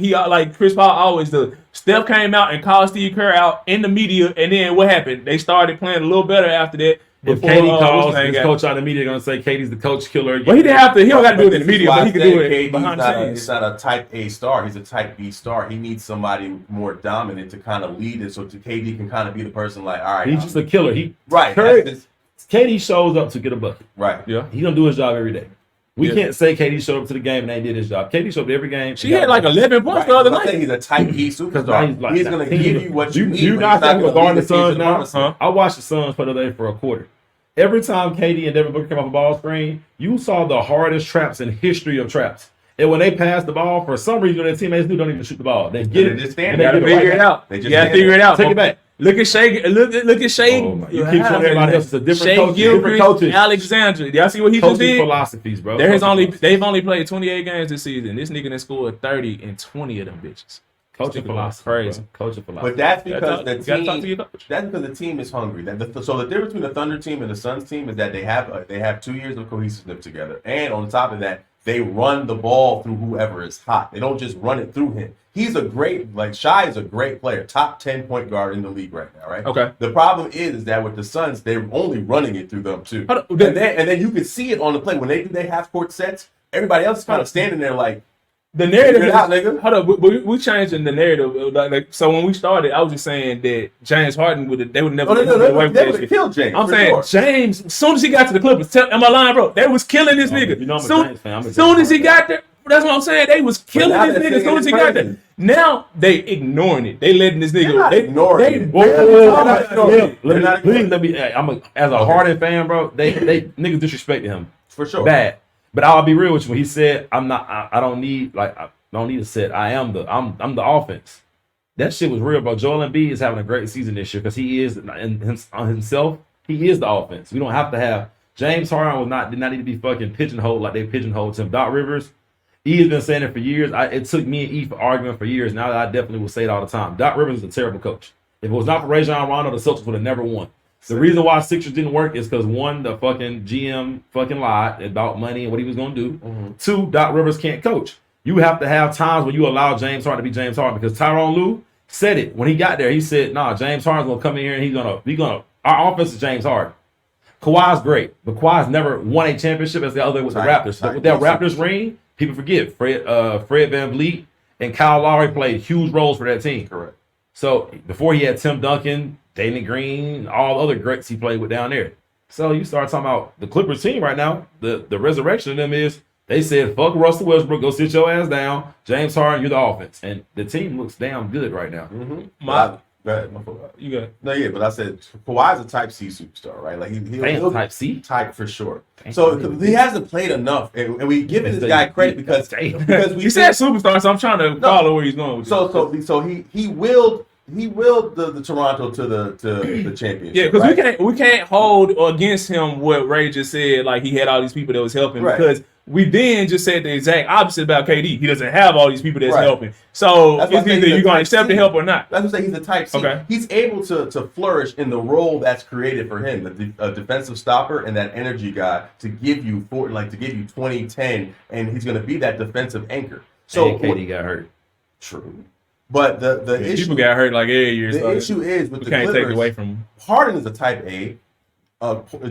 Chris Paul always does. Steph came out and called Steve Kerr out in the media, and then what happened? They started playing a little better after that. If KD calls, his coach out in the media gonna say KD's the coach killer. But he didn't have to. He don't got to do it in the media, but he can do it behind the scenes. He's not a type A star. He's a type B star. He needs somebody more dominant to kind of lead it, so KD can kind of be the person like, all right, he's just a killer. KD shows up to get a bucket. Right. Yeah. He gonna do his job every day. We can't say KD showed up to the game and they did his job. KD showed up to every game. She had like 11 points the other night. He's a type B superstar. He's going to give you what you need. You not going to guard the Suns now? I watched the Suns for the day for a quarter. Every time KD and Devin Booker came off a ball screen, you saw the hardest traps in history of traps. And when they pass the ball, for some reason, their teammates don't even shoot the ball. They get it. Just stand there. You got to figure it out. You got to figure it out. Take it back. Look at Shea. Look at Shea. Oh, you keep telling everybody else it's a different coach. Different coaches. Alexandra. Y'all see what he just did? Philosophies, bro. They've only played 28 games this season. This nigga done scored 30 in 20 of them bitches. Coaching philosophy. Crazy. Coaching philosophy. But that's because the team is hungry. So the difference between the Thunder team and the Suns team is that they have 2 years of cohesiveness together, and on top of that, they run the ball through whoever is hot. They don't just run it through him. He's a great, Shai is a great player, top 10 point guard in the league right now, right? Okay. The problem is that with the Suns, they're only running it through them too. And then you can see it on the play when they do their half court sets. Everybody else is kind of standing there like. The narrative is out, nigga. Hold up, we changing the narrative. Like, so when we started, I was just saying that James Harden would never. They would have killed James. I'm saying James. As soon as he got to the Clippers, am I lying, bro? They was killing this nigga. You know I'm a James fan. Soon as he got there, that's what I'm saying. They was killing this nigga. As soon as he got there. Now they ignoring it. They letting this nigga. They ignoring it. Please let me. As a Harden fan, bro. They niggas disrespected him for sure. Bad. But I'll be real with you. When he said, I don't need a set. I'm the offense. That shit was real, bro. Joel Embiid is having a great season this year because he is on himself. He is the offense. We don't have to have James Harden did not need to be fucking pigeonholed like they pigeonholed him. Doc Rivers, he has been saying it for years. It took me and E for arguing for years. Now that I definitely will say it all the time. Doc Rivers is a terrible coach. If it was not for Rajon Rondo, the Celtics would have never won. The reason why Sixers didn't work is because one, the fucking GM fucking lied about money and what he was gonna do. Mm-hmm. Two, Doc Rivers can't coach. You have to have times when you allow James Harden to be James Harden because Tyronn Lue said it when he got there. He said, "Nah, James Harden's gonna come in here and he's gonna. Our offense is James Harden. Kawhi's great, but Kawhi's never won a championship as the other with the Raptors. But with that Raptors ring, people forget Fred VanVleet and Kyle Lowry played huge roles for that team. Correct. So before he had Tim Duncan, Damian Green, all the other greats he played with down there. So you start talking about the Clippers team right now. The resurrection of them is they said, fuck Russell Westbrook, go sit your ass down. James Harden, you're the offense. And the team looks damn good right now. Mm-hmm. You got no, yeah, but I said Kawhi's a type C superstar, right? Like he'll type C, type for sure. So he hasn't played enough, and we give this guy credit because we said superstar. So I'm trying to follow where he's going with so he willed the Toronto to the championship. Yeah, because we can't hold against him what Ray just said. Like he had all these people that was helping because. We then just said the exact opposite about KD. He doesn't have all these people that's helping. So it's either you're going to accept the help or not. That's what I'm saying. He's the type C. Okay. He's able to flourish in the role that's created for him, a defensive stopper and that energy guy to give you 20, 10, and he's going to be that defensive anchor. So and KD got hurt. True. But the issue, people got hurt like every year. The issue is with the can't Clippers, take it away from him. Harden is a type A.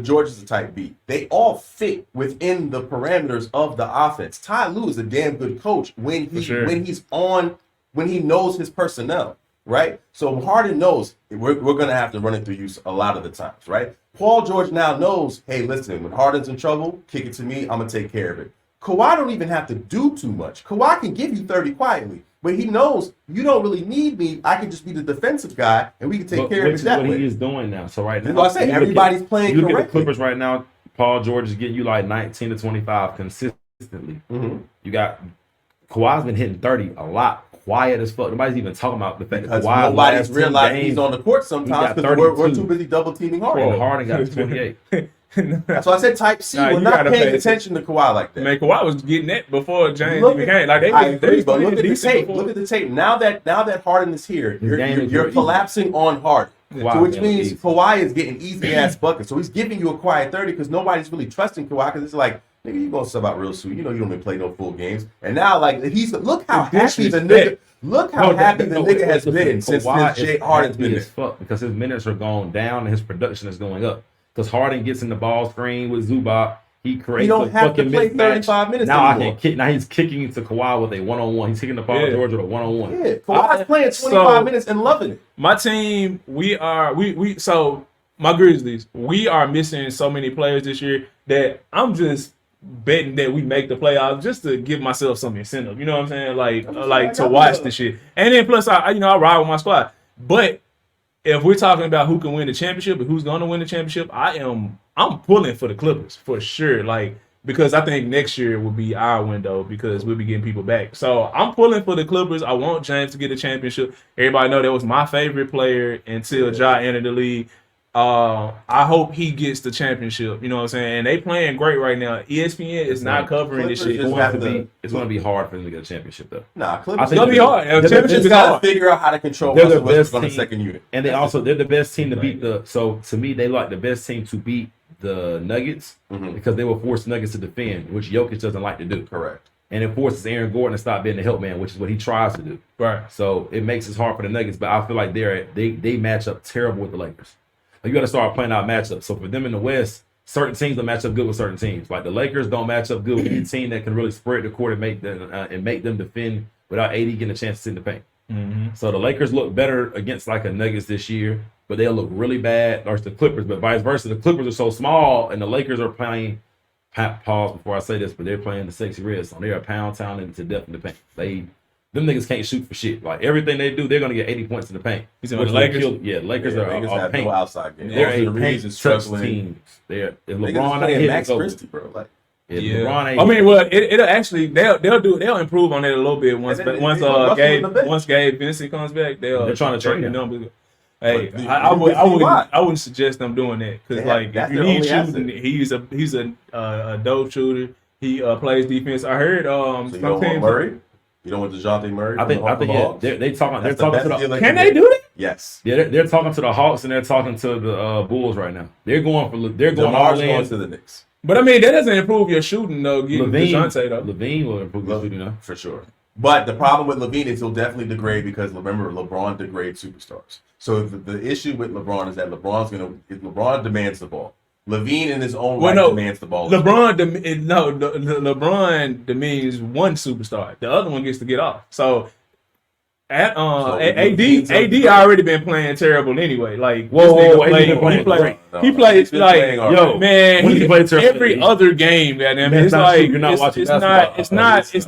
George is a type B. They all fit within the parameters of the offense. Ty Lue is a damn good coach when he knows his personnel, right? So Harden knows we're going to have to run it through you a lot of the times, right? Paul George now knows, hey, listen, when Harden's in trouble, kick it to me, I'm going to take care of it. Kawhi don't even have to do too much. Kawhi can give you 30 quietly. But he knows you don't really need me. I can just be the defensive guy, and we can take care of it that way. What he is doing now. So right now, I say everybody's playing correctly. You look at the Clippers right now. Paul George is getting you like 19 to 25 consistently. Mm-hmm. You got Kawhi's been hitting 30 a lot. Quiet as fuck. Nobody's even talking about the fact that Kawhi nobody's realizing he's on the court sometimes because we're too busy double teaming Harden. Harden got 28. That's why I said type C. Nah, We're you not gotta paying pay attention to Kawhi like that. Man, Kawhi was getting that before James Look even at- came. Like they I was agree, but playing look at the decent tape. before. Look at the tape. Now that Harden is here, game you're is collapsing on Harden. Kawhi So which is means easy. Kawhi is getting easy ass buckets. So he's giving you a quiet 30 because nobody's really trusting Kawhi because it's like, nigga, you gonna sub out real soon. You know you don't even play no full games. And now like look how happy the nigga. Look how happy the nigga has been since Jay Harden's been there. Fuck, because his minutes are going down and his production is going up. Because Harden gets in the ball screen with Zubac. He creates He don't a have to fucking play mismatch. 35 minutes now anymore. I can kick. Now he's kicking into Kawhi with a one-on-one. He's kicking the Paul George with a one-on-one. Yeah, Kawhi's playing 25 minutes and loving it. My team, so my Grizzlies, we are missing so many players this year that I'm just betting that we make the playoffs just to give myself some incentive. You know what I'm saying? Like to watch the shit. And then plus I ride with my squad. But if we're talking about who can win the championship and who's going to win the championship, I'm pulling for the Clippers for sure. Like, because I think next year will be our window because we'll be getting people back. So I'm pulling for the Clippers. I want James to get a championship. Everybody know that was my favorite player until Ja entered the league. I hope he gets the championship. You know what I'm saying? And they playing great right now. ESPN is not covering this shit. It's going to be hard for them to get a championship, though. Nah, Clippers. It's going to be hard. A championship is got to hard. figure out how to control They're the Russell Westbrook best on the team. second unit. And they're the best team to beat so to me, they like the best team to beat the Nuggets because they will force Nuggets to defend, which Jokic doesn't like to do. Correct. And it forces Aaron Gordon to stop being the help man, which is what he tries to do. Right. So it makes it hard for the Nuggets, but I feel like they match up terrible with the Lakers. Like, you got to start playing out matchups. So for them in the West, certain teams will match up good with certain teams. Like the Lakers don't match up good with any team that can really spread the court and make them defend without AD getting a chance to sit in the paint. Mm-hmm. So the Lakers look better against like a Nuggets this year, but they'll look really bad against the Clippers. But vice versa, the Clippers are so small, and the Lakers are playing. Pause before I say this, but they're playing the sexy red zone. They're a pound town into depth in the paint. Them niggas can't shoot for shit. Like everything they do, they're gonna get 80 points in the paint. You saying the Lakers? Lakers Lakers are have paint. no outside game. They're Austin a Reeves paint is touch struggling. team. If Niggas LeBron playing ain't Max hitting, Christie, bro. Like, LeBron ain't I mean, well, it'll actually they'll improve on it a little bit once And then Russell in the bench. once Gabe Vincent comes back. They're trying to trade the him. numbers. Hey, But I why? wouldn't suggest them doing that because Yeah, like that's if you their need only shooting, he's a dope shooter. He plays defense. I heard so you don't want Murray? You don't want DeJounte Murray? I think they're talking to the Can they do that? Yes. yeah they're talking to the Hawks and they're talking to the Bulls right now. They're going all DeMar's in. going to the Knicks. But I mean that doesn't improve your shooting though. Getting DeJounte though. Levine will improve your shooting, though. For sure. But the problem with Levine is he'll definitely degrade because remember LeBron degrades superstars. So the issue with LeBron is that LeBron demands the ball. Levine in his own right demands the ball. LeBron demeans one superstar. The other one gets to get off. So AD already been playing terrible anyway. Like he plays like man. When he played every other game. Goddamn, it's like you're not watching. It's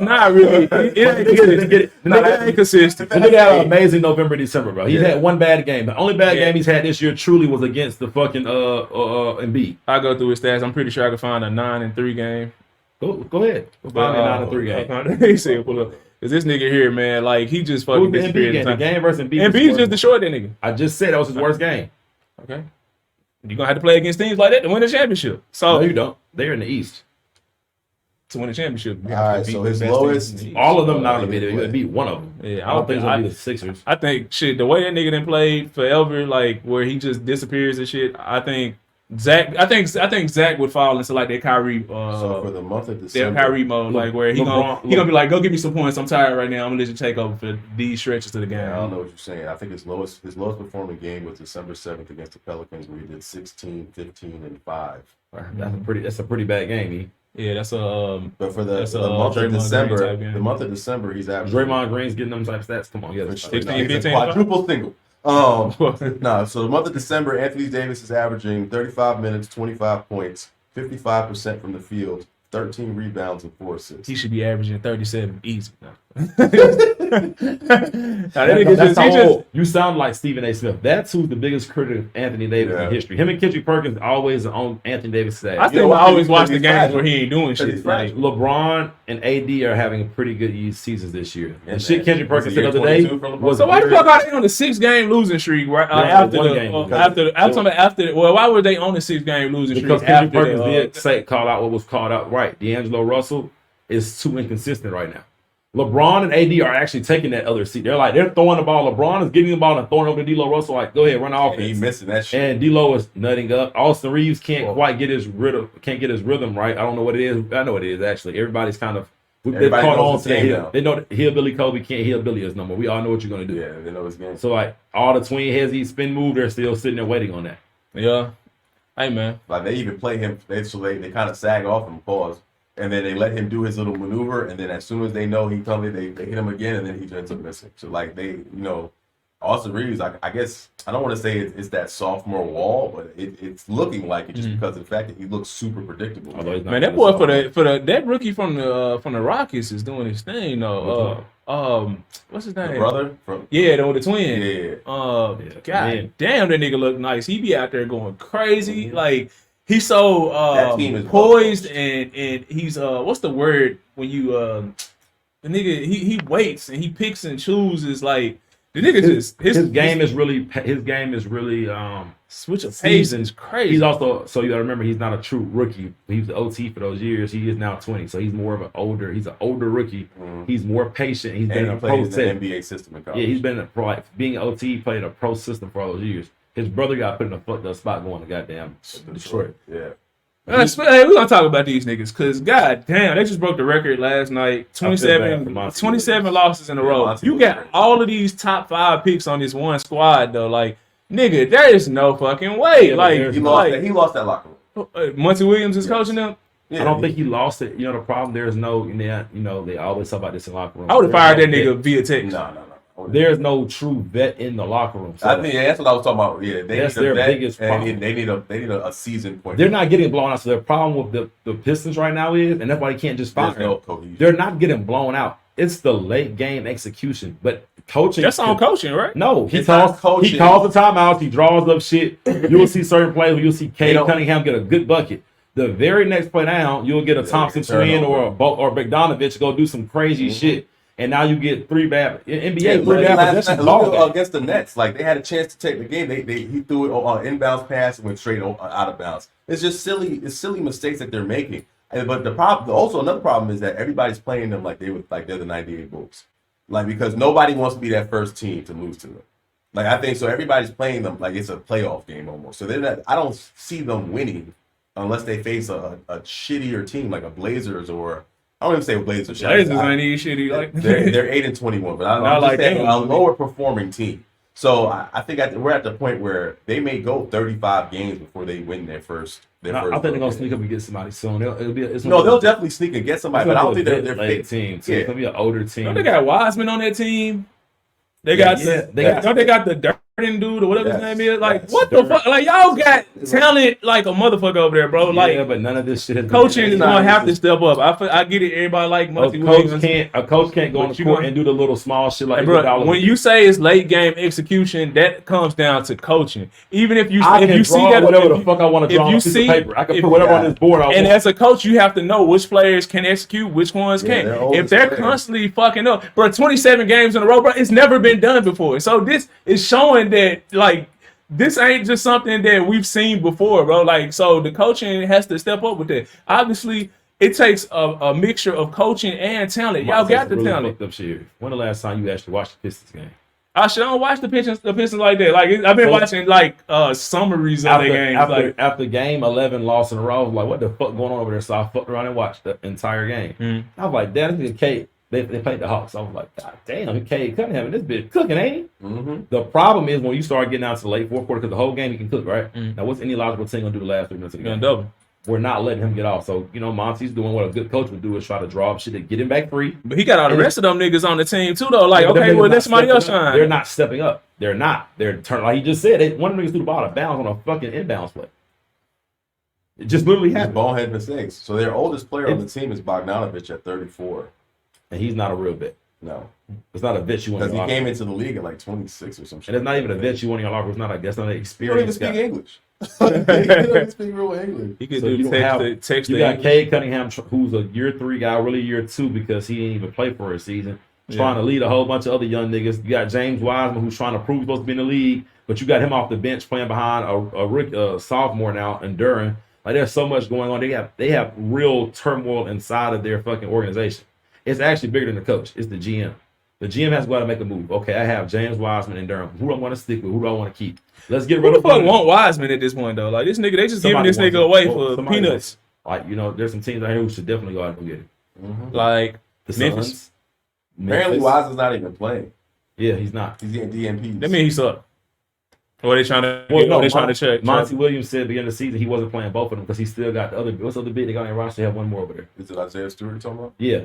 not really. It ain't consistent. The nigga had an amazing November, December, bro. He's had one bad game. The only bad game he's had this year truly was against the fucking Embiid. I go through his stats. I'm pretty sure I can find a 9-3 game. Go ahead. Find me 9-3 game. He said, pull up. Cause this nigga here, man, like he just fucking disappeared. The game versus Embiid. Embiid's just the short that nigga. I just said that was his worst game. Okay. You're gonna have to play against teams like that to win the championship. So no, you don't. They're in the East. To win the championship. All right, so his lowest. All of them not gonna be there. Beat one of them. Yeah, I don't think it's gonna be the Sixers. I think the way that nigga done played forever, like where he just disappears and shit. I think Zach would fall into like that Kyrie. So for the month of December, Kyrie mode, like where he gonna be like, go give me some points. I'm tired right now. I'm gonna let you take over for these stretches to the game. I don't know what you're saying. I think his lowest performing game was December 7th against the Pelicans, where he did 16, 15, and 5. That's a pretty bad game, Yeah, that's a. But for the month of December, he's averaging. Draymond Green's getting them type stats. Come on, yeah, 16, he's 15, a quadruple single. So the month of December, Anthony Davis is averaging 35 minutes, 25 points, 55% from the field, 13 rebounds and 4 assists. He should be averaging 37 easy. You sound like Stephen A. Smith. That's who's the biggest critic of Anthony Davis in history. Him and Kendrick Perkins always on Anthony Davis' side. I think I always watch the games where he ain't doing shit. Like LeBron and AD are having a pretty good seasons this year. And shit Kendrick Perkins said the other day was so why the fuck are they on the 6-game losing streak right after why were they on the 6-game losing streak? Because Kendrick Perkins did call out what was called out right. D'Angelo Russell is too inconsistent right now. LeBron and AD are actually taking that other seat. They're throwing the ball. LeBron is getting the ball and throwing over to D'Lo Russell. Like, go ahead, run off. He's missing that shit. And D'Lo is nutting up. Austin Reeves can't get his rhythm right. I don't know what it is. I know what it is actually. Everybody's kind of they caught on to that. They know that Hillbilly Kobe can't Hillbilly us no more. We all know what you're gonna do. Yeah, they know his game. So like all the twin heads he spin move, they're still sitting there waiting on that. Yeah. Hey man. Like they even play him. They kind of sag off and pause. And then they let him do his little maneuver, and then as soon as they know he coming, they hit him again, and then he ends up missing. So like Austin Reeves, I guess I don't want to say it's that sophomore wall, but it's looking like it just because of the fact that he looks super predictable. Man, that boy for that rookie from the Rockets is doing his thing though. What's his name? The brother from the twin. Yeah. God damn, that nigga look nice. He be out there going crazy like. He's so poised and he's what's the word when you the nigga he waits and he picks and chooses like the nigga his game is really switch of pace is crazy. He's also you gotta remember he's not a true rookie. He was the OT for those years. He is now 20, so he's more of an older rookie. He's more patient. He's been in a pro system. NBA system in college. Yeah, he's been in a pro being OT. He played in a pro system for all those years. His brother got put in a fucked up spot going to goddamn Detroit. Yeah. Hey, we're gonna talk about these niggas because goddamn, they just broke the record last night. 27 losses in a row. You got all of these top 5 picks on this one squad though. Like, nigga, there is no fucking way. Like he lost that locker room. Monty Williams is coaching them. Yeah, I don't think he lost it. The problem there's no, they always talk about this in locker room. I would have fired that nigga via text. No. There's no true vet in the locker room. So I think that's what I was talking about. Yeah, that's their biggest problem. And they need a season point. They're not getting blown out. So their problem with the Pistons right now is, and that's why they can't just fire him. They're not getting blown out. It's the late game execution. But coaching, that's on coaching, right? No, he calls the timeouts. He draws up shit. You will see certain plays where you'll see Cade Cunningham get a good bucket. The very next play down, you'll get a Thompson twin or Bogdanovich go do some crazy shit. And now you get 3 bad NBA 3 bad possessions against the Nets. Like they had a chance to take the game. He threw it on inbounds pass and went straight out of bounds. It's just silly. It's silly mistakes that they're making. But another problem is that everybody's playing them like they're the '98 Bulls. Like because nobody wants to be that first team to lose to them. Like I think so. Everybody's playing them like it's a playoff game almost. So I don't see them winning unless they face a shittier team like a Blazers or. I don't even say Blazers. Blazers ain't even shitty. Like they're 8-21, but I'm just saying a lower performing team. So I think we're at the point where they may go 35 games before they win their first. I think they're gonna sneak up and get somebody soon. They'll definitely sneak and get somebody, but I don't think they're big team. So it's gonna be an older team. Don't they got Wiseman on that team? They got the Durden dude or whatever his name is. Like what the fuck? Like y'all got talent like a motherfucker over there, bro. Like but none of this shit. Coaching is gonna have to step up. I get it. Everybody like Monty Williams. A coach can't go on the court and do the little small shit like. Bro, when you say it's late game execution, that comes down to coaching. Even if you see that whatever the fuck I want to draw on a piece of paper, I can put whatever on this board. And as a coach, you have to know which players can execute, which ones can't. If they're constantly fucking up, bro, 27 games in a row, bro, it's never been done before. So this is showing that like. This ain't just something that we've seen before, bro. Like, so the coaching has to step up with that. Obviously, it takes a mixture of coaching and talent. Y'all got the talent. When the last time you actually watched the Pistons game? I don't watch the Pistons like that. Like I've been watching like summaries of the games. After game 11 loss in a row, I was like, what the fuck going on over there? So I fucked around and watched the entire game. I was like, damn, this is Kate. They played the Hawks. I was like, God damn, Cade Cunningham, this bitch cooking, ain't he? The problem is when you start getting out to the late fourth quarter, because the whole game he can cook, right? Now, what's any logical team gonna do the last 3 minutes of the game? Double. We're not letting him get off. So, Monty's doing what a good coach would do is try to draw up shit to get him back free. But he got all the rest of them niggas on the team too, though. Like, okay, well, let somebody else shine. They're not stepping up. They're not. They're turning, like he just said, one of them niggas threw the ball out of bounds on a fucking inbounds play. It just literally Just happened. bonehead mistakes. So their oldest player on the team is Bogdanovich at 34. And he's not a real vet. No, It's not a vet you want. because he came into the league at like 26 or some shit. And it's not even a vet you want in your locker room. It's not. That's not an He don't even experience. speak guy. English. He don't even speak real English. He could So you do don't have- text. You got Cade Cunningham, who's a year 3 guy, really year 2 because he didn't even play for a season, trying to lead a whole bunch of other young niggas. You got James Wiseman, who's trying to prove he's supposed to be in the league, but you got him off the bench playing behind a sophomore now, Enduring. Like there's so much going on. They have real turmoil inside of their fucking organization. It's actually bigger than the coach. It's the GM. The GM has to go out and make a move. Okay, I have James Wiseman and Durham. Who do I want to stick with? Who do I want to keep? Let's get rid Who of the fuck want Wiseman at this point though? Like this nigga, they just giving this nigga away for peanuts. Like there's some teams out here who should definitely go out and get him. Like The Memphis. Suns. Apparently, Wiseman's not even playing. Yeah, he's not. He's getting DNPs. That means he suck. Or they trying to? Trying to check? Monty Williams said at the beginning of the season he wasn't playing both of them because he still got the other. What's the other big they got on their roster? They have one more over there. Is it Isaiah Stewart you're talking about? Yeah.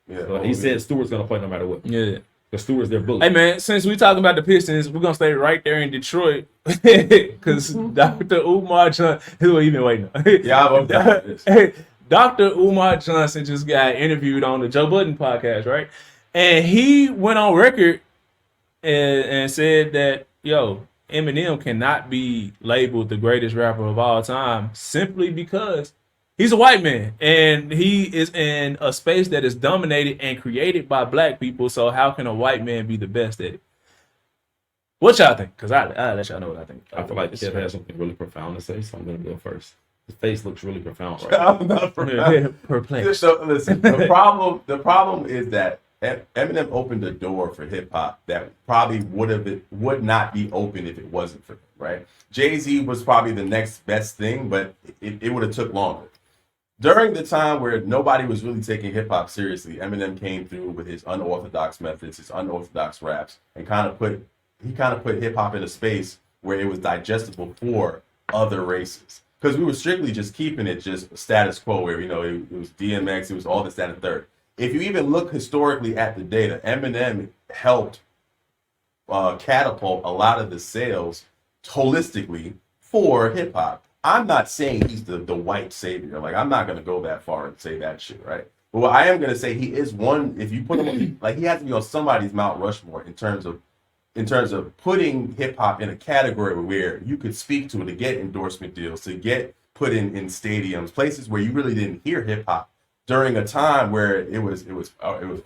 Yeah. But he said Stewart's gonna play no matter what. Yeah. Because Stewart's their bully. Hey man, since we talking about the Pistons, we're gonna stay right there in Detroit because Dr. Umar Johnson, who he been waiting on. Yeah, I'm this. Dr. Umar Johnson just got interviewed on the Joe Budden podcast, right? And he went on record and said that Eminem cannot be labeled the greatest rapper of all time simply because he's a white man and he is in a space that is dominated and created by black people. So how can a white man be the best at it? What y'all think? Because I'll let y'all know what I think. I feel like Kev has something really profound to say, so I'm gonna go first. His face looks really profound right I'm not perplexed. So listen, the problem is that Eminem opened a door for hip hop that probably would not be open if it wasn't for him, right? Jay-Z was probably the next best thing, but it would have took longer. During the time where nobody was really taking hip hop seriously, Eminem came through with his unorthodox methods, his unorthodox raps, and kind of put hip hop in a space where it was digestible for other races. Because we were strictly just keeping it just status quo, where it was DMX, it was all this, that, and third. If you even look historically at the data, Eminem helped catapult a lot of the sales holistically for hip hop. I'm not saying he's the white savior. Like, I'm not going to go that far and say that shit, right? But what I am going to say, he is one, if you put him on, like, he has to be on somebody's Mount Rushmore in terms of putting hip hop in a category where you could speak to it, to get endorsement deals, to get put in stadiums, places where you really didn't hear hip hop during a time where it was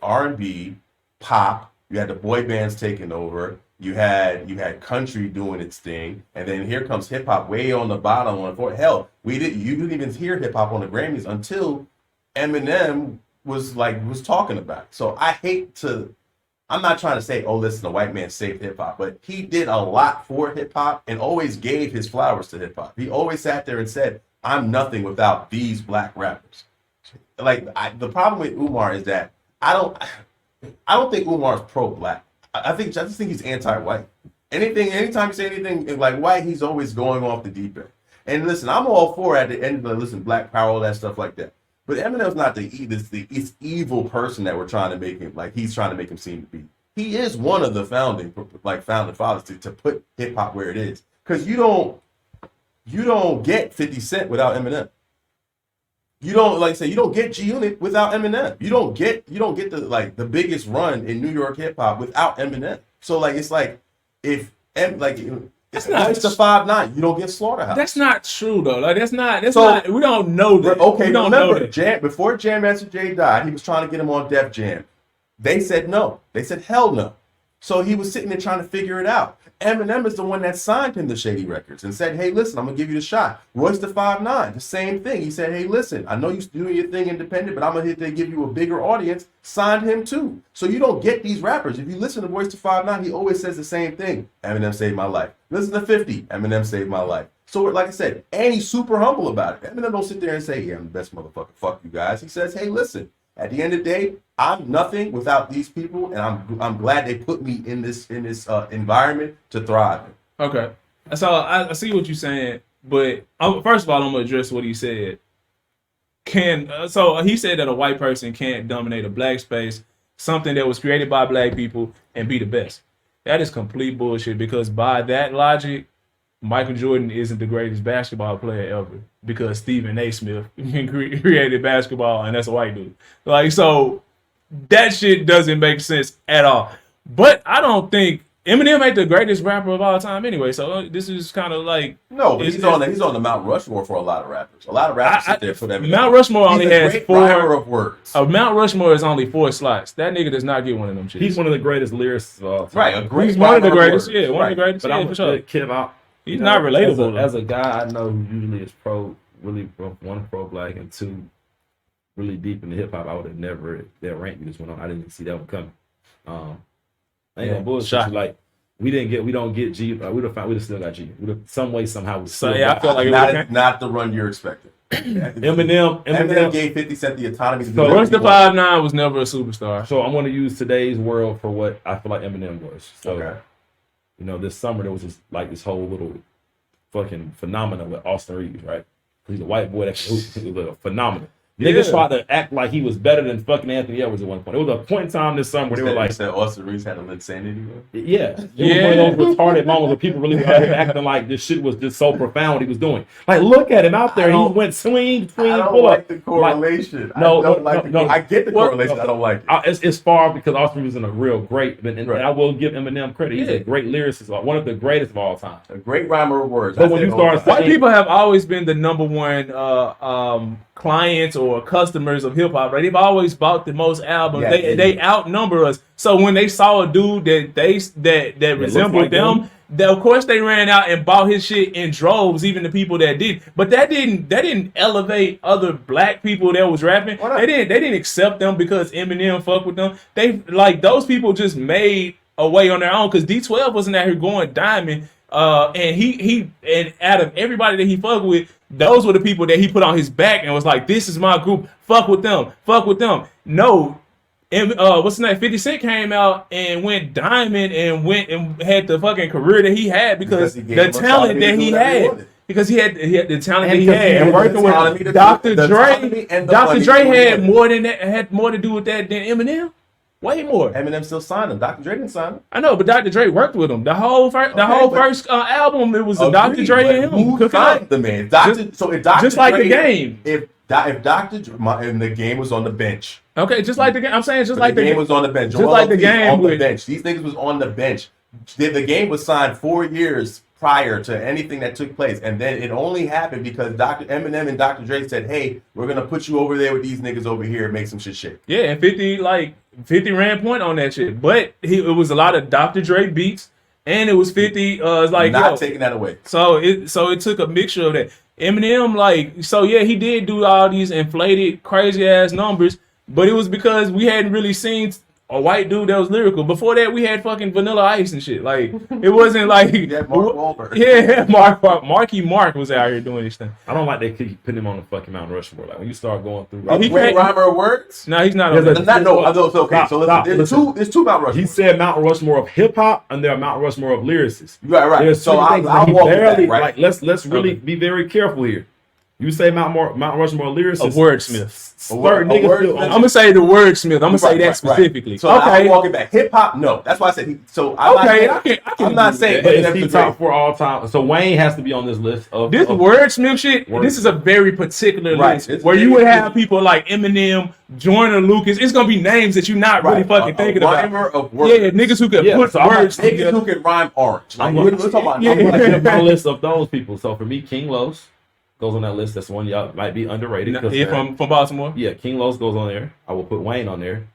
R&B, pop. You had the boy bands taking over. You had country doing its thing, and then here comes hip hop way on the bottom. Hell, you didn't even hear hip hop on the Grammys until Eminem was talking about it. So I'm not trying to say, oh, listen, the white man saved hip hop, but he did a lot for hip hop and always gave his flowers to hip hop. He always sat there and said, I'm nothing without these black rappers. The problem with Umar is that I don't think Umar's pro-black. I just think he's anti-white. Anytime you say anything like white, he's always going off the deep end. And listen, I'm all for at the end of black power, all that stuff like that. But Eminem's not this evil person that we're trying to make him, like he's trying to make him seem to be. He is one of the founding fathers to put hip hop where it is. Because you don't get 50 Cent without Eminem. You don't get G-Unit without Eminem. You don't get the biggest run in New York hip hop without Eminem. So it's not the 5'9", you don't get Slaughterhouse. That's not true though. That's not. We don't know that. Okay, we don't remember know that. before Jam Master Jay died, he was trying to get him on Def Jam. They said no. They said hell no. So he was sitting there trying to figure it out. Eminem is the one that signed him to Shady Records and said, hey, listen, I'm going to give you the shot. Royce the 5'9", the same thing. He said, hey, listen, I know you're doing your thing independent, but I'm going to give you a bigger audience. Signed him too. So you don't get these rappers. If you listen to Royce the 5'9", he always says the same thing. Eminem saved my life. Listen to 50. Eminem saved my life. So like I said, and he's super humble about it. Eminem don't sit there and say, yeah, I'm the best motherfucker. Fuck you guys. He says, hey, listen, at the end of the day, I'm nothing without these people, and I'm glad they put me in this environment to thrive in. Okay, so I see what you're saying, but first of all, I'm gonna address what he said. So he said that a white person can't dominate a black space, something that was created by black people, and be the best. That is complete bullshit, because by that logic, Michael Jordan isn't the greatest basketball player ever because Stephen A. Smith created basketball, and that's a white dude. Like, so that shit doesn't make sense at all. But I don't think Eminem ain't the greatest rapper of all time anyway. So this is kind of like no, but he's on the Mount Rushmore for a lot of rappers. A lot of rappers sit there for them. Mount Rushmore only has great 4 rhymer of words. Mount Rushmore is only 4 slots. That nigga does not get one of them shit. He's one of the greatest lyricists of all time. Right, a great He's one of the greatest. words. Yeah, one of the greatest. But Yeah, I'm for sure. Kev, He's not relatable. As a guy I know who usually is one pro black and 2 really deep into hip hop, I would have never that rant you just went on. I didn't see that one coming. I ain't gonna bullshit you, like we don't get G. We'd have still got G. Some way somehow. I felt like not the run you're expecting. Eminem gave 50 Cent the autonomy to do so Royce the 5'9" was never a superstar. So I'm going to use today's world for what I feel like Eminem was. So, okay. This summer there was this whole little fucking phenomenon with Austin Reeves, right? He's a white boy that can hoop. It was a phenomenon. Niggas tried to act like he was better than fucking Anthony Edwards at one point. It was a point in time this summer where they were like, said Austin Reeves had a insanity. yeah. It was one of those retarded moments where people really were acting like this shit was just so profound what he was doing. Like, look at him out there. He went swing, I don't pull like up. the correlation. No. I get the correlation. I don't like it. It's far because Austin Reeves is a real great, and I will give Eminem credit. He's a great lyricist, one of the greatest of all time. A great rhymer of words. But when you start white people have always been the number one clients or customers of hip hop, right? They've always bought the most albums. They outnumber us. So when they saw a dude that resembled them, of course they ran out and bought his shit in droves. Even the people that did, but that didn't elevate other black people that was rapping. They didn't accept them because Eminem fucked with them. They like those people just made a way on their own because D12 wasn't out here going diamond. And he out of everybody that he fucked with, those were the people that he put on his back and was like, this is my group, fuck with them. No, what's his name? 50 Cent came out and went diamond and went and had the fucking career that he had because the talent that he had. Because he had the talent that he had, and working with Dr. Dre. Dr. Dre had more to do with that than Eminem. Way more. Eminem still signed him. Dr. Dre didn't sign him. I know, but Dr. Dre worked with him. The whole first album, it was Dr. Dre and him. Who signed the man? Just like the game. If Dr. Dre and the game was on the bench. Okay, just like the game. I'm saying just like the game was on the bench. Just like the game on the bench. These niggas was on the bench. The game was signed 4 years prior to anything that took place, and then it only happened because Eminem and Dr. Dre said, "Hey, we're gonna put you over there with these niggas over here and make some shit shake." Yeah, and 50 ran point on that shit, but it was a lot of Dr. Dre beats, and it was 50 not taking that away. So it took a mixture of that. Eminem he did do all these inflated crazy ass numbers, but it was because we hadn't really seen a white dude that was lyrical. Before that, we had fucking Vanilla Ice and shit. Like, it wasn't like... Mark Wahlberg. Yeah, Marky Mark was out here doing this thing. I don't like they keep putting him on the fucking Mount Rushmore. Like, when you start going through... A great rhymer of words? No, he's not on that. There's two Mount Rushmore. He said Mount Rushmore of hip-hop, and there are Mount Rushmore of lyricists. Right. So I'll walk with that, right? Like, let's really be very careful here. You say Mount Rushmore lyricist. A wordsmith. I'm gonna say the wordsmith. I'm gonna say that specifically. Right. So I'm walking back. Hip hop, no. That's why I said I'm not saying he's top for all time. So Wayne has to be on this list of this wordsmith shit. This is a very particular list where you would have people like Eminem, Joyner Lucas. It's gonna be names that you're not really fucking thinking about. Rhymer of words. Yeah, niggas who can put words together. Niggas who can rhyme orange. I'm gonna give my list of those people. So for me, King Los goes on that list. That's one y'all might be underrated. From Baltimore? Yeah, King Los goes on there. I will put Wayne on there.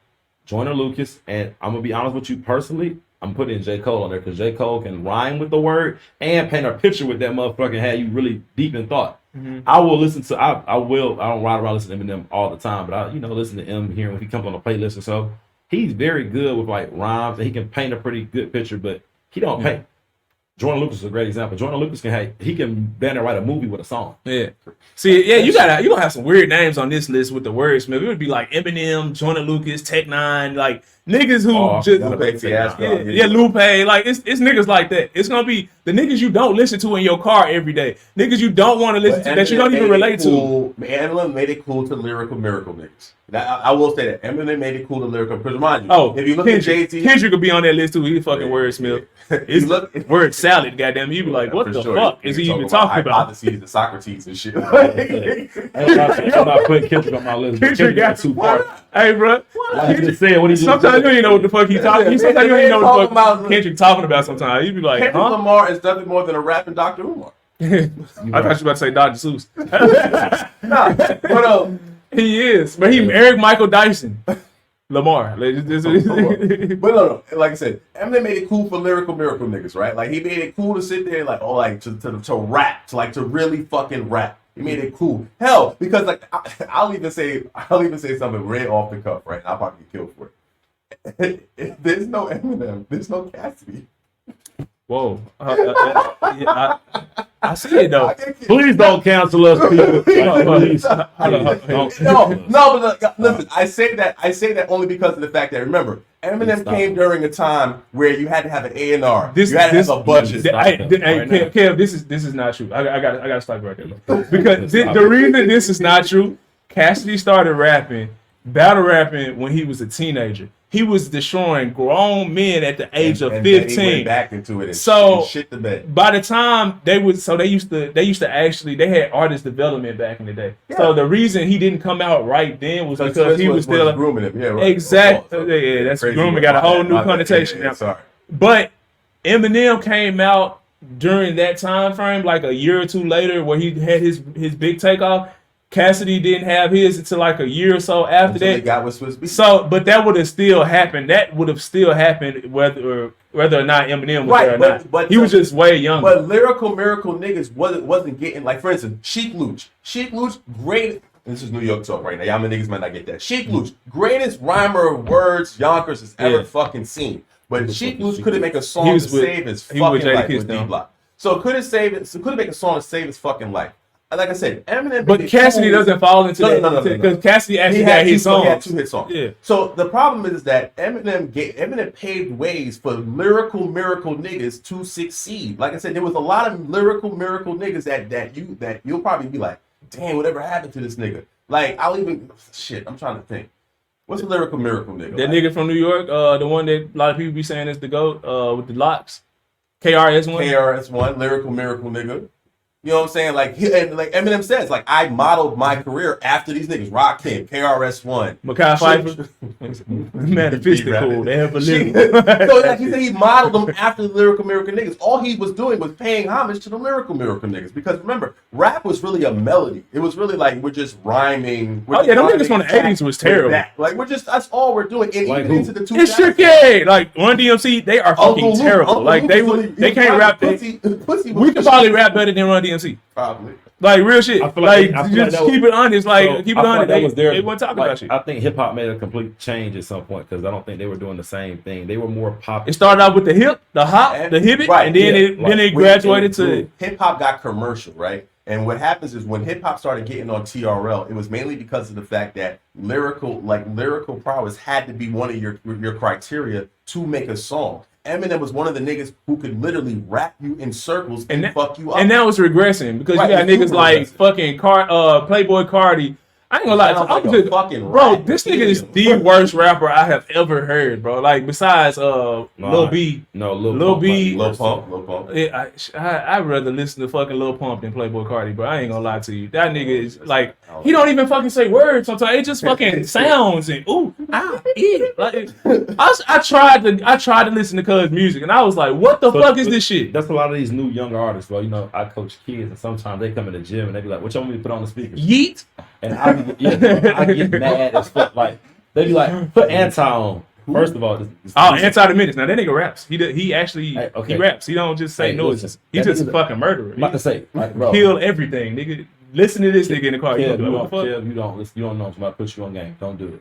Joyner Lucas. And I'm going to be honest with you personally, I'm putting J. Cole on there because J. Cole can rhyme with the word and paint a picture with that motherfucker and have you really deep in thought. Mm-hmm. I will listen to, I don't ride around listening to Eminem all the time, but I listen to him here when he comes on a playlist or so. He's very good with like rhymes and he can paint a pretty good picture, but he don't paint. Joyner Lucas is a great example. Joyner Lucas can better write a movie with a song. Yeah. See, yeah, you gonna have some weird names on this list with the wordsmith. It would be like Eminem, Joyner Lucas, Tech Nine. Like Niggas who just Lupe, like it's niggas like that. It's gonna be the niggas you don't listen to in your car every day. Niggas you don't want to listen to that you don't even relate to. Eminem made it cool to lyrical miracle niggas. I will say that Eminem made it cool to lyrical. Because remind you, if you look at JT, Kendrick could be on that list too. He fucking wordsmith. It's word salad, goddamn. He be like, what the fuck is he even talking about? Hypotheses and Socrates and shit. I'm not putting Kendrick on my list. Kendrick got 2 parts. Hey, bro. Sometimes you don't even know what the fuck he talking. Sometimes you don't even know what the fuck Kendrick talking about. Sometimes you be like, Kendrick Lamar is nothing more than a rapping Dr. Umar. I thought you were about to say Dr. Seuss. Nah, but he is, but he Eric Michael Dyson. Lamar. But no, like I said, Eminem made it cool for lyrical miracle niggas, right? Like he made it cool to sit there, like, oh, like to rap, to really fucking rap. He made it cool. Hell, because like I'll even say something right off the cuff, right? I'll probably get killed for it. If there's no Eminem, there's no Cassidy. Whoa. I see it though. Please don't cancel us, people. Please. But listen, I say that only because of the fact that, remember, Eminem came during a time where you had to have an A&R. You had to have a budget. Kev, this is not true. I gotta stop right there. Because the reason this is not true, Cassidy started battle rapping when he was a teenager. He was destroying grown men at the age of 15. He went back into it and shit the bed. By the time they used to actually, they had artist development back in the day. Yeah. So the reason he didn't come out right then was because he was still grooming him. Yeah, right. Exactly. Yeah, that's grooming got a whole new connotation now. Sorry. But Eminem came out during that time frame, like a year or two later, where he had his big takeoff. Cassidy didn't have his until like a year or so after that. They got with Swiss Beats. So, but that would have still happened. That would have still happened whether or not Eminem was there or not. But he was just way younger. But lyrical miracle niggas wasn't getting, like, for instance, Sheik Luch, great. This is New York talk right now. Y'all niggas might not get that. Sheik Luch, greatest rhymer of words Yonkers has ever fucking seen. But Sheik Luch couldn't make a song to save his fucking life with D-Block. So couldn't make a song to save his fucking life. Like I said, Eminem. But Cassidy doesn't fall into that. No. Because Cassidy actually had his songs. He had 2 hit songs. Yeah. So the problem is that Eminem paved ways for lyrical miracle niggas to succeed. Like I said, there was a lot of lyrical miracle niggas that you'll probably be like, damn, whatever happened to this nigga? Like, I'm trying to think. What's a lyrical miracle nigga? That nigga from New York, the one that a lot of people be saying is the GOAT, with the locks. KRS-One, lyrical miracle nigga. You know what I'm saying? Like Eminem says, like, I modeled my career after these niggas. Rakim, KRS-One, Mekhi Phifer, metaphysical. They have a little. So like he said, he modeled them after the lyrical miracle niggas. All he was doing was paying homage to the lyrical miracle niggas. Because remember, rap was really a melody. It was really like we're just rhyming. Them niggas from the '80s was terrible. Like that's all we're doing. And like even into the 2000s. It's tricky. Like Run DMC, they are fucking terrible. Like they can't rap. We could probably rap better than Run DMC. Probably. Like real shit. I feel like keep it honest. Like keep it honest. They weren't talking about shit. I think hip hop made a complete change at some point because I don't think they were doing the same thing. They were more pop. It started out with the hip, the hop, the hibbit, right, and then it graduated to hip hop got commercial, right? And what happens is when hip hop started getting on TRL, it was mainly because of the fact that lyrical prowess had to be one of your criteria to make a song. Eminem was one of the niggas who could literally rap you in circles and fuck you up. And that was regressing because you got niggas like fucking Playboy Cardi. I ain't gonna lie, this nigga is the worst rapper I have ever heard, bro. Like besides Lil B. No, Lil Pump. I'd rather listen to fucking Lil Pump than Playboy Cardi, bro. I ain't gonna lie to you. That nigga is like, he don't even fucking say words sometimes. It just fucking sounds and Like I tried to listen to Cuz music and I was like, what the fuck is this shit? That's a lot of these new younger artists, bro. You know, I coach kids and sometimes they come in the gym and they be like, what you want me to put on the speakers? Yeet. And I get mad as fuck. Like they be like, put Anti on. First of all, Anti the Menace. Now that nigga raps. He actually he raps. He don't just say noises. He's just a fucking murderer. I'm about to say, like, bro, kill everything, nigga. Listen to this nigga in the car. You don't know. Somebody push you on game. Don't do it.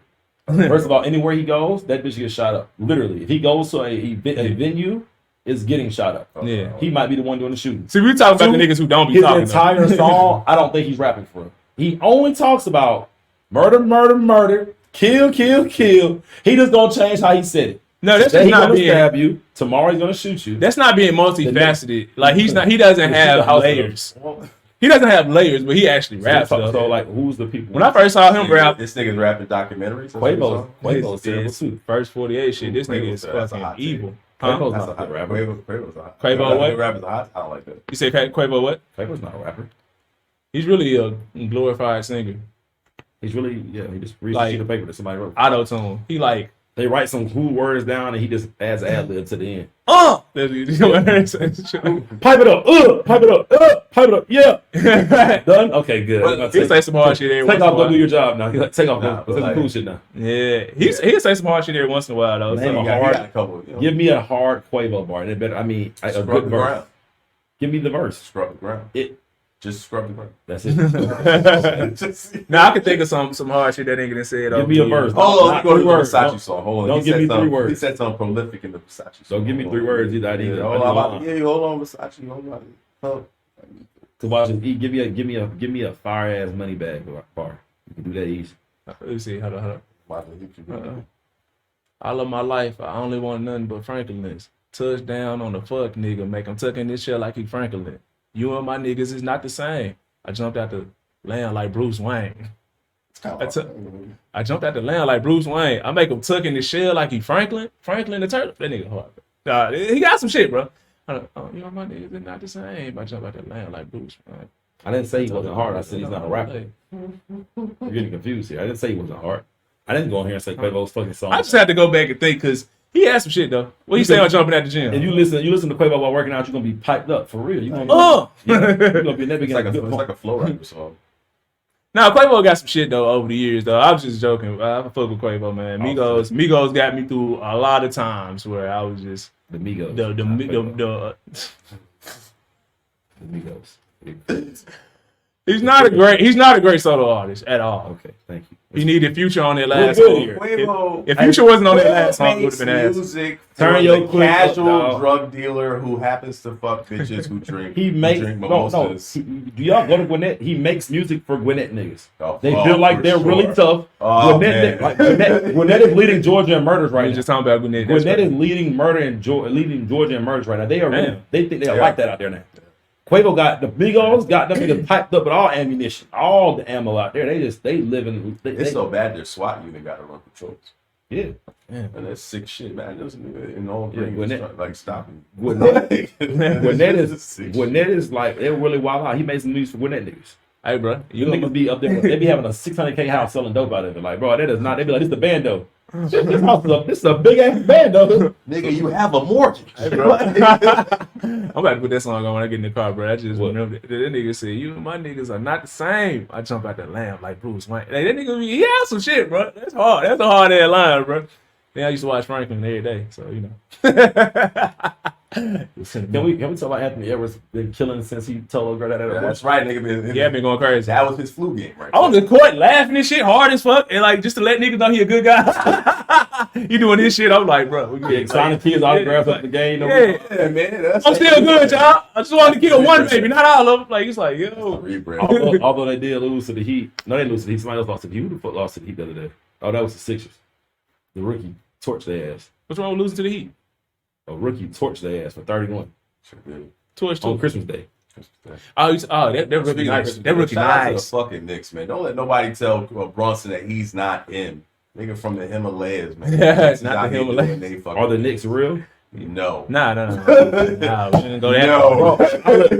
First of all, anywhere he goes, that bitch gets shot up. Literally, if he goes to a venue, it's getting shot up. Yeah, he might be the one doing the shooting. See, we talking about the niggas who don't be talking. His entire song, I don't think he's rapping for him. He only talks about murder, Kill. He just gonna change how he said it. No, that's Today just he not gonna being. stab you. Tomorrow he's gonna shoot you. That's not being multifaceted. Like he's not. He doesn't have layers. He doesn't have layers, but he actually raps. So like, who's the people? When I first saw him rap, this nigga's rapping documentaries. Quavo's terrible too. First 48 shit. This nigga is fucking evil. Huh? Quavo's not a good rapper. Quavo's a hot. Quavo what? Rappers hot. I don't like that. You say Quavo what? Quavo's not a rapper. He's really a glorified singer. He's really he just reads Like, a sheet of paper that somebody wrote. Auto tune. He like they write some cool words down and he just adds ad lib to the end. Pipe Pipe it up, pipe it up, yeah. Done? Okay, good. He'll say some hard shit every once Take in a off, go while. do your job now. Take off, go say some cool shit now. Yeah, he'll say some hard shit every once in a while though. Man, So, he got a couple, give me a hard Quavo bar. It better, a good verse. Give me the verse. Scrub the ground. Just scrub the ground. That's it. Now I can think of some hard shit that nigga done said. Give me a verse. Hold on, go to the Versace song. Hold on. Don't give me 3 words. He said something prolific in the Versace song. Don't give me 3 words either. Hold on, Versace. Hold on. To watch it, give me a fire ass money bag bar. You can do that easy. Let me see. Hold on. All of my life, I only want nothing but Franklin's. Touchdown on the fuck nigga, make him tuck in this shit like he Franklin. You and my niggas is not the same. I jumped out the land like Bruce Wayne. I jumped out the land like Bruce Wayne. I make him tuck in the shell like he Franklin the turtle. That nigga hard. He got some shit, bro. You know my niggas is not the same. I jump out the land like Bruce Wayne. I didn't say he wasn't hard. I said he's not a rapper. You're getting confused here. I didn't say he wasn't hard. I didn't go in here and say Quavo's fucking song. I just had to go back and think because he had some shit though. What you say on jumping at the gym? If you listen to Quavo while working out, you're gonna be piped up for real. You're gonna be never getting it's like a flow rapper song. Now Quavo got some shit though over the years though. I was just joking. I fuck with Quavo, man. Migos got me through a lot of times where I was just the Migos. The Migos. He's not a great solo artist at all. Okay, thank you. He needed Future on that last year. If Future wasn't on that last song, it would have been ass. Music turn your casual drug dealer who happens to fuck bitches who drink. Drink mimosas. Do y'all go to Gwinnett? He makes music for Gwinnett niggas. They feel like they're really tough. Gwinnett is leading Georgia in murders right now. Just talking about Gwinnett. Gwinnett is leading Georgia in murders right now. They are they think they are like that out there now. Quavo got the Migos, got them niggas piped up with all ammunition, all the ammo out there. They living. It's so bad their SWAT unit got to run patrols. Yeah. And that's sick shit, man. There's in all Gwinnett, like stopping. Gwinnett is like they're really wild out. He made some music for Gwinnett niggas. Hey, bro, you niggas be up there. They be having a $600K house selling dope out of it. Like, bro, that is not. They be like, this the bando. This is a big ass bando. Nigga, you have a mortgage. Hey, bro. I'm about to put that song on when I get in the car, bro. I just remember that nigga said, "You and my niggas are not the same." I jump out the lamb like Bruce Wayne. Like, that nigga, he has some shit, bro. That's hard. That's a hard ass line, bro. Then I used to watch Franklin every day, so you know. Can we talk about Anthony Edwards been killing since he told a girl that? That's right, nigga. Been going crazy. That was his flu game, right? On the court, laughing and shit, hard as fuck, and like just to let niggas know he a good guy. He doing this shit. I'm like, bro, we get signing kids autographs up the game. Yeah, man. I'm still good, y'all. I just wanted to kill one baby, not all of them. Like it's like, yo. Although they did lose to the Heat, no, they lose to the Heat. Somebody else lost to the Heat. Who the fuck lost to the Heat the other day? Oh, that was the Sixers. The rookie torched their ass. What's wrong with losing to the Heat? A rookie torched their ass for 31. Torched on Christmas Day. That rookie nice. That rookie nice. The fucking Knicks, man. Don't let nobody tell Brunson that he's not in. Nigga from the Himalayas, man. Yeah, it's not the Himalayas. Are the Knicks real? No. Nah. Nah, we didn't go that. No.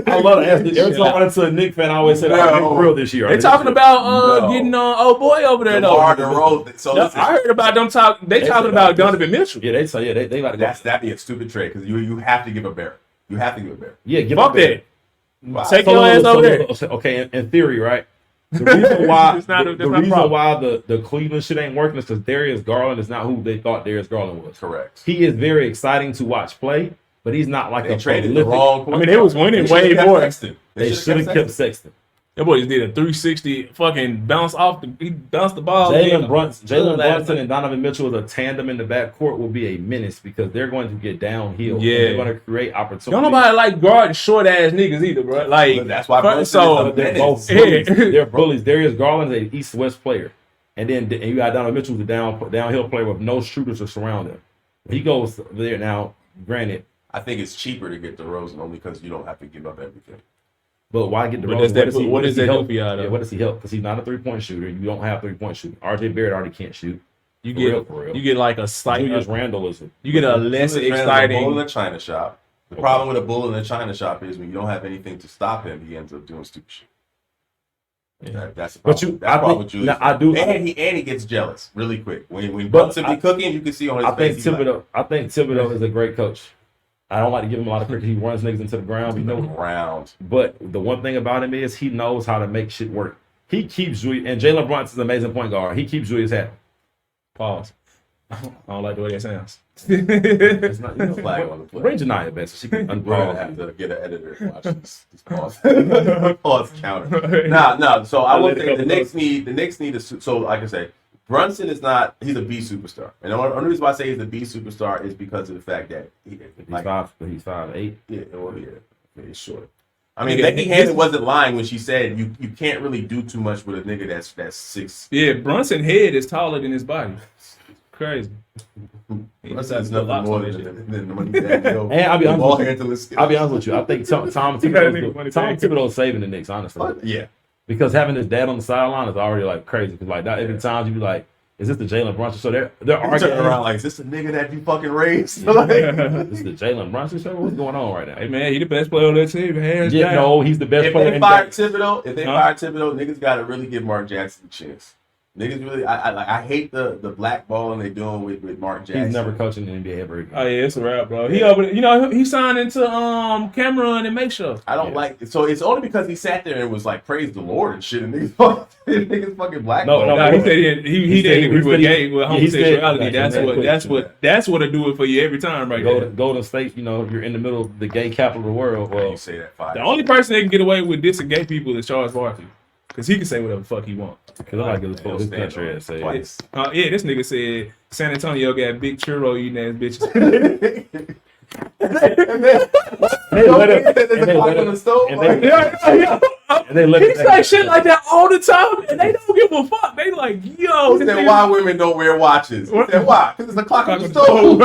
I love to ask this. Every time I run into a Knicks fan, I always say, "Oh, real this year." They talking about getting old boy over there though. So I heard about them talking. They talking about Donovan Mitchell. Yeah, they got to go. That'd be a stupid trade because you have to give a bear. You have to give a bear. Yeah, give up that. Wow. Take your ass over there. Okay, in theory, right? The reason why the Cleveland shit ain't working is because Darius Garland is not who they thought Darius Garland was. Correct. He is very exciting to watch play, but he's not like they traded the wrong. I mean, they was winning way more. They should have kept Sexton. That boy just did a 360 fucking bounce off. He bounced the ball. Jalen Brunson and Donovan Mitchell as a tandem in the backcourt will be a menace because they're going to get downhill. Yeah, they're going to create opportunities. Don't nobody like guarding short ass niggas either, bro. Like that's why. They're both bullies. They're bullies. Darius Garland is an East-West player. And then you got Donovan Mitchell, the downhill player with no shooters to surround him. He goes there now. Granted, I think it's cheaper to get DeRozan only because you don't have to give up everything. but why get DeRozan? What does that help? help you out of? Yeah, what does he help? Because he's not a 3-point shooter. You don't have 3-point shooting. RJ Barrett already can't shoot. You For real. you get like a slight. Julius Randle is You get a less Julius Randle's a exciting. bull in the china shop. The problem with a bull in the china shop is when you don't have anything to stop him, he ends up doing stupid shit. Yeah. That's the But problem. you- That's I the problem think- with Julius. now, I do- And he gets jealous really quick. When But Brunson be cooking, you can see on his I think face. he's like, Thibodeau is a great coach. I don't like to give him a lot of credit. He runs niggas into the ground. You know, round. but the one thing about him is he knows how to make shit work. He keeps Julius, and Jalen Brunson's an amazing point guard. He keeps Julius happy. Pause. I don't like the way that sounds. It's not, you know, Flag on the play. Bring Janiyah back so she can We're gonna unpause. have to get an editor to watch this pause. Pause counter. Nah. So I will say the Knicks need a so like I say, Brunson is not. He's a B superstar, and the only reason why I say he's a B superstar is because of the fact that He's 5'8". yeah, he's short. I mean, Becky Hammond wasn't lying when she said you can't really do too much with a nigga that's 6. Yeah, Brunson head is taller than his body. Crazy. Brunson is nothing more than the money that And I'll be honest with you. I think Tom You gotta think Thibodeau, funny thing. Thibodeau's saving the Knicks, honestly. Yeah. Because having his dad on the sideline is already like crazy. Because like that every time you be like, is this the Jalen Brunson show? They're Turn arguing around like, is this the nigga that you fucking raised? This is the Jalen Brunson show? What's going on right now? Hey man, he the best player on that team. Hands Yeah, down. no, he's the best If player. they in fire that- Thibodeau, niggas gotta really give Mark Jackson a chance. Niggas really, I hate the black balling they doing with Mark Jackson. He's never coaching in the NBA ever again. Oh yeah, it's a wrap, bro. He over, he signed into Cameron and Make Sure. I don't like it. So it's only because he sat there and was like, praise the Lord and shit, and niggas fucking black. No, He said he didn't agree with gay with he said- homosexuality. That's what do it for you every time, right there. Golden State, you're in the middle of the gay capital of the world. Well, Well, you say that fire. The only person that can get away with dissing gay people is Charles Barkley, because he can say whatever the fuck he wants. because I like his country ass. Twice. Yeah, this nigga said San Antonio got big churro eating ass bitches. There's a clock on the stove. And they look He say shit like that all the time, and they don't give a fuck. They like, yo. He said, why women don't wear watches? He said, why? Because there's a clock on the stove.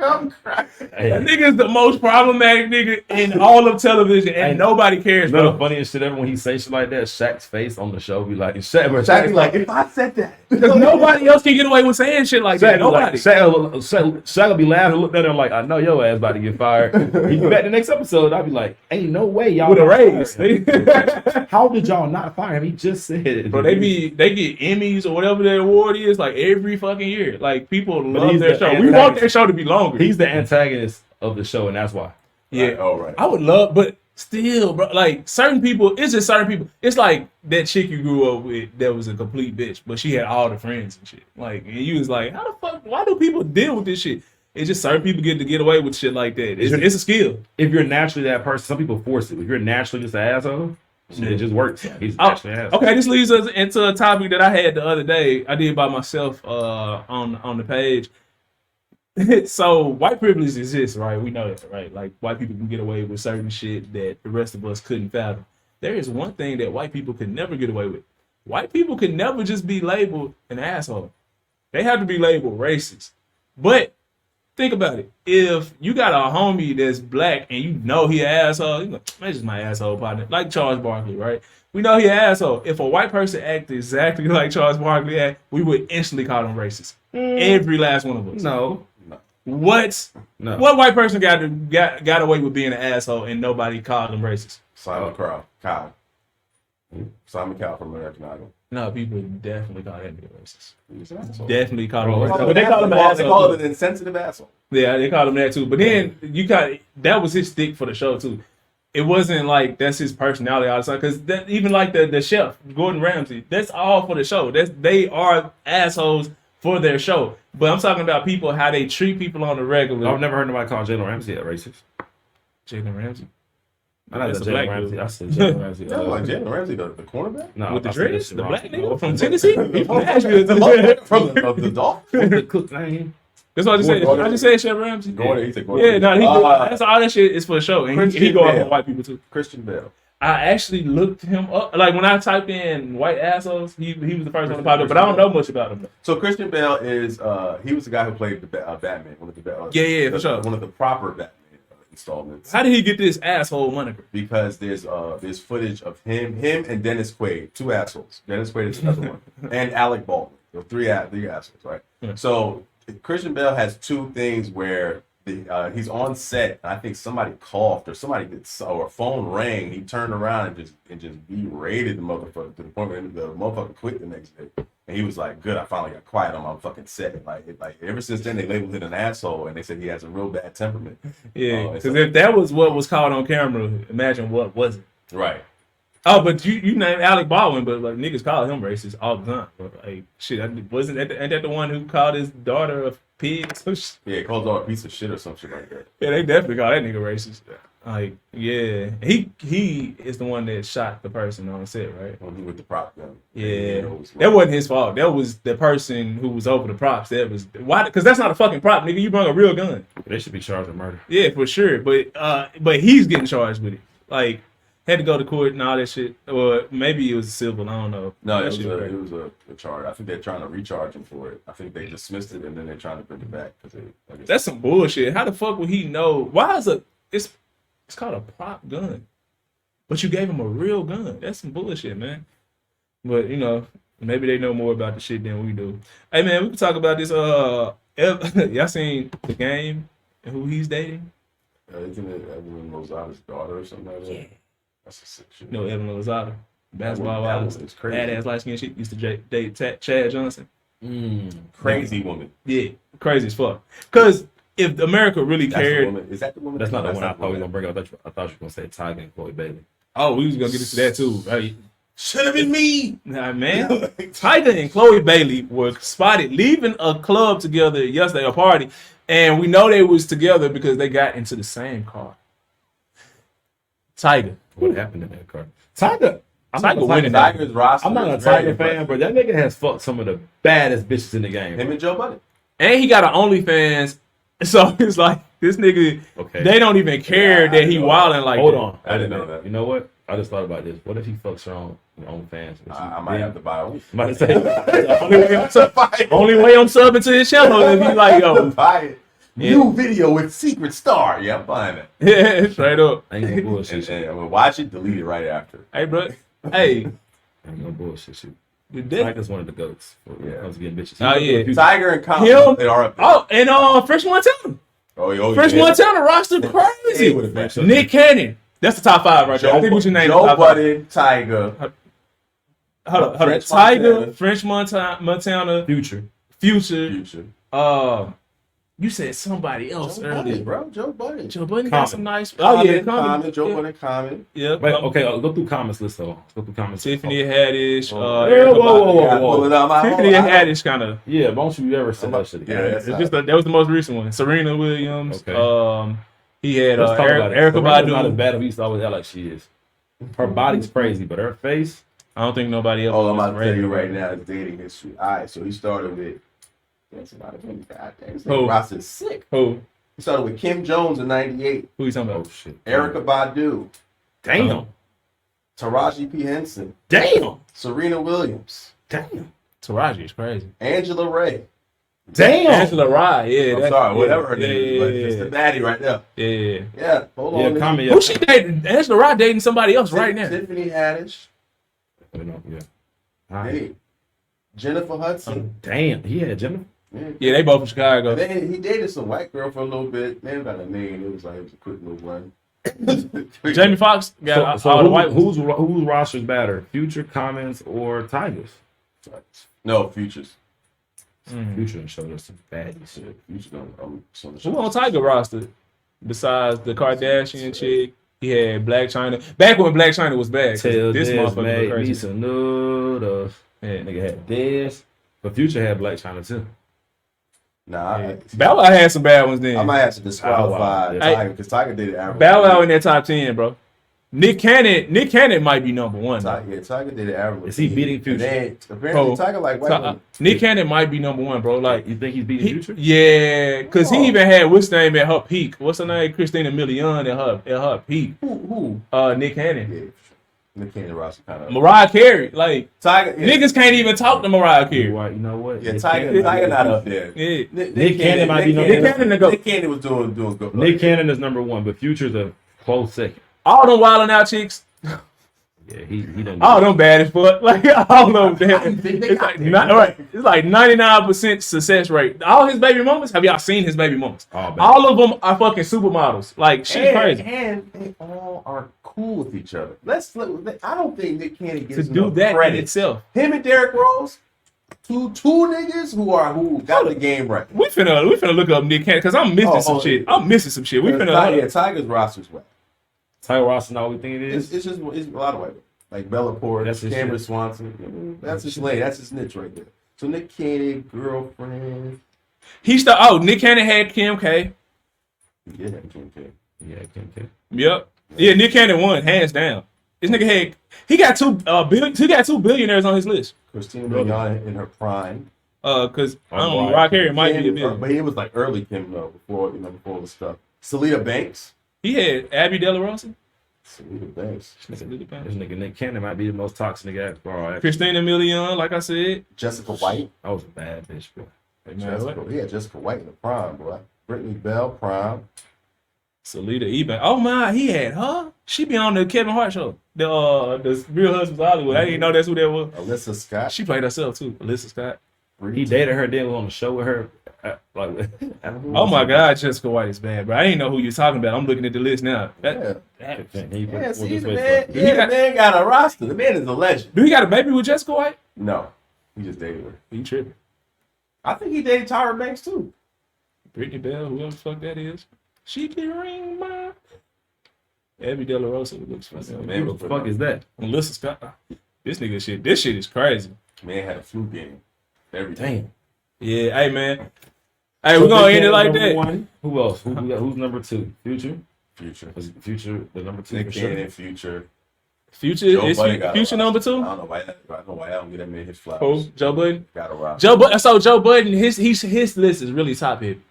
I'm crying. That nigga is the most problematic nigga in all of television, and nobody cares, You know the bro. funniest shit ever when he say shit like that, Shaq's face on the show be like, Shaq Shaq be like, if I said that. Because nobody else can get away with saying shit like that. Nobody. Shaq will be laughing, look at him like, I know your ass about to get fired. He be back the next episode. I'll be like, ain't no way y'all With a not raise. fired him. How did y'all not fire him? He just said it. Bro, they get Emmys or whatever their award is like every fucking year. Like people love he's their the show. We want antagonist. their show to be longer. He's the antagonist of the show, and that's why. Yeah. Right. Oh, right. I would love, but still, bro, like certain people, it's just certain people. It's like that chick you grew up with that was a complete bitch, but she had all the friends and shit. Like, and you was like, how the fuck, why do people deal with this shit? It's just certain people get away with shit like that. It's a skill. If you're naturally that person, some people force it. If you're naturally just an asshole, it just works. He's naturally an asshole. Okay, this leads us into a topic that I had the other day. I did by myself on the page. So white privilege exists, right? We know that, right? Like white people can get away with certain shit that the rest of us couldn't fathom. There is one thing that white people could never get away with. White people could never just be labeled an asshole. They have to be labeled racist. But think about it. If you got a homie that's black and you know he an asshole, you know, that's just my asshole partner. Like Charles Barkley, right? We know he an asshole. If a white person acted exactly like Charles Barkley act, we would instantly call him racist. Every last one of us. No. What white person got away with being an asshole and nobody called him racist? Simon Cowell. Simon Cowell from American Idol. No, people definitely call that nigga racist. He's an asshole. Definitely call him Bro, racist. but But they call him an asshole. They call too. it an insensitive asshole. Yeah, they called him that too. But then that was his stick for the show too. It wasn't like that's his personality all the time. Because even like the chef, Gordon Ramsay, that's all for the show. They are assholes for their show. But I'm talking about people, how they treat people on the regular. I've never heard nobody call Jalen Ramsey a racist. Jalen Ramsey. I know That's that's a black Jalen Ramsey. dude. I said Jalen Ramsey. Yeah, like Jalen Ramsey, the cornerback? No, With the I said that dreads? shit The wrong. black nigga No, from Tennessee? He from Nashville. From the Dolphins? What's the cook name? That's what I just said. Gordon. I just said Chef Ramsey. Gordon, he said Gordon. Yeah, no, that's all that shit is for the show. And he go off on white people too. Christian Bale. I actually looked him up. Like when I typed in white assholes, he was the first one to pop up. But I don't know much about him. So Christian Bale is he was the guy who played the Batman, one of the for sure. one of the proper Batman installments. How did he get this asshole moniker? Because there's footage of him and Dennis Quaid, two assholes. Dennis Quaid is another one, and Alec Baldwin. So three assholes, right? Yeah. So Christian Bale has two things where he's on set, and I think somebody coughed or a phone rang. He turned around and just berated the motherfucker to the point where the motherfucker quit the next day. And he was like, "Good, I finally got quiet on my fucking set." Like ever since then, they labeled him an asshole, and they said he has a real bad temperament. Yeah, because if that was what was caught on camera, imagine what wasn't. Right. Oh, but you named Alec Baldwin, but like niggas call him racist all the time. But, like shit, ain't that the one who called his daughter a pig? Yeah, he called her a piece of shit or some shit like that. Yeah, they definitely call that nigga racist. Like, yeah, he is the one that shot the person on set, right? With the prop gun. Yeah, that wasn't his fault. That was the person who was over the props. That was why, because that's not a fucking prop, nigga. You brought a real gun. They should be charged with murder. Yeah, for sure. But he's getting charged with it. Like, had to go to court and all that shit. Or maybe it was civil. I don't know. No, it was a charge. I think they're trying to recharge him for it. I think they dismissed it and then they're trying to bring it back. That's some bullshit. How the fuck would he know? Why is it's called a prop gun, but you gave him a real gun? That's some bullshit, man. But you know, maybe they know more about the shit than we do. Hey man, we can talk about this. Y'all seen The Game and who he's dating? Isn't it Evelyn Lozada's daughter or something like that? Yeah. That's a sick shit. No, Evelyn Lozada. Basketball wives. It's crazy. Badass light skin shit. Used to date Chad Johnson. Crazy woman. Yeah, crazy as fuck. Because if America really cared. Is that the woman? That's not the one I thought we were going to bring up. I thought you were going to say Tiger and Chloe Bailey. Oh, we was going to get into that too. Right? Should have been me. Nah, man. Tiger and Chloe Bailey were spotted leaving a club together yesterday, a party. And we know they was together because they got into the same car. Tiger. What happened in that car? Tiger winning. Tiger's roster. I'm not a Tiger fan, but that nigga has fucked some of the baddest bitches in the game. Him and Joe Budden. And he got an OnlyFans. So it's like this nigga, okay. They don't even care that he wilding like Hold that. on. I didn't know that. You know what? I just thought about this. What if he fucks her on OnlyFans? I might have to buy one. Might say, only way I'm subbing to his channel if he like, yo. Buy it. Yeah. New video with secret star. Yeah, I'm buying it. Yeah, straight up. Ain't no bullshit. And I'm gonna watch it, delete it right after. Hey, bro. Hey. Ain't no bullshit shit. Tiger's Tiger's one of the goats when it comes to getting bitches. Oh yeah, Tiger and Common. They are up there. Oh, and Fresh Montana. Fresh Montana roster crazy. Nick Cannon. That's the top five right there. I think we should name Joe Budden, Tiger. Hold up. Tiger, French Montana, Future. You said somebody else earlier, bro. Joe Budden. Joe Budden got some nice. Common. Joe Budden, Common. Yeah. Wait, okay, go through comments list though. Go through comments. Tiffany Haddish. Whoa. Tiffany Haddish kind of. Yeah, don't you ever say that shit again? Yeah, it's just that was the most recent one. Serena Williams. Okay. He had Erica Badu. Not as bad as we used to always act like she is. Her body's crazy, but her face. I don't think nobody else. Oh, I'm about to tell you right now, his dating history. All right, so he started with. That's about it. Roster is sick. Who? He started with Kim Jones in '98. Who you talking about? Oh shit. Erica Badu. Damn. Taraji P. Henson. Damn. Serena Williams. Damn. Taraji is crazy. Angela Ray. Damn. Angela Rye. Yeah. I'm sorry, whatever her name is, but it's the baddie right there. Yeah. Yeah. Hold on. Comment, who she dating? Angela Rye dating somebody else right now. Tiffany Haddish. Yeah. Hey. Jennifer Hudson. Damn. He had Jennifer. Yeah, they both from Chicago. Then he dated some white girl for a little bit. They got a name. It was a quick little run. Jamie Foxx got all the white whose roster's better? Future, Commons, or Tigers? No, Futures. Future and showed us some baddies. Future who on Tiger roster? Besides the Kardashian chick, he had Black China. Back when Black China was bad. This motherfucker was crazy. Some noodles. Yeah, nigga had this. But Future had Black China too. Nah, Bow Wow had some bad ones then. I might have to disqualify Tiger because Tiger did it average. Bow Wow in that top 10, bro. Nick Cannon might be number one. Tiger did it average. Is he beating Future? Then, apparently, Tiger like white women. Nick Cannon might be number one, bro. Like, you think he's beating Future? Yeah, because he even had what's name at her peak. What's her name? Christina Milian at her peak. Who? Nick Cannon. Nick Cannon roster kind of. Mariah Carey, like Tiger, niggas can't even talk to Mariah Carey. You know what? Yeah, Tiger not up there. Yeah, Nick Cannon might be Nick Cannon to go. Nick Cannon was doing good. Nick Cannon is number one, but Future's a close second. All them wilding out chicks. Yeah, he done. All them bad as fuck. Like all of them. It's like it's like 99% success rate. All his baby mamas. Have y'all seen his baby mamas? All of them are fucking supermodels. Like she's crazy. And they all are cool with each other. I don't think Nick Cannon gets to do that credit in itself. Him and Derrick Rose, two niggas who got the game right. We finna look up Nick Cannon because I'm missing some shit. I'm missing some shit. We finna. Tiger's roster's wet. Tiger Ross not what we think it is. It's just a lot of white. Like Bella Porter, Cameron Swanson. That's his lane. That's his niche right there. So Nick Cannon, girlfriend. Nick Cannon had Kim K. Yeah, Kim K. Yeah, Kim K. Yep. Yeah, Nick Cannon won hands down. This nigga he got two billionaires on his list. Christina Milian in her prime. Because Mariah Carey might be a billionaire. But it was like early Kim though, before the stuff. Selena Banks. He had Abby De La Rosa. Selena Banks. This nigga Nick Cannon might be the most toxic nigga at bar. Christina Milian, like I said. Jessica White. That was a bad bitch, bro. Jessica White in the prime, boy. Brittany Bell, prime. Salida Eban. Oh my, he had her. She be on the Kevin Hart show. The Real Husbands of Hollywood. I didn't know that's who that was. Alyssa Scott. She played herself too. Alyssa Scott. He dated her, then was on the show with her. Oh my God, Jessica White is bad, bro. I didn't know who you was talking about. I'm looking at the list now. The man got a roster. The man is a legend. Do he got a baby with Jessica White? No, he just dated her. He tripping. I think he dated Tyra Banks too. Brittany Bell, whoever the fuck that is. She can ring my. Abby De La Rosa looks funny. Man, what the fuck is that? Alyssa Scott. This shit is crazy. Man had a flu game. Everything. Yeah, hey man. Hey, we're gonna end it like that. One. Who else? Who's number two? Future. Was Future the number two? Nick Cannon, Future. Future is Future number two. I don't know why I don't get that man his flowers. Oh, Joe Budden. Got a rock. Joe Budden, his list is really top heavy.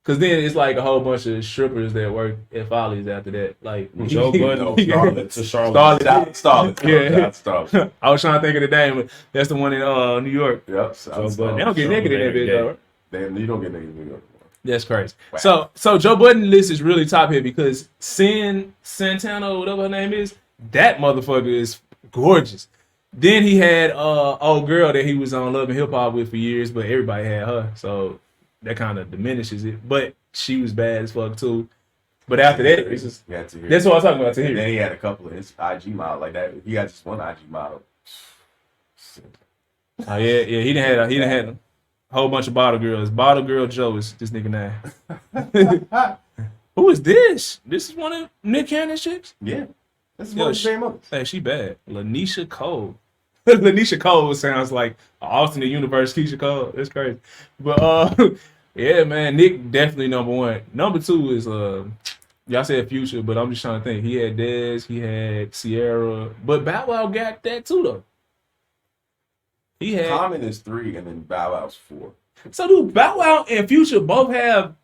Cause then it's like a whole bunch of strippers that work at Follies after that. Like Joe Budden, Starlet. Yeah. Starlet. I was trying to think of the name, but that's the one in New York. Yep. Joe Budden. They don't get naked in that bitch, though. Damn, you don't get naked in New York. That's crazy. Wow. So Joe Budden list is really top heavy because Santana, whatever her name is, that motherfucker is gorgeous. Then he had old girl that he was on Love and Hip Hop with for years, but everybody had her, so that kind of diminishes it. But she was bad as fuck too. But after that, it's just, that's what I was talking about. To and then he had a couple of his IG models like that. He got just one IG model. Oh yeah, he didn't have a whole bunch of bottle girls. Bottle girl Joe is this nigga name. Who is this? This is one of Nick Cannon's chicks? Yeah. This is one of his same others. Hey, she bad. Lanisha Cole. Lanisha Cole sounds like an alternate universe Keisha Cole. That's crazy. But yeah, man, Nick definitely number one. Number two is y'all said Future, but I'm just trying to think. He had Dez, he had Sierra, but Bow Wow got that too though. He had Common is 3 and then Bow Wow's 4. So do Bow Wow and Future both have?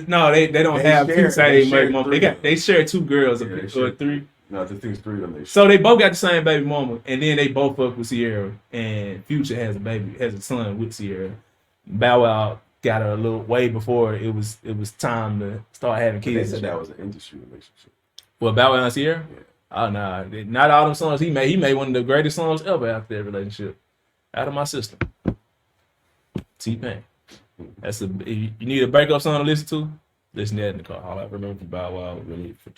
No, they don't have two same baby mama. They share 2 girls or 3. No, I think it's 3 of them. So they both got the same baby mama, and then they both fuck with Sierra. And Future has a son with Sierra. Bow Wow got her a little way before it was time to start having kids. They said that was an industry relationship. Well, Bow Wow and Sierra? Yeah. Oh nah, not all them songs he made. He made one of the greatest songs ever after that relationship. Out of my system. T-Pain. That's you need a breakup song to listen to? Listen to that in the car. All I remember from Bow Wow really for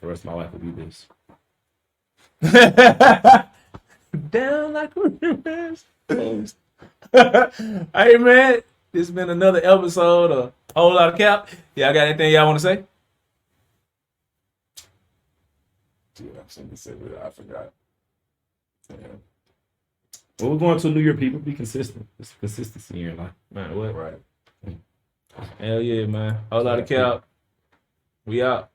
the rest of my life would be this. Down like a river. Hey man, this has been another episode of Whole Lot of Cap. Y'all got anything y'all want to say? Yeah, I'm saying to say that I forgot. Yeah. Well, we're going to New Year, people. Be consistent. It's consistency in your life. Man, what? Right. Hell yeah, man. Whole Lot of Cap. We out.